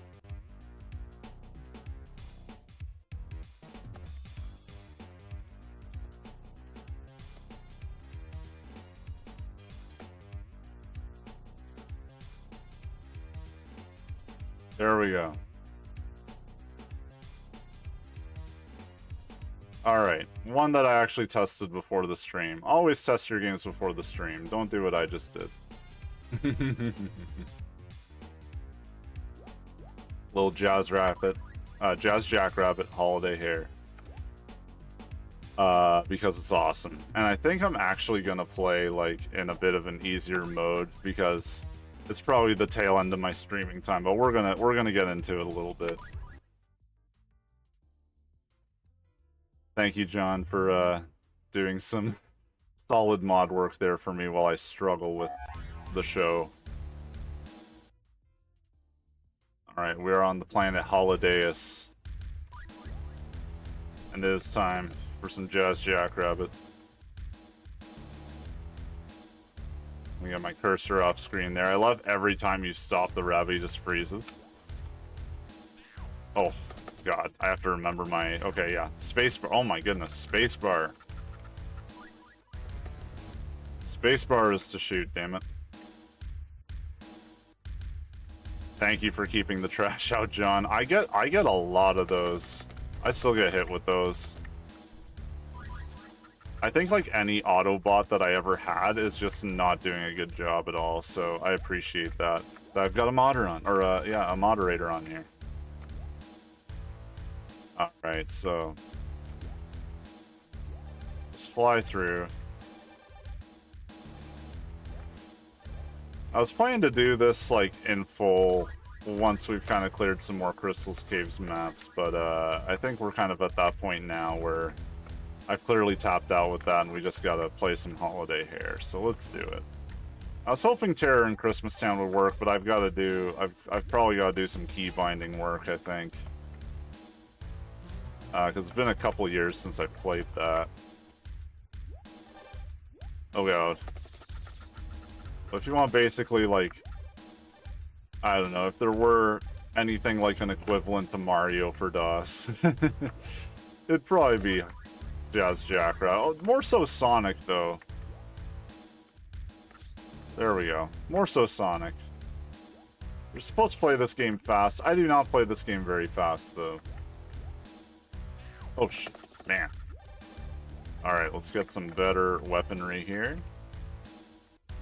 There we go. Alright, one that I actually tested before the stream. Always test your games before the stream. Don't do what I just did. Little Jazz Jackrabbit holiday hair. Because it's awesome. And I think I'm actually gonna play like in a bit of an easier mode because it's probably the tail end of my streaming time, but we're gonna get into it a little bit. Thank you, John, for doing some solid mod work there for me while I struggle with the show. Alright, we're on the planet Holidaeus. And it is time for some Jazz Jackrabbit. We got my cursor off screen there. I love every time you stop the rabbit, he just freezes. Oh, God. I have to remember my... Okay, yeah. Spacebar. Oh my goodness. Spacebar. Spacebar is to shoot, damn it. Thank you for keeping the trash out, John. I get a lot of those. I still get hit with those. I think like any Autobot that I ever had is just not doing a good job at all, so I appreciate that. I've got a modder on, or yeah, a moderator on here. Alright, so... just fly through. I was planning to do this, like, in full once we've kind of cleared some more Crystal's Caves maps, but I think we're kind of at that point now where I've clearly tapped out with that and we just gotta play some Holiday Hair, so let's do it. I was hoping Terror in Christmas Town would work, but I've probably gotta do some key binding work, I think. Because it's been a couple years since I played that. Oh god. But if you want basically, like, I don't know, if there were anything like an equivalent to Mario for DOS, it'd probably be Jazz Jackrabbit. Oh, more so Sonic, though. There we go. More so Sonic. You're supposed to play this game fast. I do not play this game very fast, though. Oh, man. Alright, let's get some better weaponry here.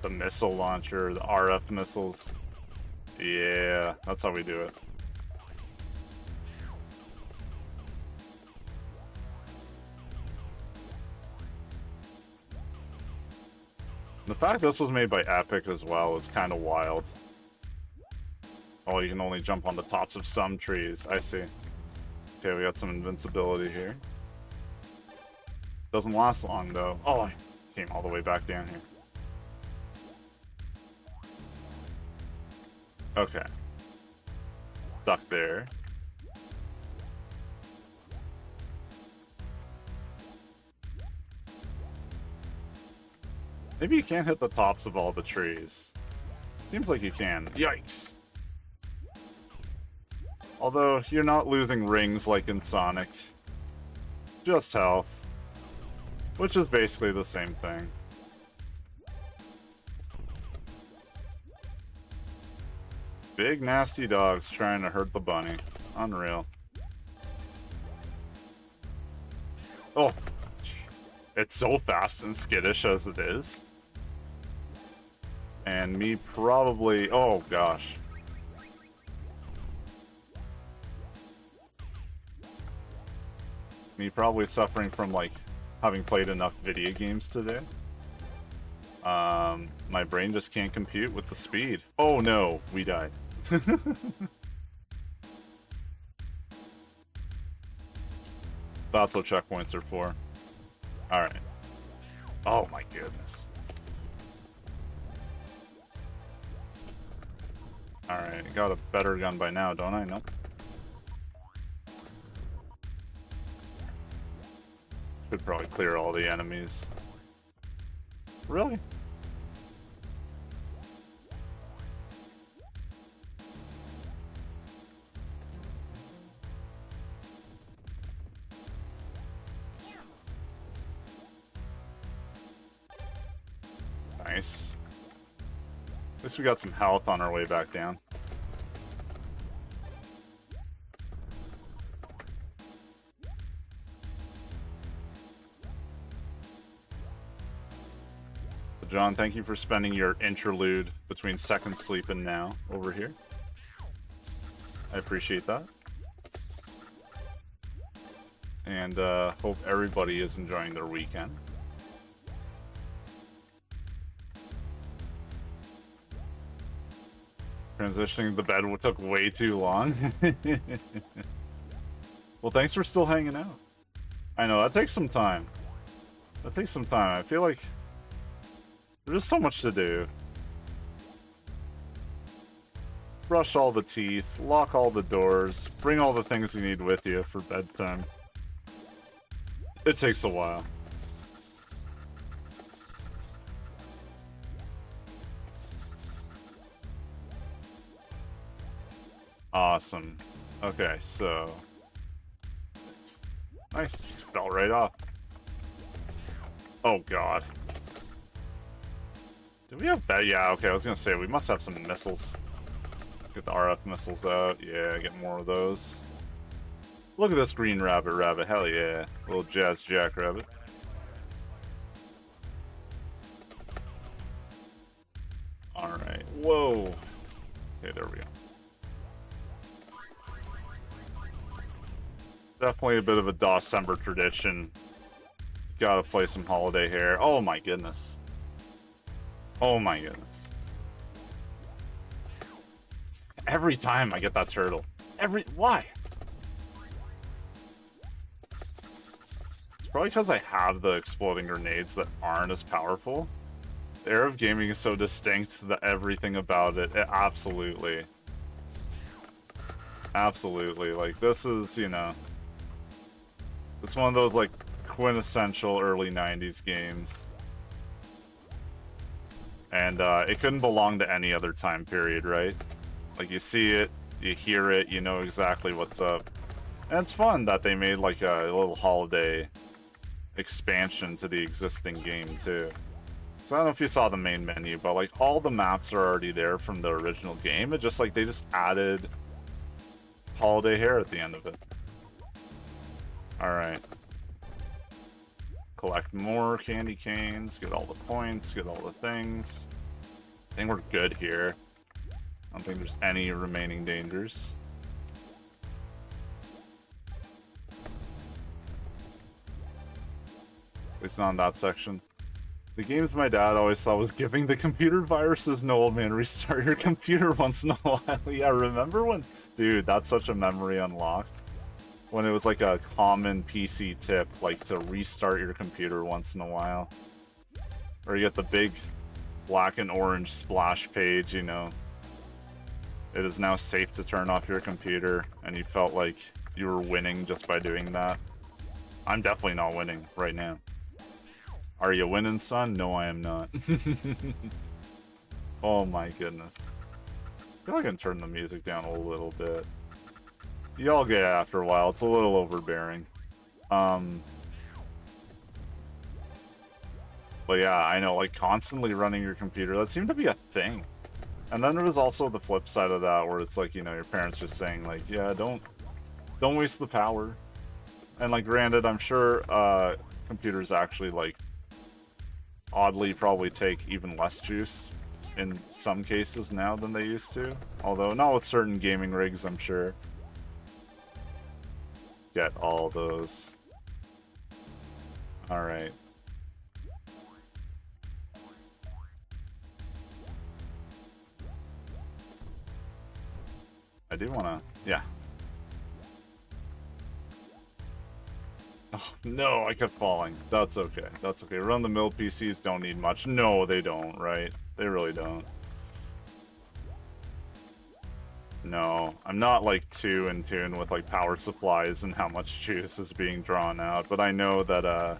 The missile launcher, the RF missiles. Yeah, that's how we do it. The fact this was made by Epic as well is kind of wild. Oh, you can only jump on the tops of some trees. I see. Okay, we got some invincibility here. Doesn't last long, though. Oh, I came all the way back down here. Okay. Stuck there. Maybe you can't hit the tops of all the trees. Seems like you can. Yikes! Although, you're not losing rings like in Sonic. Just health. Which is basically the same thing. Big nasty dogs trying to hurt the bunny. Unreal. Oh, jeez. It's so fast and skittish as it is. And me probably... Oh, gosh. Me probably suffering from, like, having played enough video games today. My brain just can't compute with the speed. Oh no, we died. That's what checkpoints are for. Alright. Oh my goodness. Alright, got a better gun by now, don't I? Nope. Could probably clear all the enemies. Really? Nice. At least we got some health on our way back down. So John, thank you for spending your interlude between second sleep and now over here. I appreciate that. And hope everybody is enjoying their weekend. Transitioning to the bed took way too long. Well, thanks for still hanging out. I know, that takes some time. That takes some time. I feel like there's just so much to do. Brush all the teeth, lock all the doors, bring all the things you need with you for bedtime. It takes a while. Awesome. Okay, so... It's nice, just fell right off. Oh god. Do we have that? Yeah, okay, I was gonna say, we must have some missiles. Get the RF missiles out. Yeah, get more of those. Look at this green rabbit, hell yeah. Little jazz jackrabbit. Alright, whoa. Okay, there we go. Definitely a bit of a December tradition. Gotta play some holiday hair. Oh my goodness. Oh my goodness. Every time I get that turtle. Why? It's probably because I have the exploding grenades that aren't as powerful. The era of gaming is so distinct that everything about it absolutely. Absolutely. Like, this is, you know... It's one of those, like, quintessential early 90s games. And, it couldn't belong to any other time period, right? Like, you see it, you hear it, you know exactly what's up. And it's fun that they made, like, a little holiday expansion to the existing game, too. So I don't know if you saw the main menu, but, like, all the maps are already there from the original game. It just, like, they just added holiday hair at the end of it. Alright. Collect more candy canes, get all the points, get all the things. I think we're good here. I don't think there's any remaining dangers. At least not in that section. The games my dad always thought was giving the computer viruses no, old man, restart your computer once in a while. Yeah, remember when... Dude, that's such a memory unlocked. When it was like a common PC tip, like to restart your computer once in a while. Or you get the big black and orange splash page, you know. It is now safe to turn off your computer, and you felt like you were winning just by doing that. I'm definitely not winning right now. Are you winning, son? No, I am not. Oh my goodness. I feel like I can turn the music down a little bit. You all get it after a while. It's a little overbearing. But yeah, I know, like, constantly running your computer, that seemed to be a thing. And then there was also the flip side of that, where it's like, you know, your parents just saying, like, yeah, don't waste the power. And, like, granted, I'm sure, computers actually, like, oddly probably take even less juice in some cases now than they used to. Although, not with certain gaming rigs, I'm sure. Get all those. Alright. I do wanna... yeah. Oh, no, I kept falling. That's okay. That's okay. Run-the-mill PCs don't need much. No, they don't, right? They really don't. No, I'm not, like, too in tune with, like, power supplies and how much juice is being drawn out, but I know that,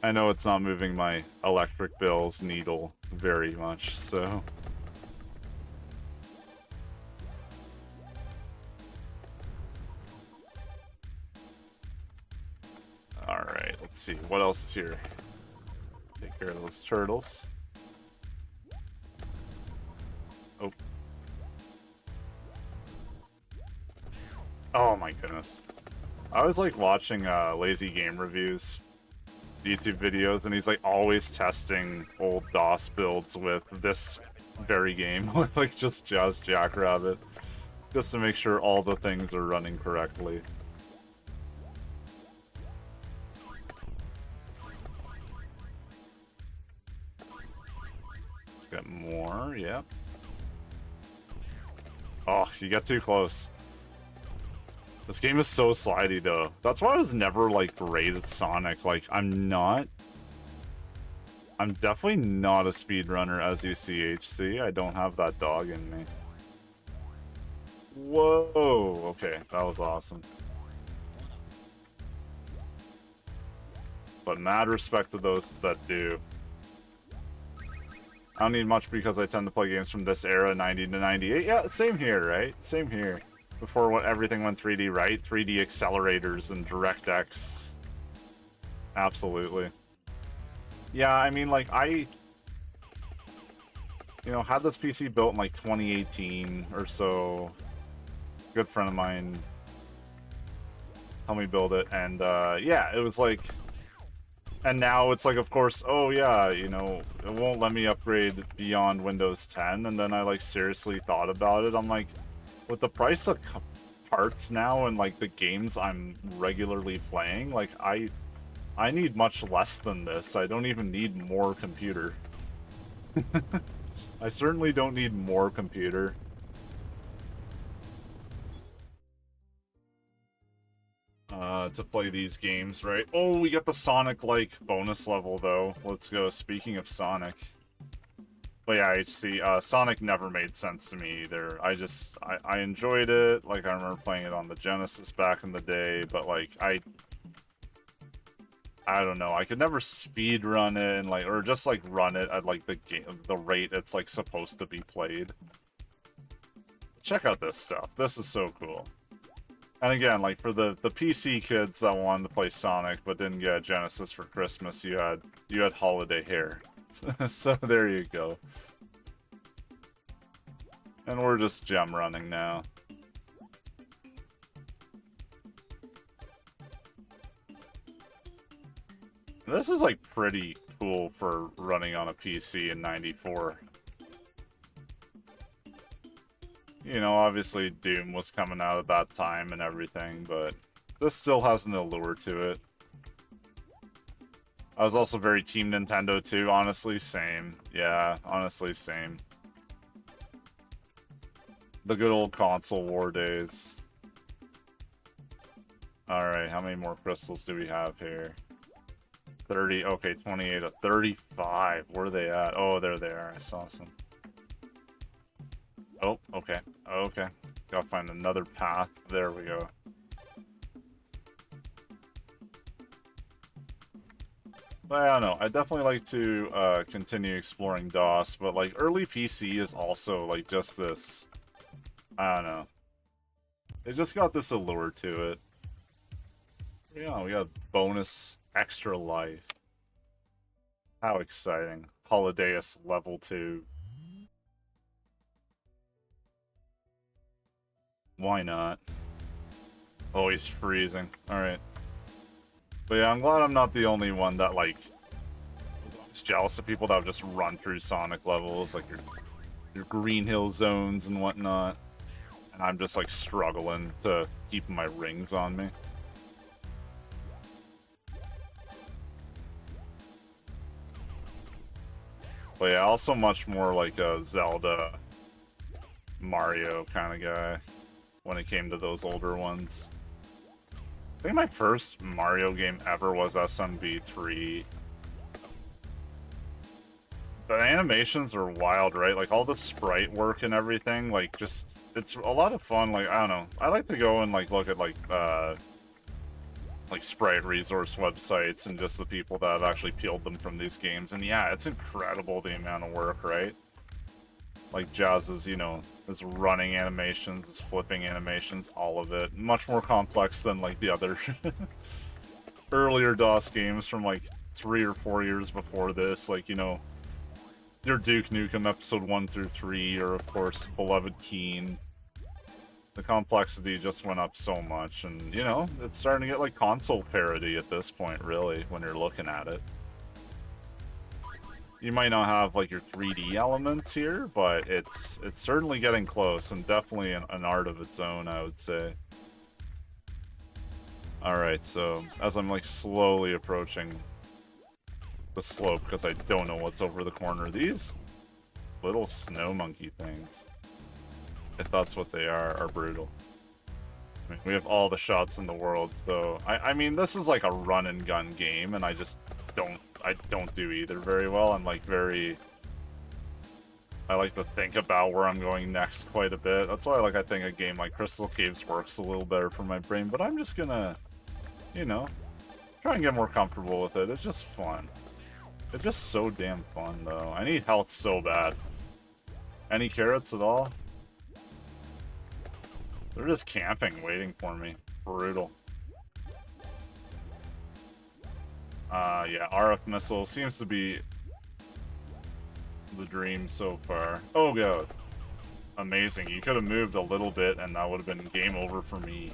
I know it's not moving my electric bill's needle very much, so... Alright, let's see. What else is here? Take care of those turtles. Oh. Oh my goodness. I was like watching Lazy Game Reviews YouTube videos, and he's like always testing old DOS builds with this very game, with like just Jackrabbit, just to make sure all the things are running correctly. Let's get more, yep. Oh, you got too close. This game is so slidey, though. That's why I was never, like, great at Sonic. Like, I'm definitely not a speedrunner, as you see, HC. I don't have that dog in me. Whoa! Okay, that was awesome. But mad respect to those that do. I don't need much because I tend to play games from this era, 90 to 98. Yeah, same here, right? Same here. Before what everything went 3D, right? 3D accelerators and DirectX. Absolutely. Yeah, I mean, like, you know, had this PC built in, like, 2018 or so. A good friend of mine helped me build it, and, yeah, it was like... And now it's like, of course, oh yeah, you know, it won't let me upgrade beyond Windows 10, and then I, like, seriously thought about it. I'm like... With the price of parts now and, like, the games I'm regularly playing, like, I need much less than this. I don't even need more computer. I certainly don't need more computer. To play these games, right? Oh, we got the Sonic, like, bonus level, though. Let's go. Speaking of Sonic... But yeah, HC, Sonic never made sense to me either. I enjoyed it, like, I remember playing it on the Genesis back in the day, but, like, I don't know, I could never speed run it, and, like, or just, like, run it at, like, the rate it's, like, supposed to be played. Check out this stuff. This is so cool. And again, like, for the PC kids that wanted to play Sonic but didn't get a Genesis for Christmas, you had Holiday Hair. So there you go. And we're just gem running now. This is like pretty cool for running on a PC in '94. You know, obviously Doom was coming out at that time and everything, but this still has an allure to it. I was also very Team Nintendo too, honestly, same. Yeah, honestly, same. The good old console war days. Alright, how many more crystals do we have here? 30, okay, 28 of 35. Where are they at? Oh, there they are. I saw some. Oh, okay. Okay. Gotta find another path. There we go. But I don't know. I definitely like to continue exploring DOS, but like early PC is also like just this. I don't know. It just got this allure to it. Yeah, we got bonus extra life. How exciting. Holidaeus level 2. Why not? Oh, he's freezing. Alright. But yeah, I'm glad I'm not the only one that, like, is jealous of people that would just run through Sonic levels, like your Green Hill zones and whatnot. And I'm just, like, struggling to keep my rings on me. But yeah, also much more like a Zelda, Mario kind of guy when it came to those older ones. I think my first Mario game ever was SMB3. The animations are wild, right? Like, all the sprite work and everything, like, just, it's a lot of fun. Like, I don't know. I like to go and, like, look at, like sprite resource websites and just the people that have actually peeled them from these games. And yeah, it's incredible the amount of work, right? Like Jazz's, you know, his running animations, his flipping animations, all of it. Much more complex than, like, the other earlier DOS games from, like, 3 or 4 years before this. Like, you know, your Duke Nukem episode 1 through 3, or, of course, Beloved Keen. The complexity just went up so much, and, you know, it's starting to get, like, console parity at this point, really, when you're looking at it. You might not have, like, your 3D elements here, but it's certainly getting close, and definitely an art of its own, I would say. Alright, so, as I'm, like, slowly approaching the slope, because I don't know what's over the corner, these little snow monkey things, if that's what they are brutal. I mean, we have all the shots in the world, so I mean, this is like a run and gun game, and I don't do either very well. I'm like I like to think about where I'm going next quite a bit. That's why I think a game like Crystal Caves works a little better for my brain, but I'm just gonna, you know, try and get more comfortable with it. It's just fun. It's just so damn fun, though. I need health so bad. Any carrots at all? They're just camping, waiting for me. Brutal. Yeah, RF missile seems to be the dream so far. Oh god. Amazing. You could have moved a little bit and that would have been game over for me.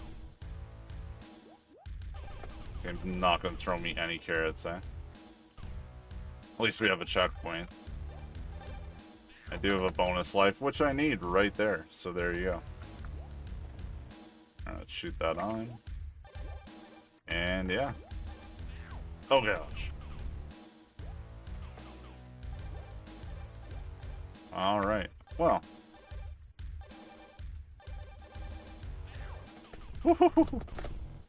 This game's not going to throw me any carrots, eh? At least we have a checkpoint. I do have a bonus life, which I need right there. So there you go. Let's shoot that on. And yeah. Oh gosh. Alright. Well. Yeah,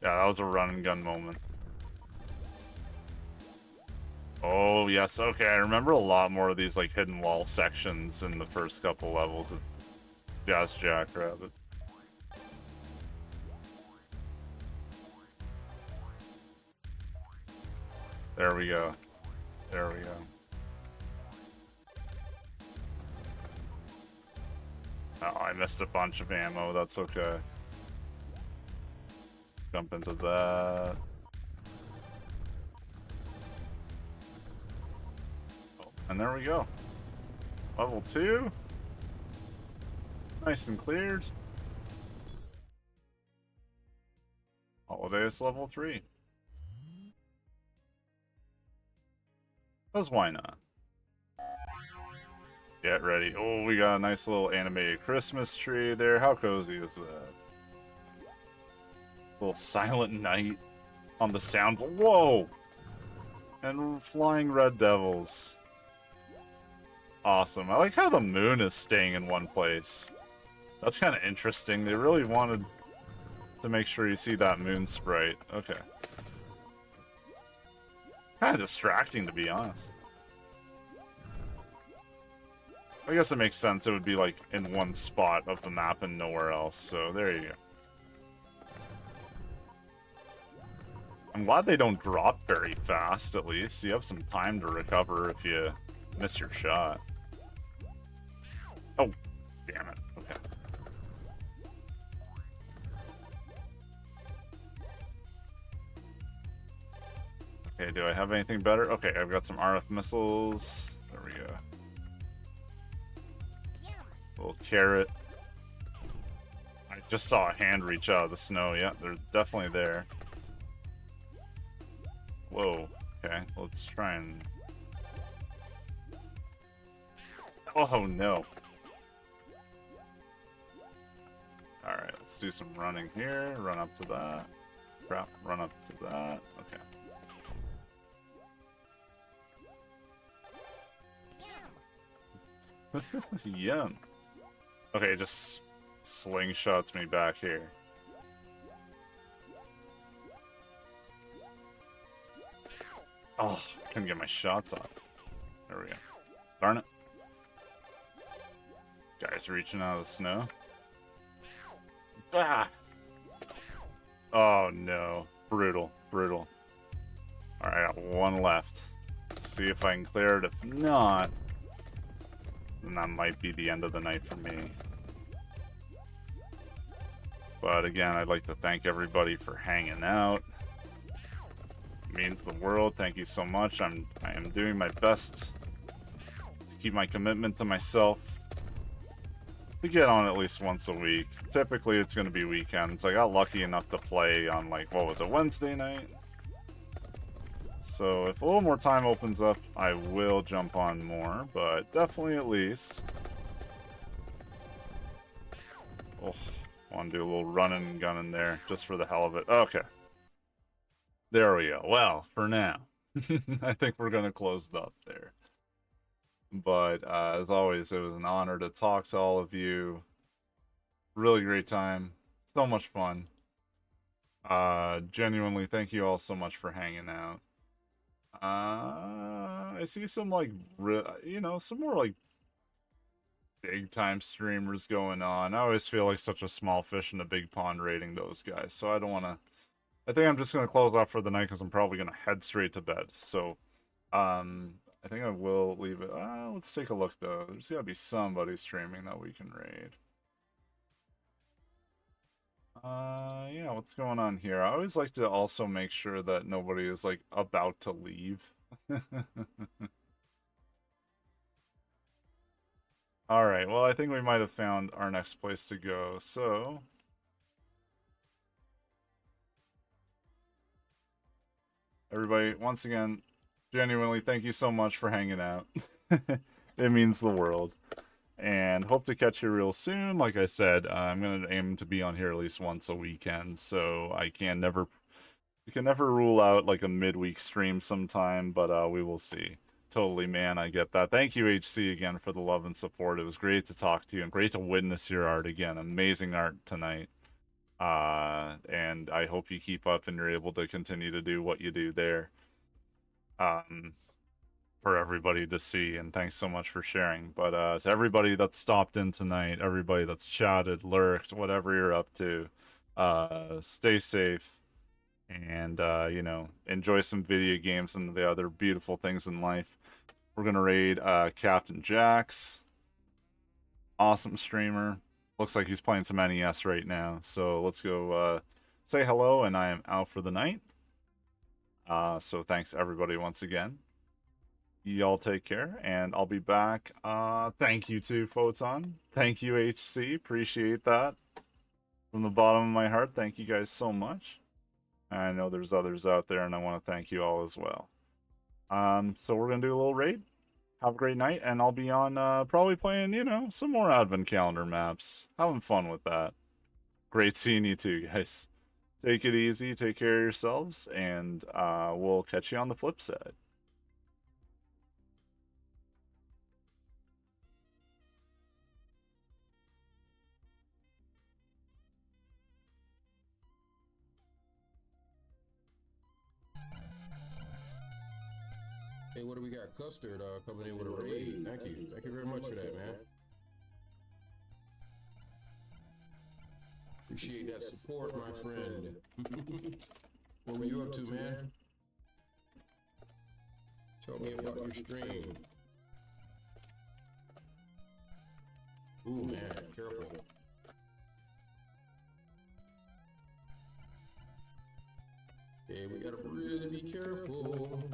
that was a run and gun moment. Oh yes, okay, I remember a lot more of these like hidden wall sections in the first couple levels of Jazz Jackrabbit. There we go. There we go. Oh, I missed a bunch of ammo. That's okay. Jump into that. Oh, and there we go. Level 2. Nice and cleared. Holidaeus level 3. Because why not? Get ready. Oh, we got a nice little animated Christmas tree there. How cozy is that? Little silent night on the sound. Whoa! And flying red devils. Awesome. I like how the moon is staying in one place. That's kind of interesting. They really wanted to make sure you see that moon sprite. Okay. Kind of distracting, to be honest. I guess it makes sense. It would be like in one spot of the map and nowhere else. So there you go. I'm glad they don't drop very fast, at least. You have some time to recover if you miss your shot. Oh, damn it. Okay. Okay, do I have anything better? Okay, I've got some RF missiles. There we go. Little carrot. I just saw a hand reach out of the snow. Yeah, they're definitely there. Whoa. Okay, let's try and... Oh, no. Alright, let's do some running here. Run up to that. Crap, run up to that. Okay. Yum. Okay, it just slingshots me back here. Oh, couldn't get my shots off. There we go. Darn it. Guys reaching out of the snow. Ah! Oh no. Brutal. Brutal. Alright, I got one left. Let's see if I can clear it. If not, then that might be the end of the night for me. But again, I'd like to thank everybody for hanging out. It means the world. Thank you so much. I am doing my best to keep my commitment to myself to get on at least once a week. Typically, it's going to be weekends. I got lucky enough to play on, like, what was it, Wednesday night? So if a little more time opens up, I will jump on more, but definitely at least. Oh, I want to do a little running and gunning there, just for the hell of it. Okay. There we go. Well, for now, I think we're going to close it up there. But as always, it was an honor to talk to all of you. Really great time. So much fun. Genuinely, thank you all so much for hanging out. I see some, like, some more, like, big time streamers going on. I always feel like such a small fish in a big pond rating those guys, so I don't want to... I think I'm just going to close off for the night because I'm probably going to head straight to bed. So, I think I will leave it. Let's take a look, though. There's got to be somebody streaming that we can raid. Yeah, what's going on here? I always like to also make sure that nobody is, like, about to leave. Alright, well, I think we might have found our next place to go, so... Everybody, once again, genuinely, thank you so much for hanging out. It means the world. And hope to catch you real soon. Like I said, I'm going to aim to be on here at least once a weekend, so I can never rule out like a midweek stream sometime, but we will see. Totally, man, I get that. Thank you, HC, again, for the love and support. It was great to talk to you and great to witness your art again. Amazing art tonight. And I hope you keep up and you're able to continue to do what you do there. For everybody to see, and thanks so much for sharing. But to everybody that stopped in tonight, everybody that's chatted, lurked, whatever you're up to, stay safe, and enjoy some video games and the other beautiful things in life. We're gonna raid Captain Jax. Awesome streamer. Looks like he's playing some NES right now, so let's go say hello, and I am out for the night. So thanks everybody once again. Y'all take care, and I'll be back. Thank you to Photon. Thank you, HC. Appreciate that. From the bottom of my heart, thank you guys so much. I know there's others out there, and I want to thank you all as well. So we're going to do a little raid. Have a great night, and I'll be on probably playing, some more Advent Calendar maps. Having fun with that. Great seeing you too, guys. Take it easy, take care of yourselves, and we'll catch you on the flip side. Hey, what do we got? Custard coming in with a raid. Thank you. Thank you very much for that, man. Appreciate that support, my friend. What were you up to, man? Tell me about your stream. Ooh, man, careful. Hey, we gotta really be careful.